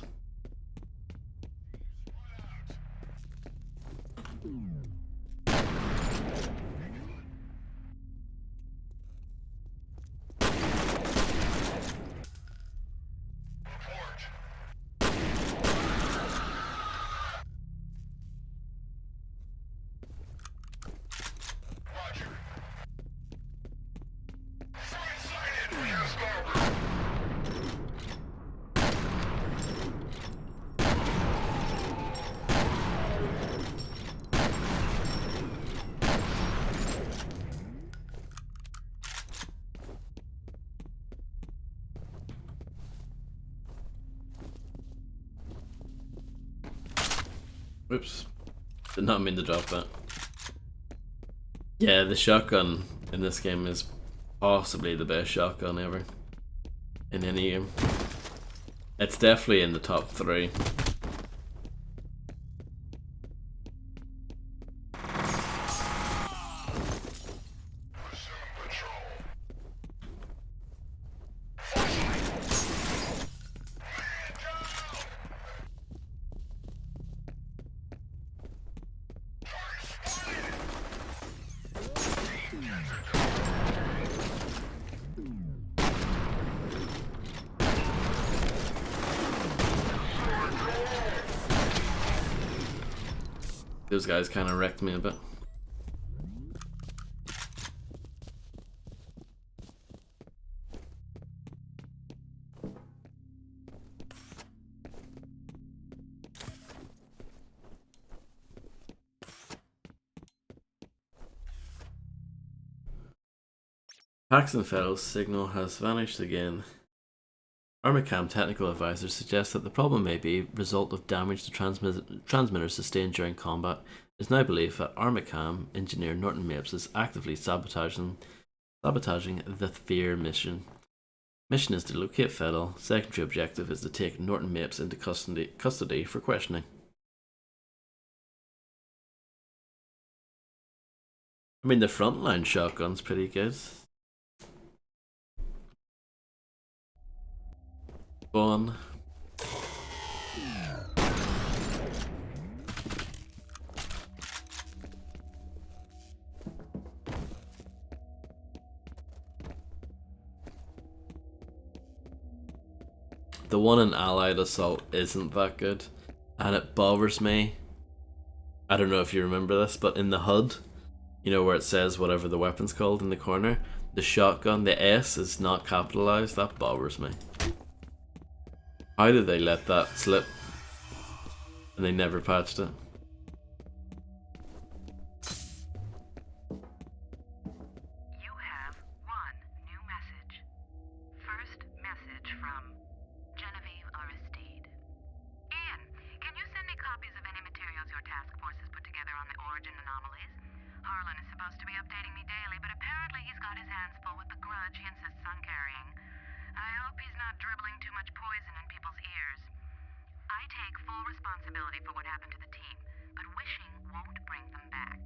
Speaker 3: Oops. Did not mean to drop that. Yeah, the shotgun in this game is possibly the best shotgun ever. In any game. It's definitely in the top 3. Those guys kind of wrecked me a bit. Paxton Federal's signal has vanished again. Armacam technical advisor suggests that the problem may be a result of damage to transmitters sustained during combat. It is now believed that Armacam engineer Norton Mapes is actively sabotaging the F.E.A.R mission. Mission is to locate Fettel. Secondary objective is to take Norton Mapes into custody for questioning. I mean, the frontline shotgun's pretty good. Fun. The one in Allied Assault isn't that good, and it bothers me. I don't know if you remember this, but in the HUD, you know where it says whatever the weapon's called in the corner, the shotgun, the S is not capitalized. That bothers me. How did they let that slip? And they never patched it.
Speaker 4: You have one new message. First message from Genevieve Aristide. Ian, can you send me copies of any materials your task force has put together on the origin anomalies? Harlan is supposed to be updating me daily, but apparently he's got his hands full with the grudge he insists on carrying. I hope he's not dribbling too much poison in people's ears. I take full responsibility for what happened to the team, but wishing won't bring them back.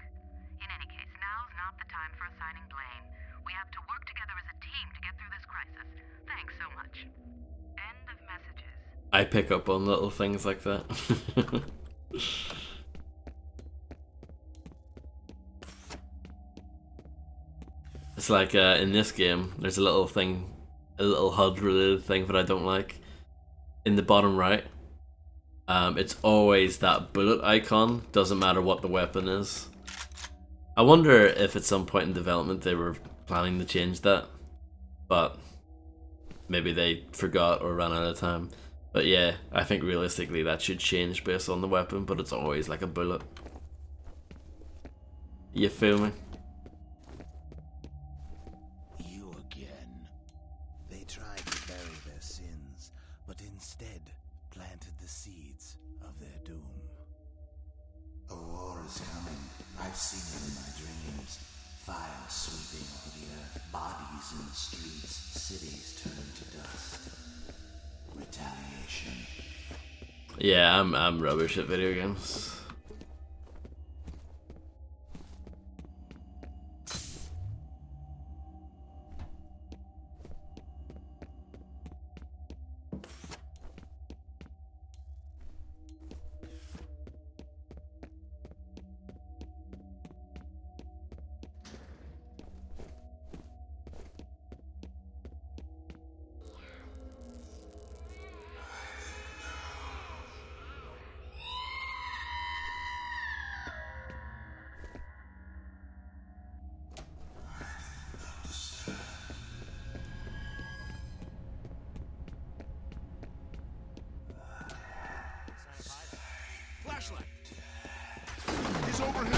Speaker 4: In any case, now's not the time for assigning blame. We have to work together as a team to get through this crisis. Thanks so much. End of messages.
Speaker 3: I pick up on little things like that. It's like in this game, there's a little thing, a little HUD related thing that I don't like. In the bottom right, it's always that bullet icon, doesn't matter what the weapon is. I wonder if at some point in development they were planning to change that, but maybe they forgot or ran out of time. But yeah, I think realistically that should change based on the weapon, but it's always like a bullet. You feel me?
Speaker 5: You again. They tried to bury their sins, but instead planted the seeds of their doom. A war is coming. I've seen it in my dreams. Fire sweeping over the earth, bodies in the streets, cities turned to dust. Retaliation.
Speaker 3: Yeah, I'm rubbish at video games.
Speaker 7: Flashlight. He's over here.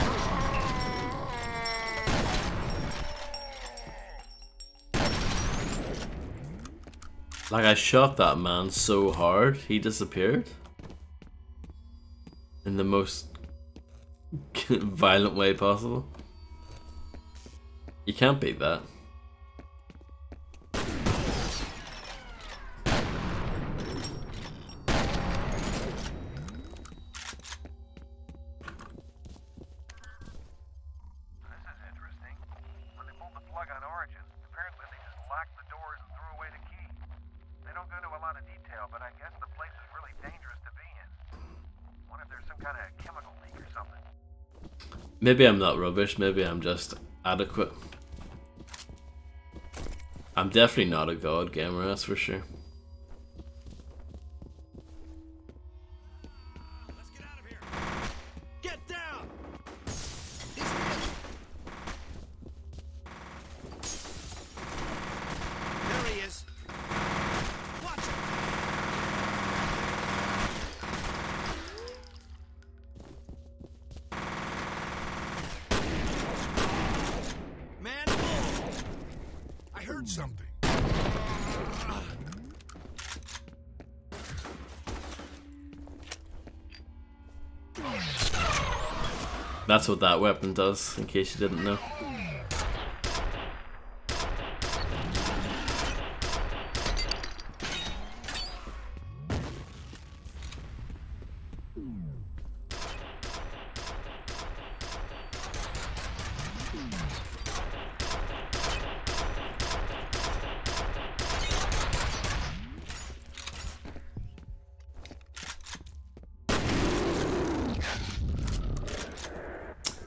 Speaker 3: Like, I shot that man so hard, he disappeared. In the most violent way possible. You can't beat that. Maybe I'm not rubbish, maybe I'm just adequate. I'm definitely not a god gamer, that's for sure.
Speaker 8: Get down! There he is. Watch him. Man, I
Speaker 15: something.
Speaker 3: That's what that weapon does, in case you didn't know.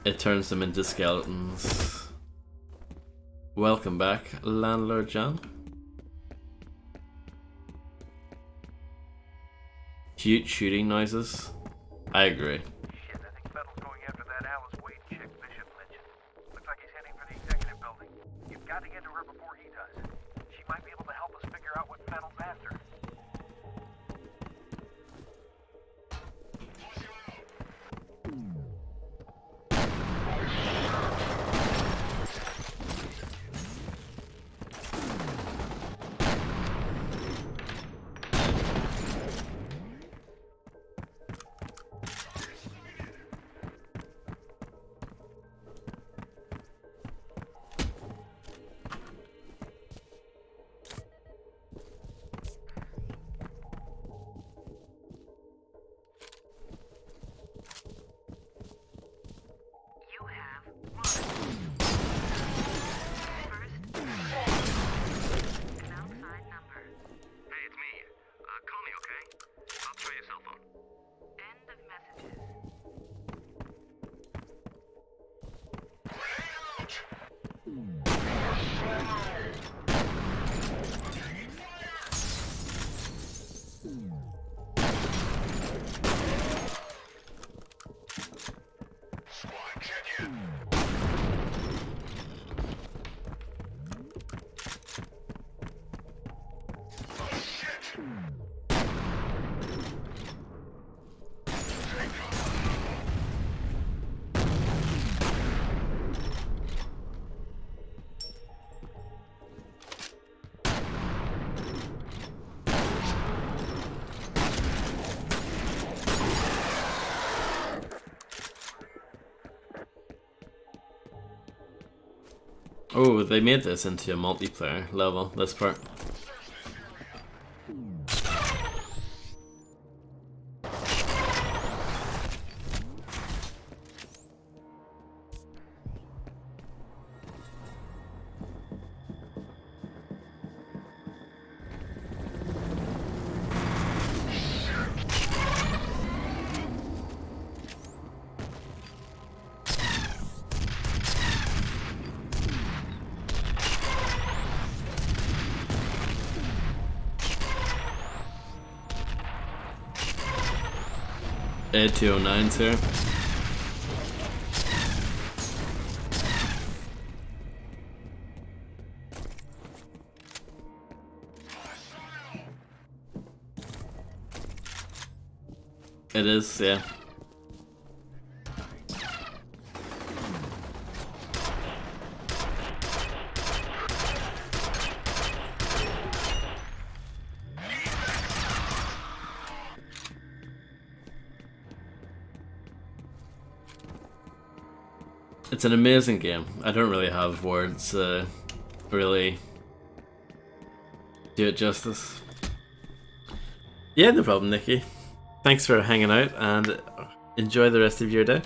Speaker 3: It turns them into skeletons. Welcome back, Landlord John. Cute shooting noises. I agree.
Speaker 7: Shit, I think Fettel's going after that Alice Wade chick Bishop mentioned. Looks like he's heading for the executive building. You've got to get to her before he does. She might be able to help us figure out what Fettel's after.
Speaker 3: Oh, they made this into a multiplayer level, this part. A209's here. It is, yeah. It's an amazing game. I don't really have words really do it justice. Yeah, no problem, Nikki. Thanks for hanging out and enjoy the rest of your day.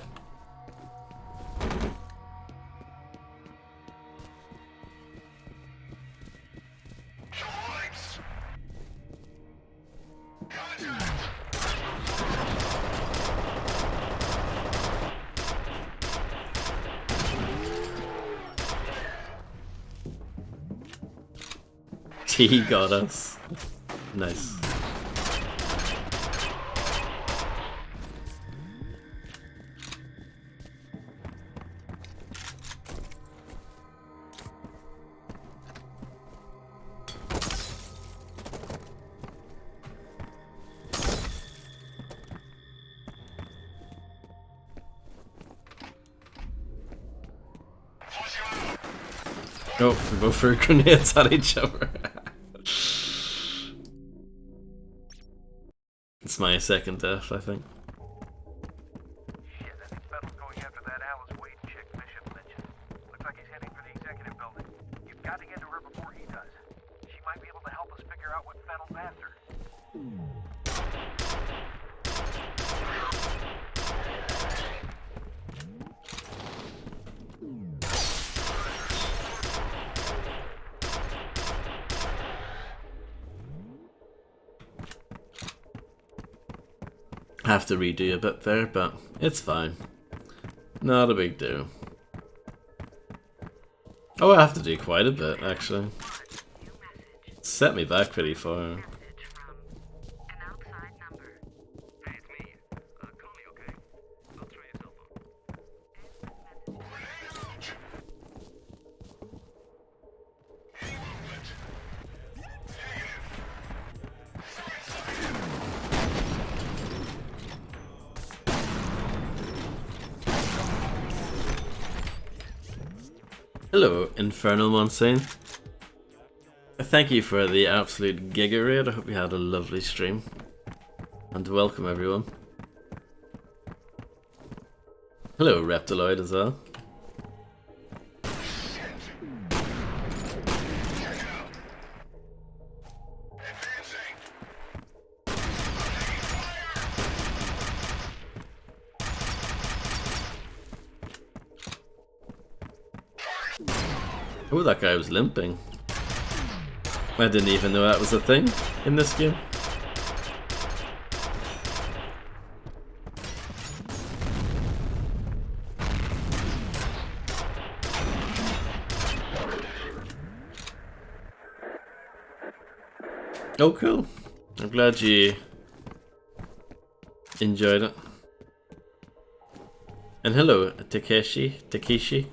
Speaker 3: He got us. Nice. Oh, we both threw grenades at each other. It's my second death, I think.
Speaker 7: Shit, I think Fettel's going after that Alice Wade chick Bishop mentioned. Looks like he's heading for the executive building. You've got to get to her before he does. She might be able to help us figure out what Fettel's after.
Speaker 3: Have to redo a bit there, but it's fine. Not a big deal. Oh, I have to do quite a bit, actually. Set me back pretty far. Hello, Infernal Monsoon. Thank you for the absolute giga raid. I hope you had a lovely stream. And welcome everyone. Hello, Reptiloid as well. Oh, that guy was limping. I didn't even know that was a thing in this game. Oh, cool. I'm glad you enjoyed it. And hello, Takeshi.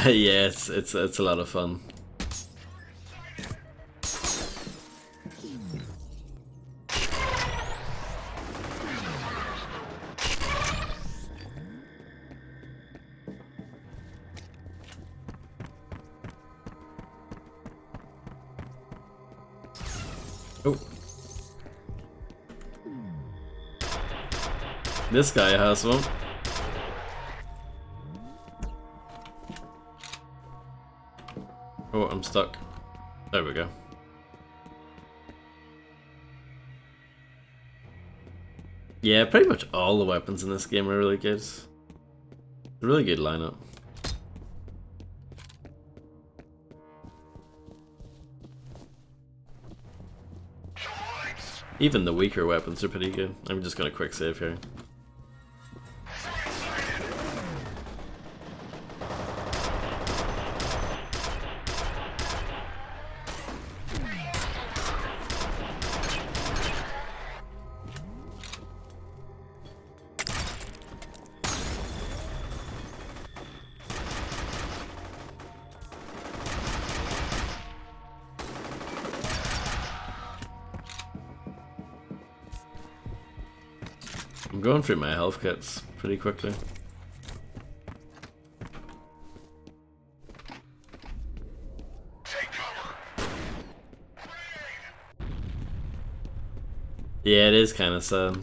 Speaker 3: Yeah, it's a lot of fun. Oh. This guy has one. Oh, I'm stuck. There we go. Yeah, pretty much all the weapons in this game are really good. It's a really good lineup. Even the weaker weapons are pretty good. I'm just gonna quick save here. I'm going through my health kits pretty quickly. Yeah, it is kind of sad.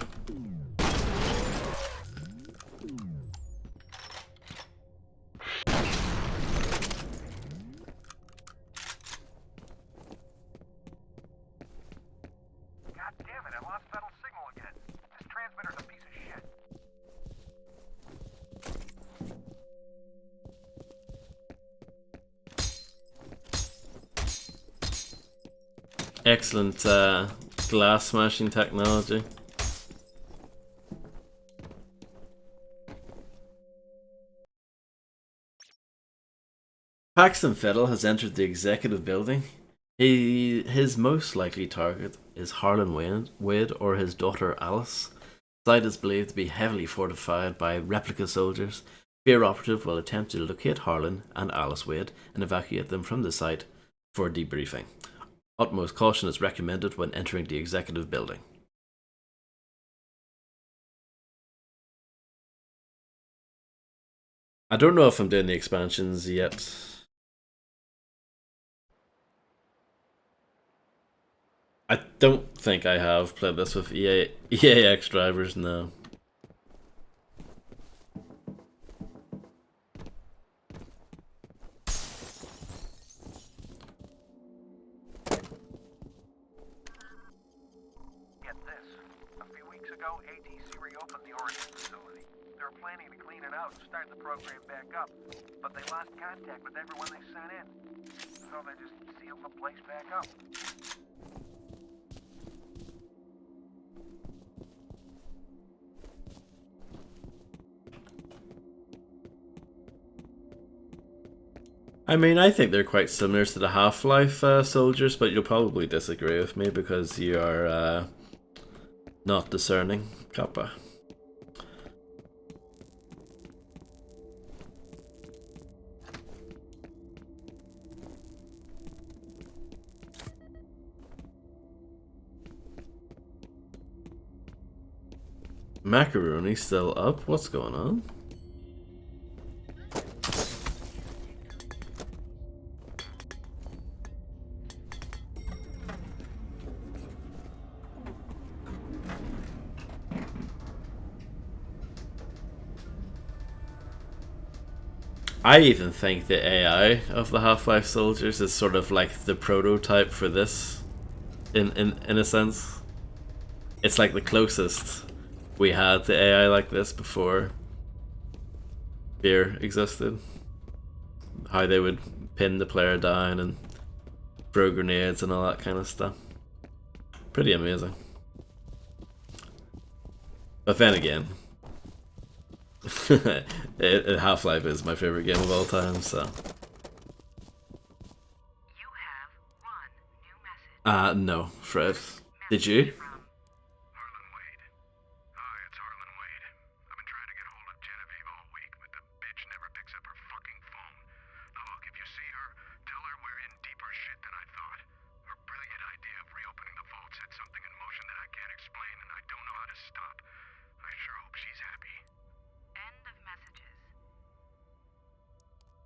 Speaker 7: God
Speaker 3: Excellent glass smashing technology. Paxton Fiddle has entered the executive building. His most likely target is Harlan Wade or his daughter Alice. The site is believed to be heavily fortified by replica soldiers. F.E.A.R operative will attempt to locate Harlan and Alice Wade and evacuate them from the site for debriefing. Utmost caution is recommended when entering the executive building. I don't know if I'm doing the expansions yet. I don't think I have played this with EAX drivers, no.
Speaker 7: Get this. A few weeks ago, ATC reopened the Origin facility. They were planning to clean it out and start the program back up, but they lost contact with everyone they sent in. So they just sealed the place back up.
Speaker 3: I mean, I think they're quite similar to the Half-Life soldiers, but you'll probably disagree with me because you are not discerning, Kappa. Macaroni still up? What's going on? I even think the AI of the Half-Life soldiers is sort of like the prototype for this, in a sense. It's like the closest we had to AI like this before F.E.A.R existed. How they would pin the player down and throw grenades and all that kind of stuff. Pretty amazing. But then again, Half-Life is my favorite game of all time, so. No, Fred. Did you?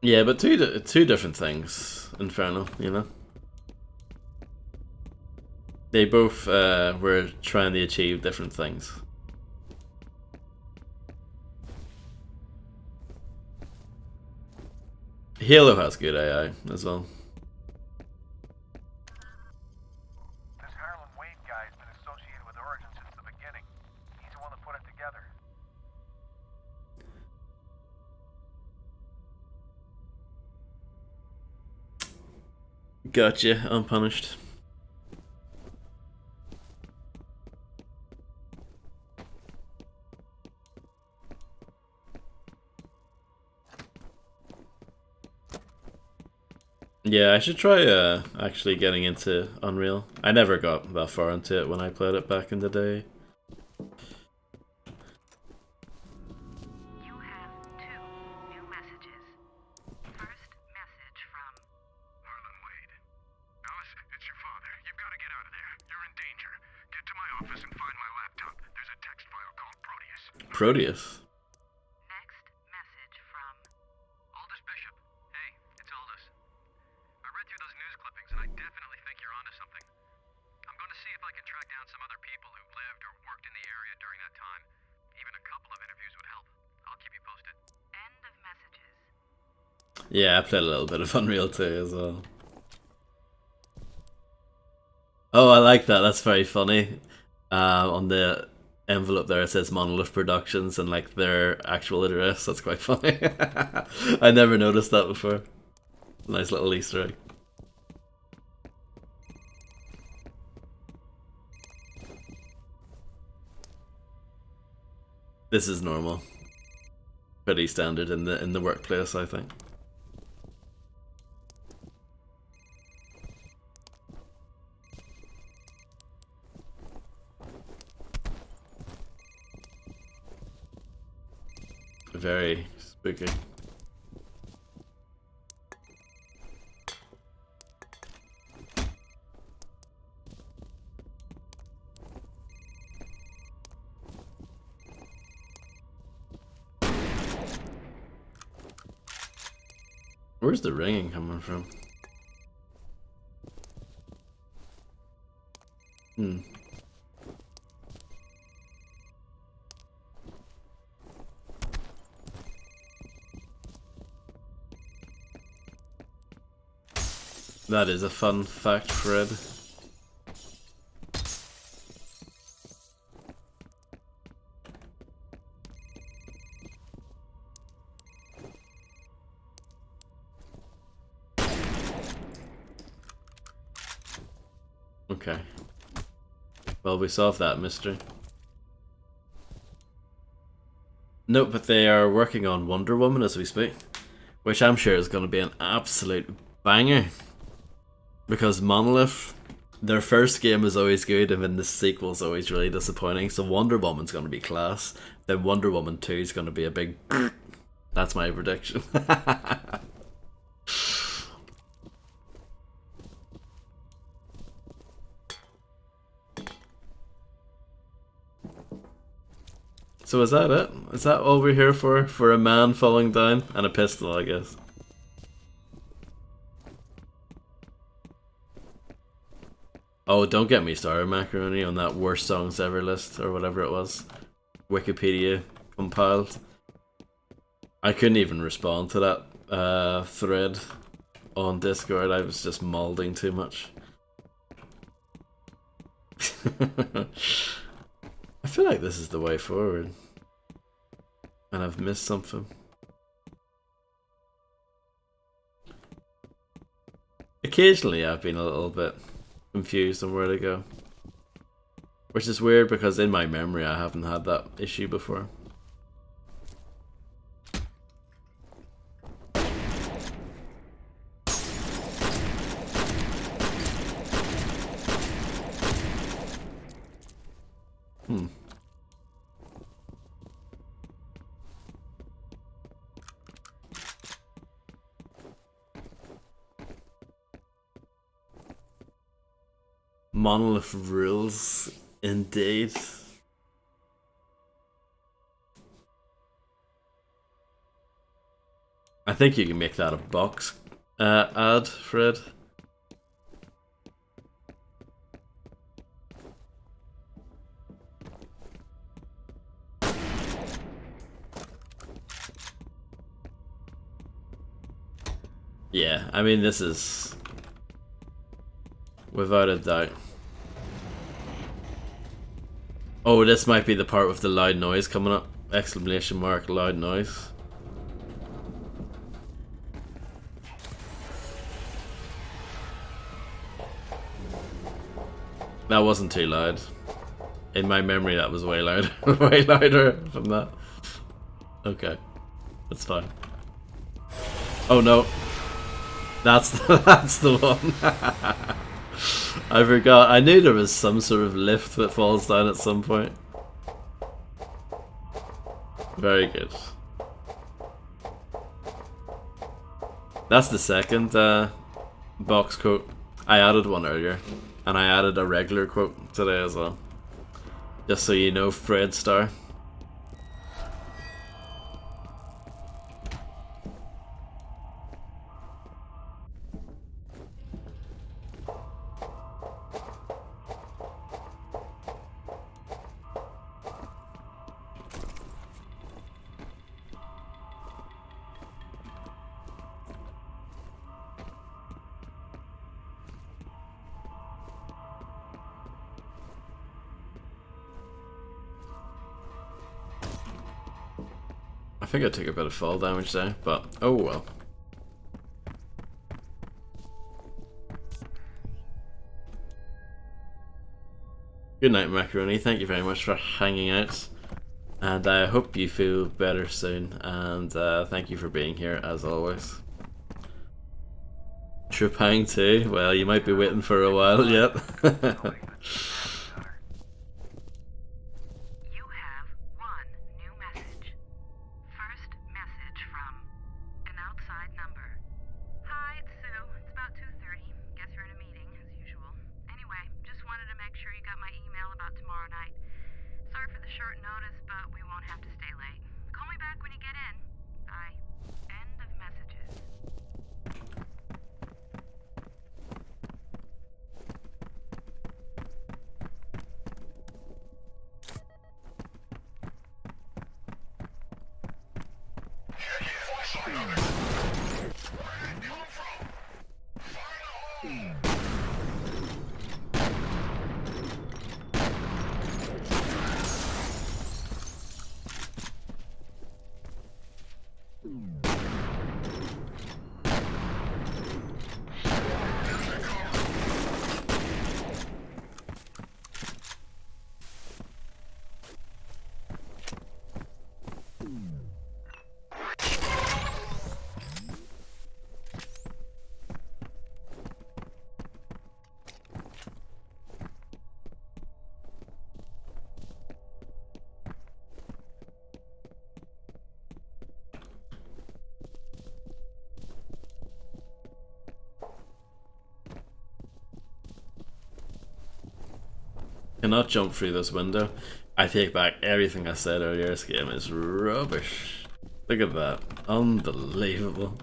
Speaker 3: Yeah, but two different things, Infernal, you know? They both were trying to achieve different things. Halo has good AI as well.
Speaker 7: This Harlan Wade guy's been associated with Origin since the beginning. He's the one that put it together.
Speaker 3: Gotcha, unpunished. Yeah, I should try actually getting into Unreal. I never got that far into it when I played it back in the day.
Speaker 4: You have 2 new messages. First message from
Speaker 7: Harlan Wade. Alice, it's your father. You've got to get out of there. You're in danger. Get to my office and find my laptop. There's a text file called Proteus.
Speaker 3: Proteus?
Speaker 4: Next message from
Speaker 10: Aldous Bishop. Hey, it's Aldous. I read through those news clippings and I definitely think you're onto something. I'm going to see if I can track down some other people who lived or worked in the area during that time. Even a couple of interviews would help. I'll keep you posted.
Speaker 4: End of messages.
Speaker 3: Yeah, I played a little bit of Unreal 2 as well. Oh, I like that. That's very funny. On the envelope there it says Monolith Productions and like their actual address. That's quite funny. I never noticed that before. Nice little Easter egg. This is normal. Pretty standard in the workplace, I think. Very spooky. Where's the ringing coming from? That is a fun fact, Fred. Okay. Well, we solved that mystery. Nope, but they are working on Wonder Woman as we speak, which I'm sure is going to be an absolute banger. Because Monolith, their first game is always good, and then the sequel is always really disappointing. So Wonder Woman's going to be class. Then Wonder Woman 2 is going to be a big... That's my prediction. So is that it? Is that all we're here for? For a man falling down? And a pistol, I guess. Oh, don't get me started, Macaroni, on that worst songs ever list, or whatever it was. Wikipedia compiled. I couldn't even respond to that thread on Discord. I was just malding too much. I feel like this is the way forward. And I've missed something. Occasionally I've been a little bit confused on where to go. Which is weird because in my memory I haven't had that issue before. Monolith rules, indeed. I think you can make that a box ad, Fred. Yeah, I mean, this is without a doubt. Oh, this might be the part with the loud noise coming up. Exclamation mark, loud noise. That wasn't too loud. In my memory, that was way louder. Way louder from that. Okay. That's fine. Oh no. That's the one. I forgot. I knew there was some sort of lift that falls down at some point. Very good. That's the second box quote. I added one earlier. And I added a regular quote today as well. Just so you know, Fred Star. I think I took a bit of fall damage there, but oh well. Good night, Macaroni. Thank you very much for hanging out. And I hope you feel better soon. And thank you for being here as always. Trepang too. Well, you might be waiting for a while yet.
Speaker 4: You have one new message. First message from an outside number. Hi, it's Sue. It's about 2:30. Guess you're in a meeting, as usual. Anyway, just wanted to make sure you got my email about tomorrow night. Sorry for the short notice, but we won't have to stay late. Call me back when you get in. Bye. End of messages.
Speaker 3: Cannot jump through this window. I take back everything I said earlier. This game is rubbish. Look at that. Unbelievable.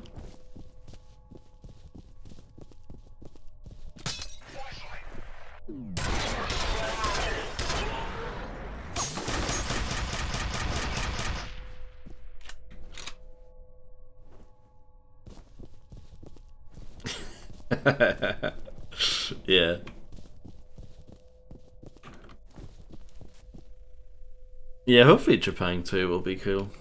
Speaker 3: Yeah. Yeah, hopefully Trepang 2 will be cool.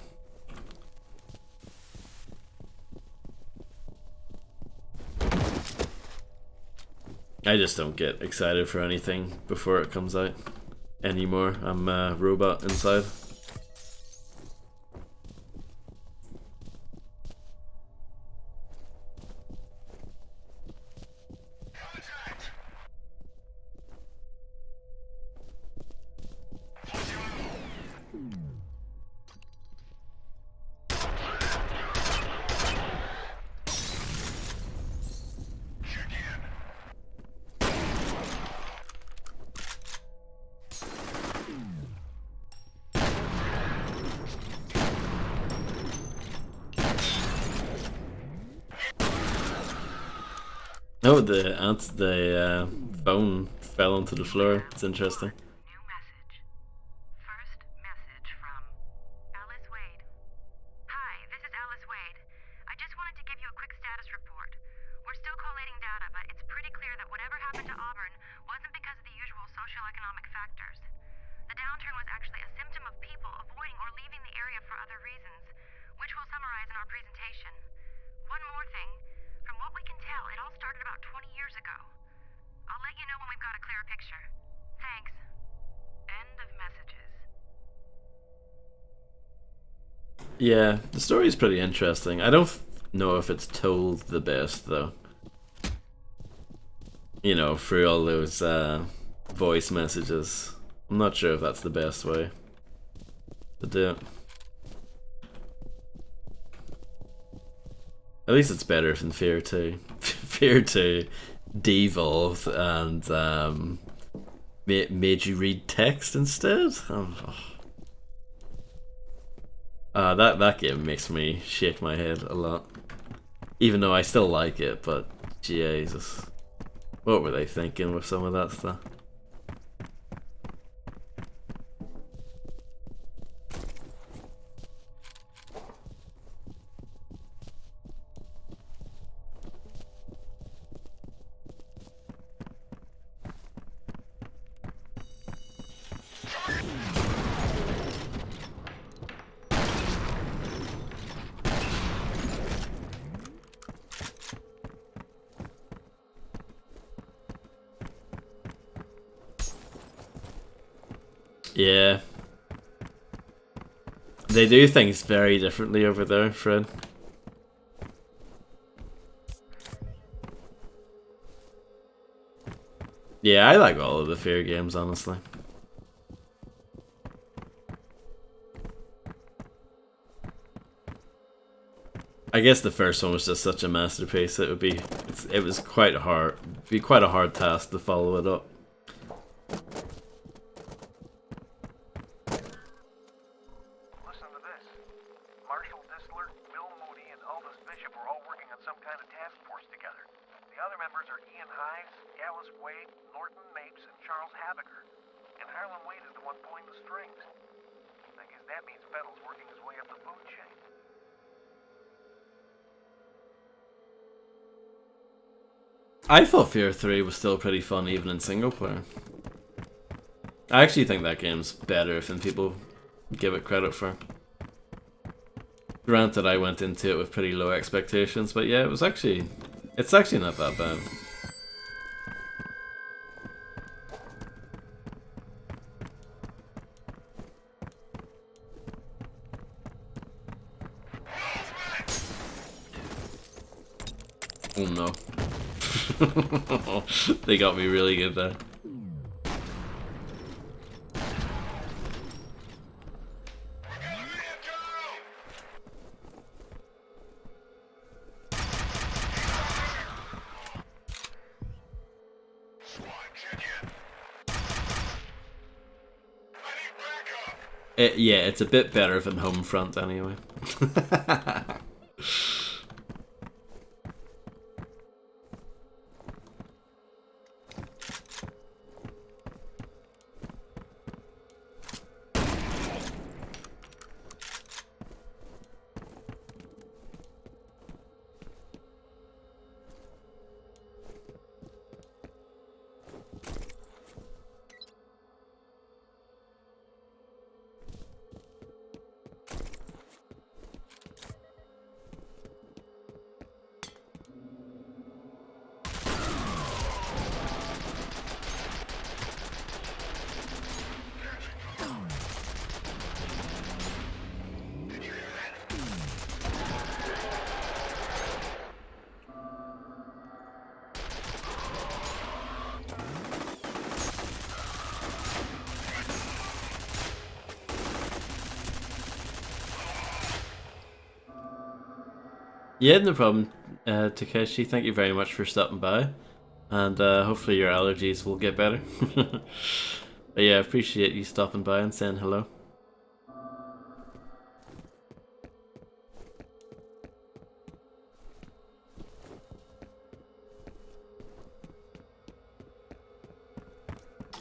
Speaker 3: I just don't get excited for anything before it comes out anymore. I'm a robot inside. Oh, the phone fell onto the floor. It's interesting.
Speaker 4: New message. First message from Alice Wade. Hi, this is Alice Wade. I just wanted to give you a quick status report. We're still collating data, but it's pretty clear that whatever happened to Auburn wasn't because of the usual socioeconomic factors. The downturn was actually a symptom of people avoiding or leaving the area for other reasons, which we'll summarize in our presentation. One more thing. From what we can tell, it all started about 20 years ago. I'll let you know when we've got a clearer picture. Thanks. End of messages.
Speaker 3: Yeah, the story is pretty interesting. I don't know if it's told the best though. You know, through all those voice messages. I'm not sure if that's the best way to do it. At least it's better than F.E.A.R 2. F.E.A.R 2 devolved and made you read text instead. That game makes me shake my head a lot. Even though I still like it, but Jesus. What were they thinking with some of that stuff? Yeah. They do things very differently over there, Fred. Yeah, I like all of the F.E.A.R games, honestly. I guess the first one was just such a masterpiece. It was quite hard. It'd be quite a hard task to follow it up.
Speaker 7: Listen to this. Marshall Disler, Bill Moody, and Aldous Bishop are all working on some kind of task force together. The other members are Ian Hives, Alice Wade, Norton Mapes, and Charles Habaker. And Harlan Wade is the one pulling the strings. I guess that means Fettle's working his way up the food chain.
Speaker 3: I thought F.E.A.R 3 was still pretty fun even in single player. I actually think that game's better than people give it credit for. Granted, I went into it with pretty low expectations, but yeah, it's actually not that bad. Oh no. They got me really good there. Yeah, it's a bit better than Homefront anyway. Yeah, no problem, Takeshi. Thank you very much for stopping by. And hopefully your allergies will get better. But yeah, I appreciate you stopping by and saying hello.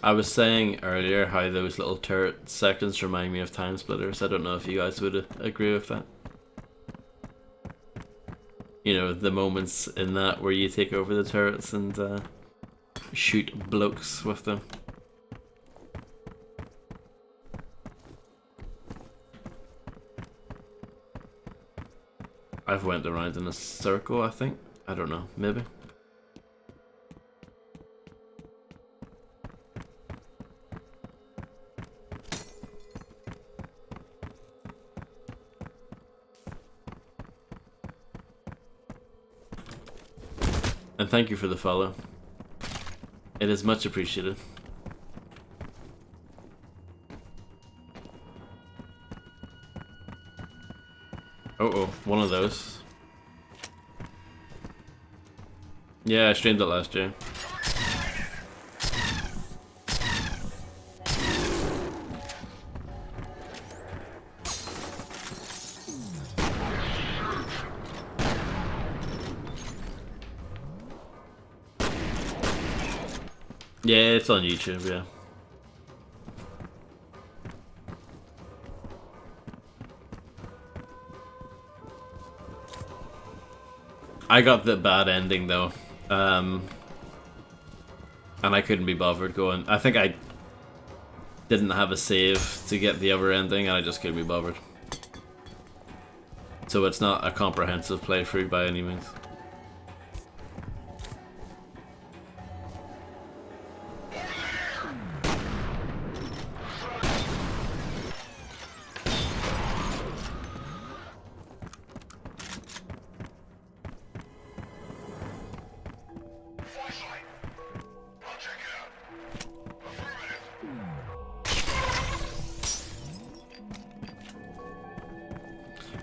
Speaker 3: I was saying earlier how those little turret sections remind me of Time Splitters. I don't know if you guys would agree with that. You know, the moments in that where you take over the turrets and shoot blokes with them. I've went around in a circle, I think. I don't know, maybe. And thank you for the follow. It is much appreciated. Oh, one of those. Yeah, I streamed it last year. Yeah, it's on YouTube, yeah. I got the bad ending though, and I couldn't be bothered going. I think I didn't have a save to get the other ending, and I just couldn't be bothered. So it's not a comprehensive playthrough by any means.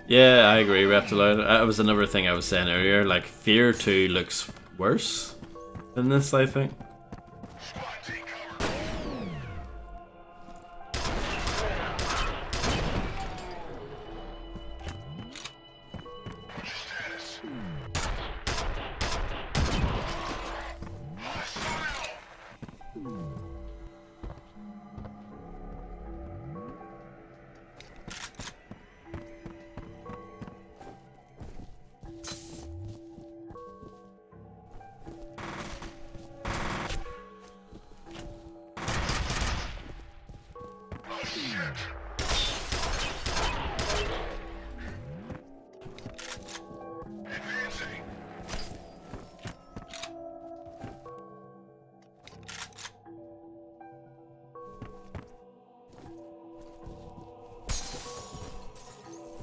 Speaker 3: Yeah, I agree, Reptiloid. That was another thing I was saying earlier. Like, Fear 2 looks worse than this, I think.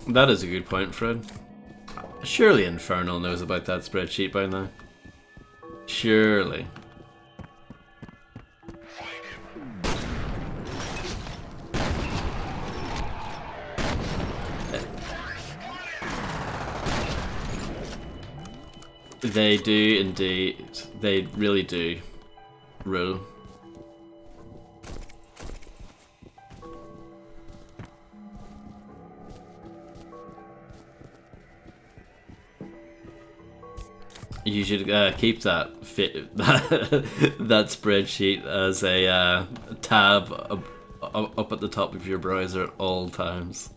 Speaker 3: That is a good point, Fred. Surely Infernal knows about that spreadsheet by now. Surely. They do indeed. They really do rule. You should keep that that spreadsheet as a tab up at the top of your browser at all times.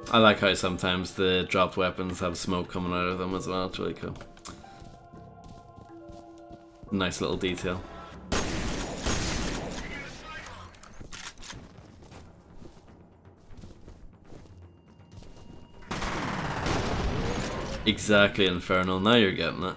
Speaker 3: I like how sometimes the dropped weapons have smoke coming out of them as well. It's really cool. Nice little detail. Exactly, Infernal. Now you're getting it.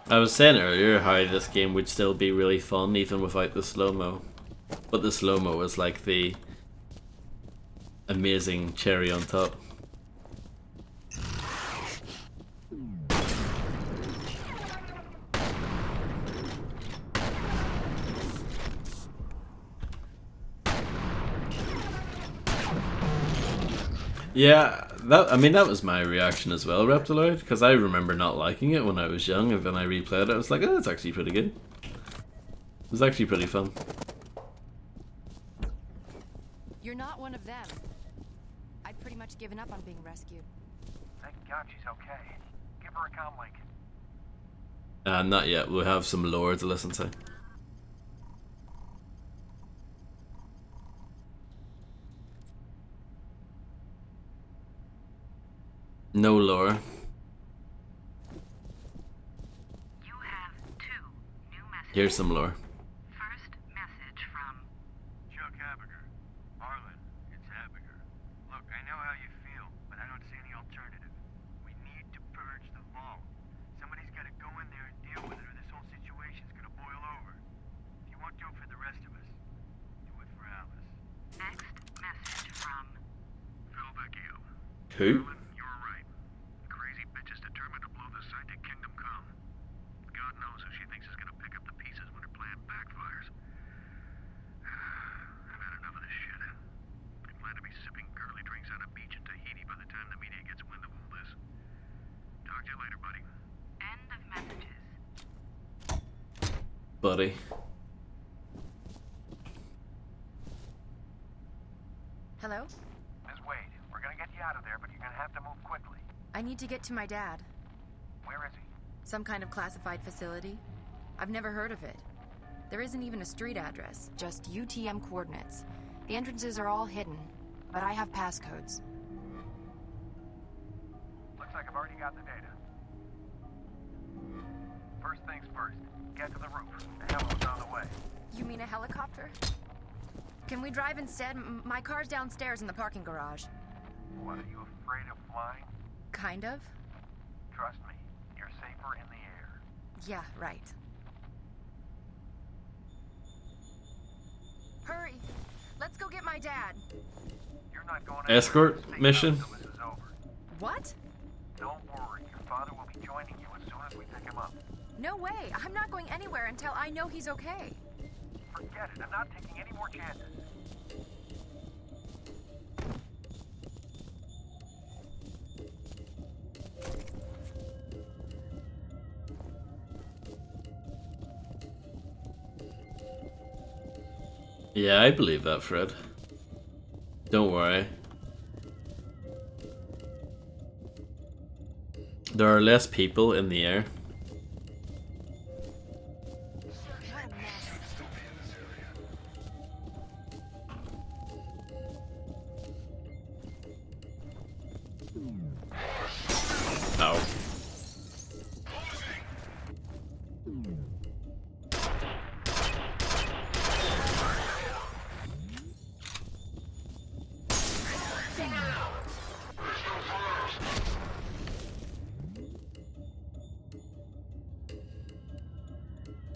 Speaker 3: I was saying earlier how this game would still be really fun even without the slow-mo. But the slow-mo is like the amazing cherry on top. Yeah, that was my reaction as well, Reptiloid, because I remember not liking it when I was young, and then I replayed it, I was like, oh, that's actually pretty good. It was actually pretty fun.
Speaker 15: You're not one of them. I'd pretty much given up on being rescued.
Speaker 7: Thank God she's okay. Give her a comm link.
Speaker 3: Not yet, we'll have some lore to listen to. No lore.
Speaker 4: You have 2 new messages.
Speaker 3: Here's some lore.
Speaker 4: First message from
Speaker 9: Chuck Habiger. Marlin, it's Habiger. Look, I know how you feel, but I don't see any alternative. We need to purge the vault. Somebody's got to go in there and deal with it, or this whole situation's gonna boil over. If you won't do it for the rest of us, do it for
Speaker 3: Who?
Speaker 7: You were right. Crazy bitch is determined to blow the site to Kingdom Come. God knows who she thinks is gonna pick up the pieces when her plan backfires. I've had enough of this shit. I plan to be sipping girly drinks on a beach in Tahiti by the time the media gets wind of all this. Talk to you later, buddy.
Speaker 4: End of messages.
Speaker 3: Buddy.
Speaker 15: Hello?
Speaker 7: Ms. Wade, we're gonna get you out of there, but you're gonna have to move quickly.
Speaker 15: I need to get to my dad.
Speaker 7: Where is he?
Speaker 15: Some kind of classified facility. I've never heard of it. There isn't even a street address, just UTM coordinates. The entrances are all hidden, but I have passcodes.
Speaker 7: Looks like I've already got the data. First things first, get to the roof. The hemo's on the way.
Speaker 15: You mean a helicopter? Can we drive instead? My car's downstairs in the parking garage.
Speaker 7: What, are you afraid of flying?
Speaker 15: Kind of.
Speaker 7: Trust me, you're safer in the air.
Speaker 15: Yeah, right. Hurry! Let's go get my dad.
Speaker 7: You're not going
Speaker 3: Escort mission?
Speaker 7: until this is over.
Speaker 15: What?
Speaker 7: Don't worry, your father will be joining you as soon as we pick him up.
Speaker 15: No way! I'm not going anywhere until I know he's okay.
Speaker 7: Forget it, I'm not taking any more chances.
Speaker 3: Yeah, I believe that, Fred. Don't worry. There are less people in the air. Ow.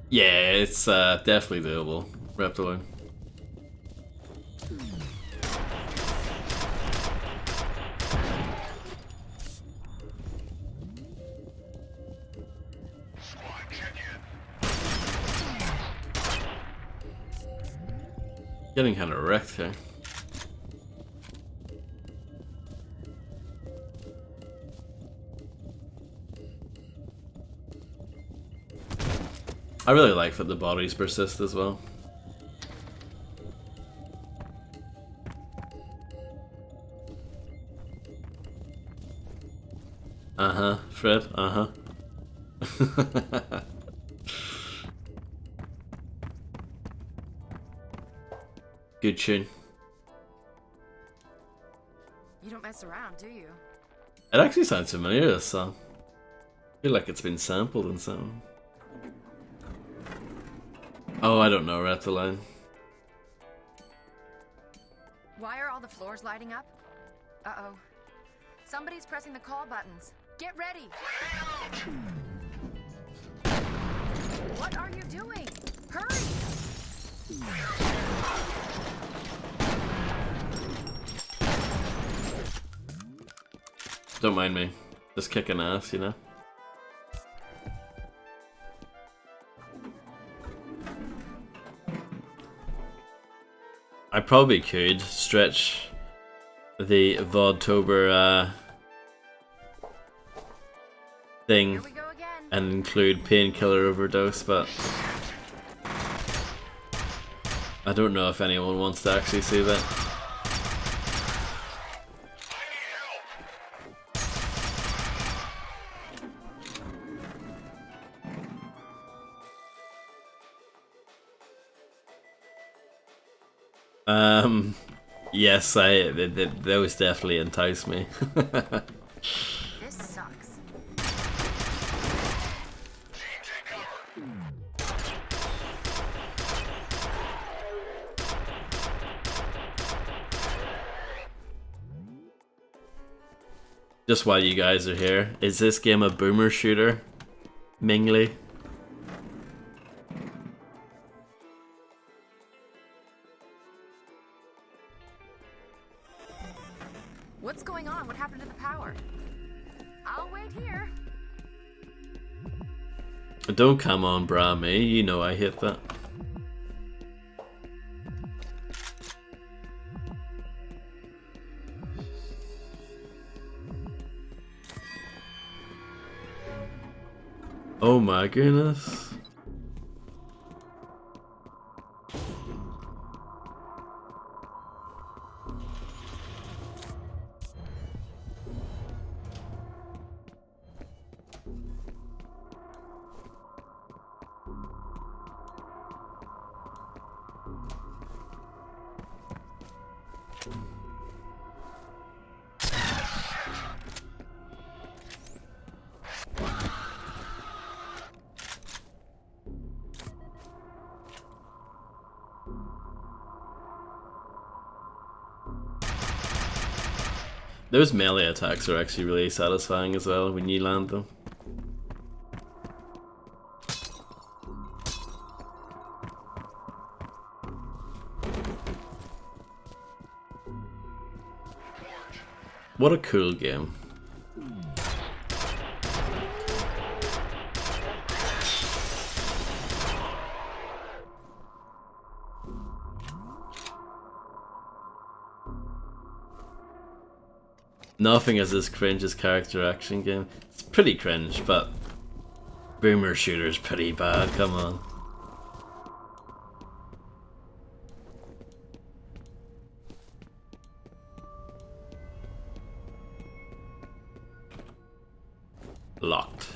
Speaker 3: Yeah, it's definitely doable. Reptiloid. Getting kind of wrecked here. I really like that the bodies persist as well. Uh-huh, Fred, uh-huh. Good tune.
Speaker 15: You don't mess around, do you?
Speaker 3: It actually sounds familiar, this song. I feel like it's been sampled in something. Oh, I don't know, Reptiline.
Speaker 15: Why are all the floors lighting up? Uh-oh. Somebody's pressing the call buttons. Get ready! What are you doing? Hurry!
Speaker 3: Don't mind me. Just kicking ass, you know? I probably could stretch the Vodtober thing and include painkiller overdose, but I don't know if anyone wants to actually see that. Yes, those definitely entice me.
Speaker 15: This sucks.
Speaker 3: Just while you guys are here, is this game a boomer shooter? Mingly?
Speaker 15: What's going on? What happened to the power? I'll wait here.
Speaker 3: Don't come on, bra me. You know I hate that. Oh my goodness. Those melee attacks are actually really satisfying as well when you land them. What a cool game. Nothing is as cringe as character action game. It's pretty cringe, but boomer shooter's pretty bad, come on. Locked.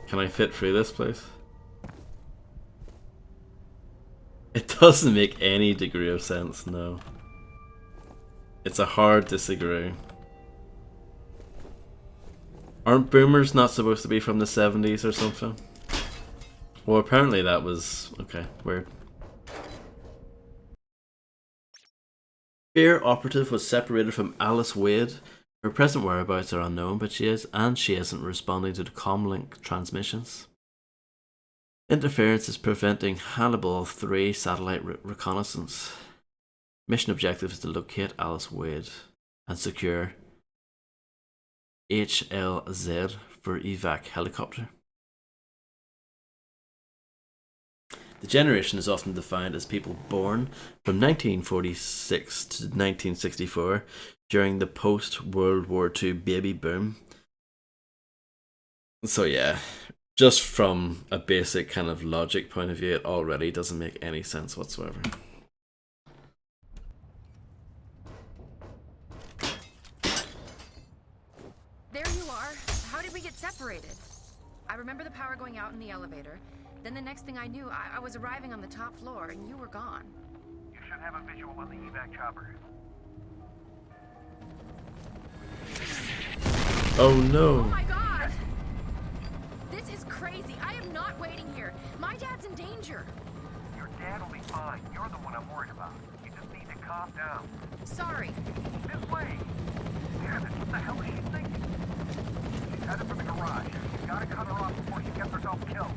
Speaker 3: Can I fit through this place? It doesn't make any degree of sense, no. It's a hard disagree. Aren't boomers not supposed to be from the 70s or something? Well, apparently that was... okay, weird. F.E.A.R. operative was separated from Alice Wade. Her present whereabouts are unknown, but she isn't responding to the comlink transmissions. Interference is preventing Hannibal 3 satellite reconnaissance. Mission objective is to locate Alice Wade and secure HLZ for evac helicopter. The generation is often defined as people born from 1946 to 1964 during the post-World War II baby boom. So yeah, just from a basic kind of logic point of view, it already doesn't make any sense whatsoever.
Speaker 15: There you are. How did we get separated? I remember the power going out in the elevator. Then the next thing I knew, I was arriving on the top floor and you were gone.
Speaker 7: You should have a visual on the evac chopper.
Speaker 3: Oh no.
Speaker 15: Oh my god! This is crazy. I am not waiting here. My dad's in danger.
Speaker 7: Your dad will be fine. You're the one I'm worried about. You just need to calm down.
Speaker 15: Sorry.
Speaker 7: This way. Damn it, what the hell is she thinking? She's headed for the garage. You gotta cut her off before she gets herself killed.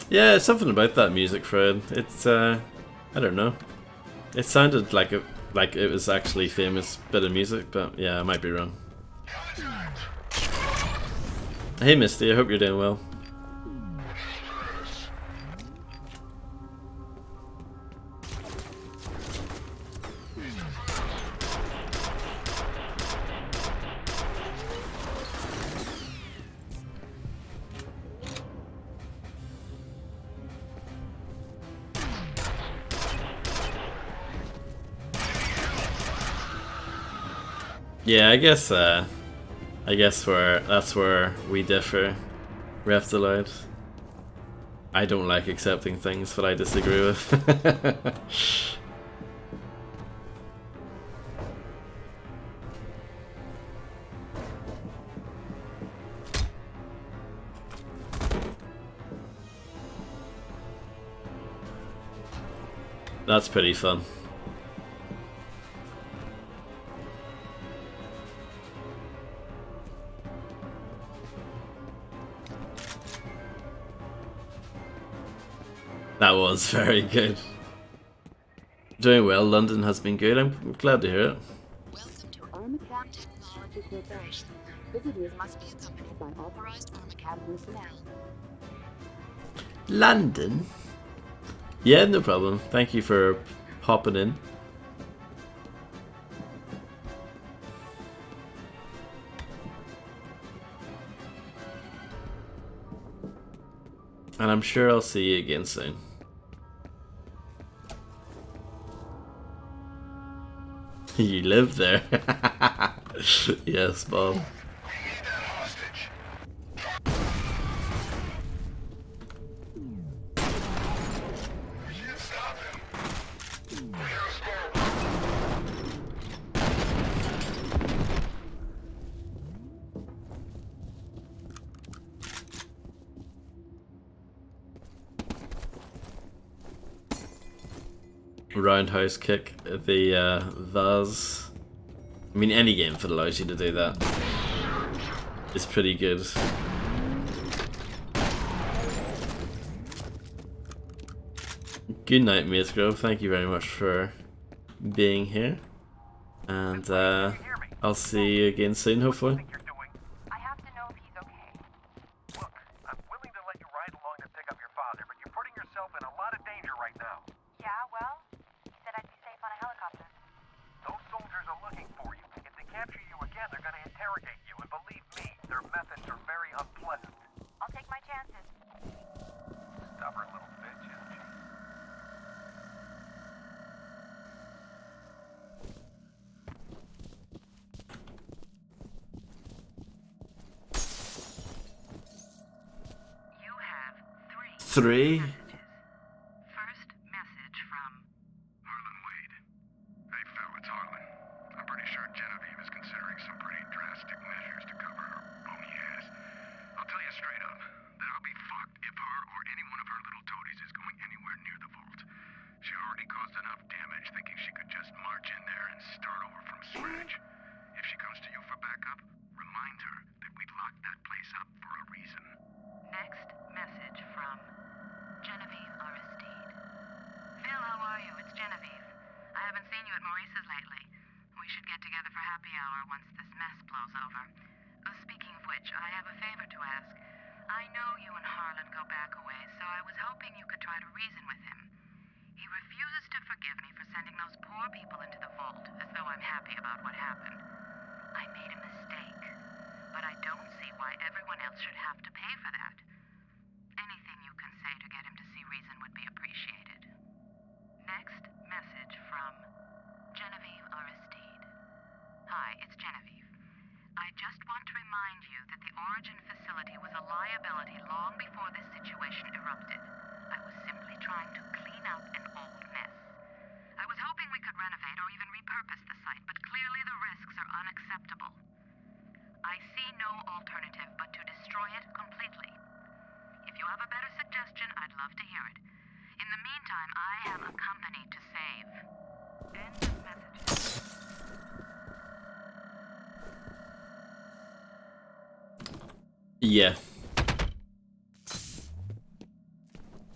Speaker 3: Yeah, something about that music, Fred. It's I don't know. It sounded like it was actually famous bit of music, but yeah, I might be wrong. Hey Misty, I hope you're doing well. Yeah, I guess that's where we differ, Reptiloid. I don't like accepting things that I disagree with. That's pretty fun. That's very good. Doing well. London has been good. I'm glad to hear it.
Speaker 16: Welcome to ArmaCam Technology Corporation. Visitors must be accompanied by authorized ArmaCam personnel.
Speaker 3: London? Yeah, no problem. Thank you for popping in. And I'm sure I'll see you again soon. You live there? Yes, Bob. Roundhouse kick, the vase. I mean, any game that allows you to do that is pretty good. Good night, Mace Grove. Thank you very much for being here. And I'll see you again soon, hopefully.
Speaker 6: I have to know if he's okay.
Speaker 7: Look, I'm willing to let you ride along to pick up your father, but you're putting yourself in a lot of danger right now.
Speaker 6: Yeah, well, he said I'd be safe on a helicopter.
Speaker 7: Those soldiers are looking for you. If they capture you again, they're going to interrogate you, and believe me, their methods are very unpleasant.
Speaker 6: I'll take my chances.
Speaker 7: Stubborn little bitch, isn't she?
Speaker 4: You have
Speaker 3: Three?
Speaker 4: first message from
Speaker 7: Harlan Wade. Hey, Phil, it's Harlan. I'm pretty sure Genevieve is considering some pretty drastic measures to cover her bony ass. I'll tell you straight up that I'll be fucked if her or any one of her little toadies is going anywhere near the vault. She already caused enough damage thinking she could just march in there and start over from scratch. If she comes to you for backup, remind her that we locked that place up for a reason.
Speaker 4: next message from Genevieve Aristide. Phil, how are you? It's Genevieve. I haven't seen you at Maurice's lately. We should get together for happy hour once this mess blows over. Speaking of which, I have a favor to ask. I know you and Harlan go back a ways, so I was hoping you could try to reason with him. He refuses to forgive me for sending those poor people into the vault, as though I'm happy about what happened. I made a mistake, but I don't see why everyone else should have to pay for that. Anything you can say to get him to see reason would be appreciated. Next message from Genevieve Aristide. Hi, it's Genevieve. I just want to remind you that the Origin facility was a liability long before this situation erupted. I was simply trying to clean up an old mess. I was hoping we could renovate or even repurpose the site, but clearly the risks are unacceptable. I see no alternative but to destroy it completely. If you have a better suggestion, I'd love to hear it. In the meantime, I have a company to save. End of messages.
Speaker 3: Yeah.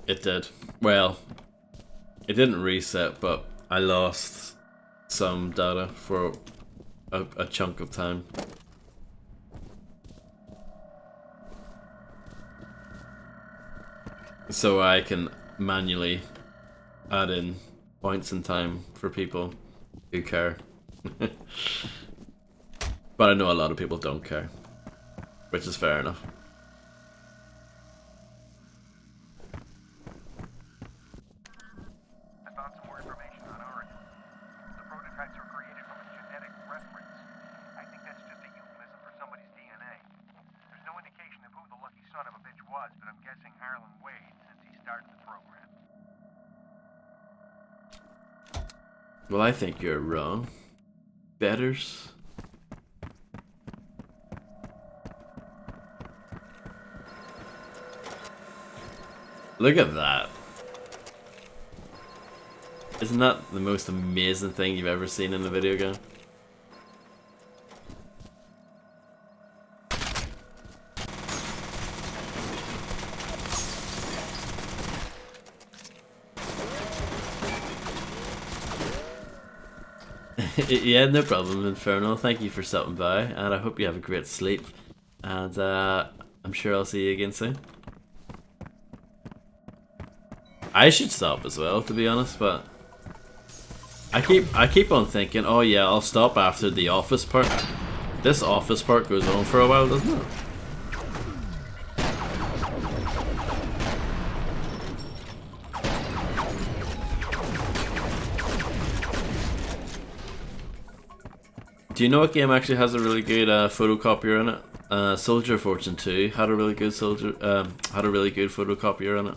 Speaker 3: It did. Well, it didn't reset, but I lost some data for a chunk of time. So I can manually add in points in time for people who care. But I know a lot of people don't care, which is fair enough.
Speaker 7: I found some more information on Origin. The prototypes were created from a genetic reference. I think that's just a euphemism for somebody's DNA. There's no indication of who the lucky son of a bitch was, but I'm guessing Harlan Wade since he started the program.
Speaker 3: Well, I think you're wrong. Betters. Look at that. Isn't that the most amazing thing you've ever seen in a video game? Yeah, no problem, Infernal. Thank you for stopping by, and I hope you have a great sleep. And I'm sure I'll see you again soon. I should stop as well, to be honest, but I keep on thinking, oh yeah, I'll stop after the office part. This office part goes on for a while, doesn't it? Do you know what game actually has a really good photocopier in it? Soldier of Fortune 2 had a really good photocopier in it.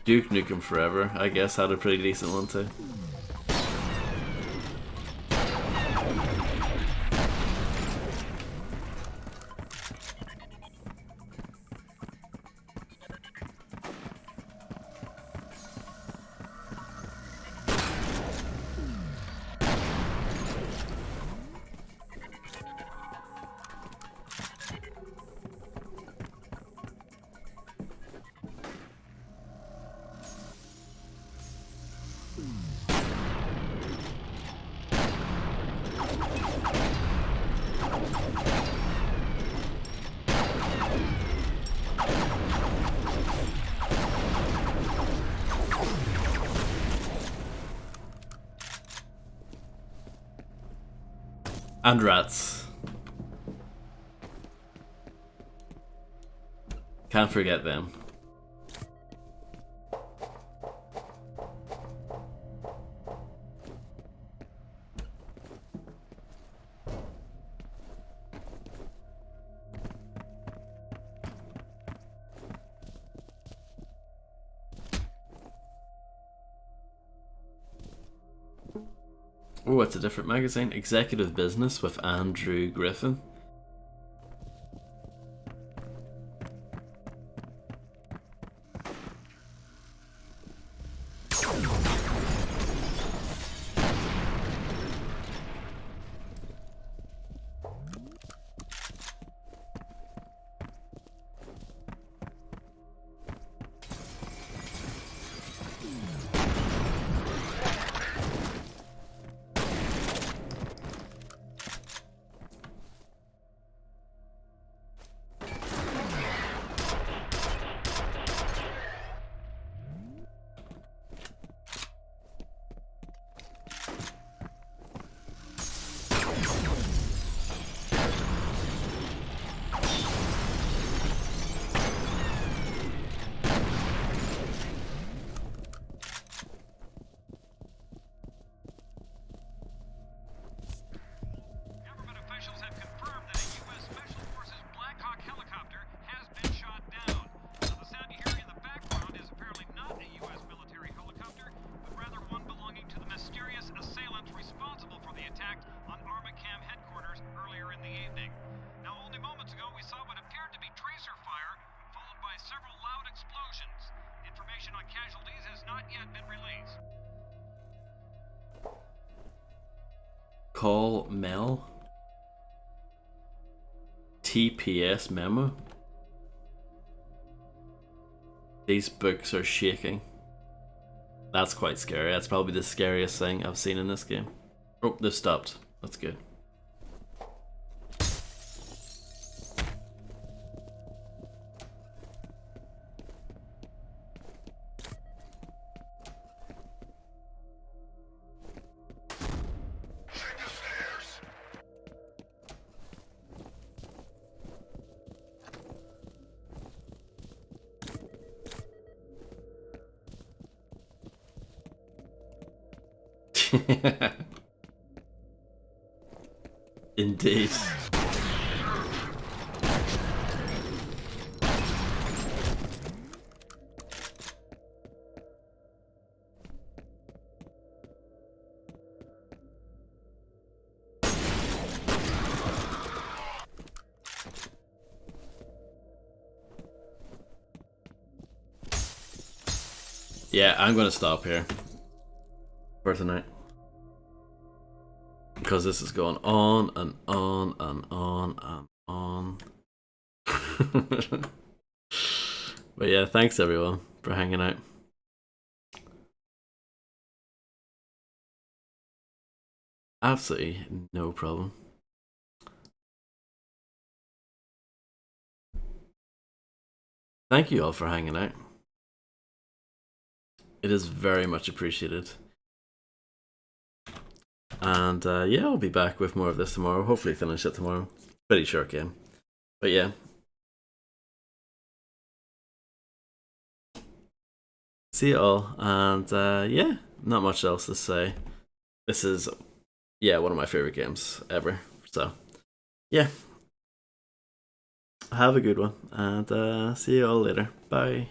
Speaker 3: Duke Nukem Forever, I guess, had a pretty decent one too. And rats. Can't forget them. Oh, it's a different magazine. Executive Business with Andrew Griffin. Call Mel. TPS memo. These books are shaking. That's quite scary. That's probably the scariest thing I've seen in this game. Oh, they've stopped. That's good. Indeed. Yeah, I'm gonna stop here for tonight. Because this is going on and on and on and on. But yeah, thanks everyone for hanging out. Absolutely no problem. Thank you all for hanging out. It is very much appreciated. And yeah, I'll be back with more of this tomorrow. Hopefully finish it tomorrow. Pretty short game. But yeah. See you all. And yeah, not much else to say. This is, yeah, one of my favorite games ever. So yeah. Have a good one. And see you all later. Bye.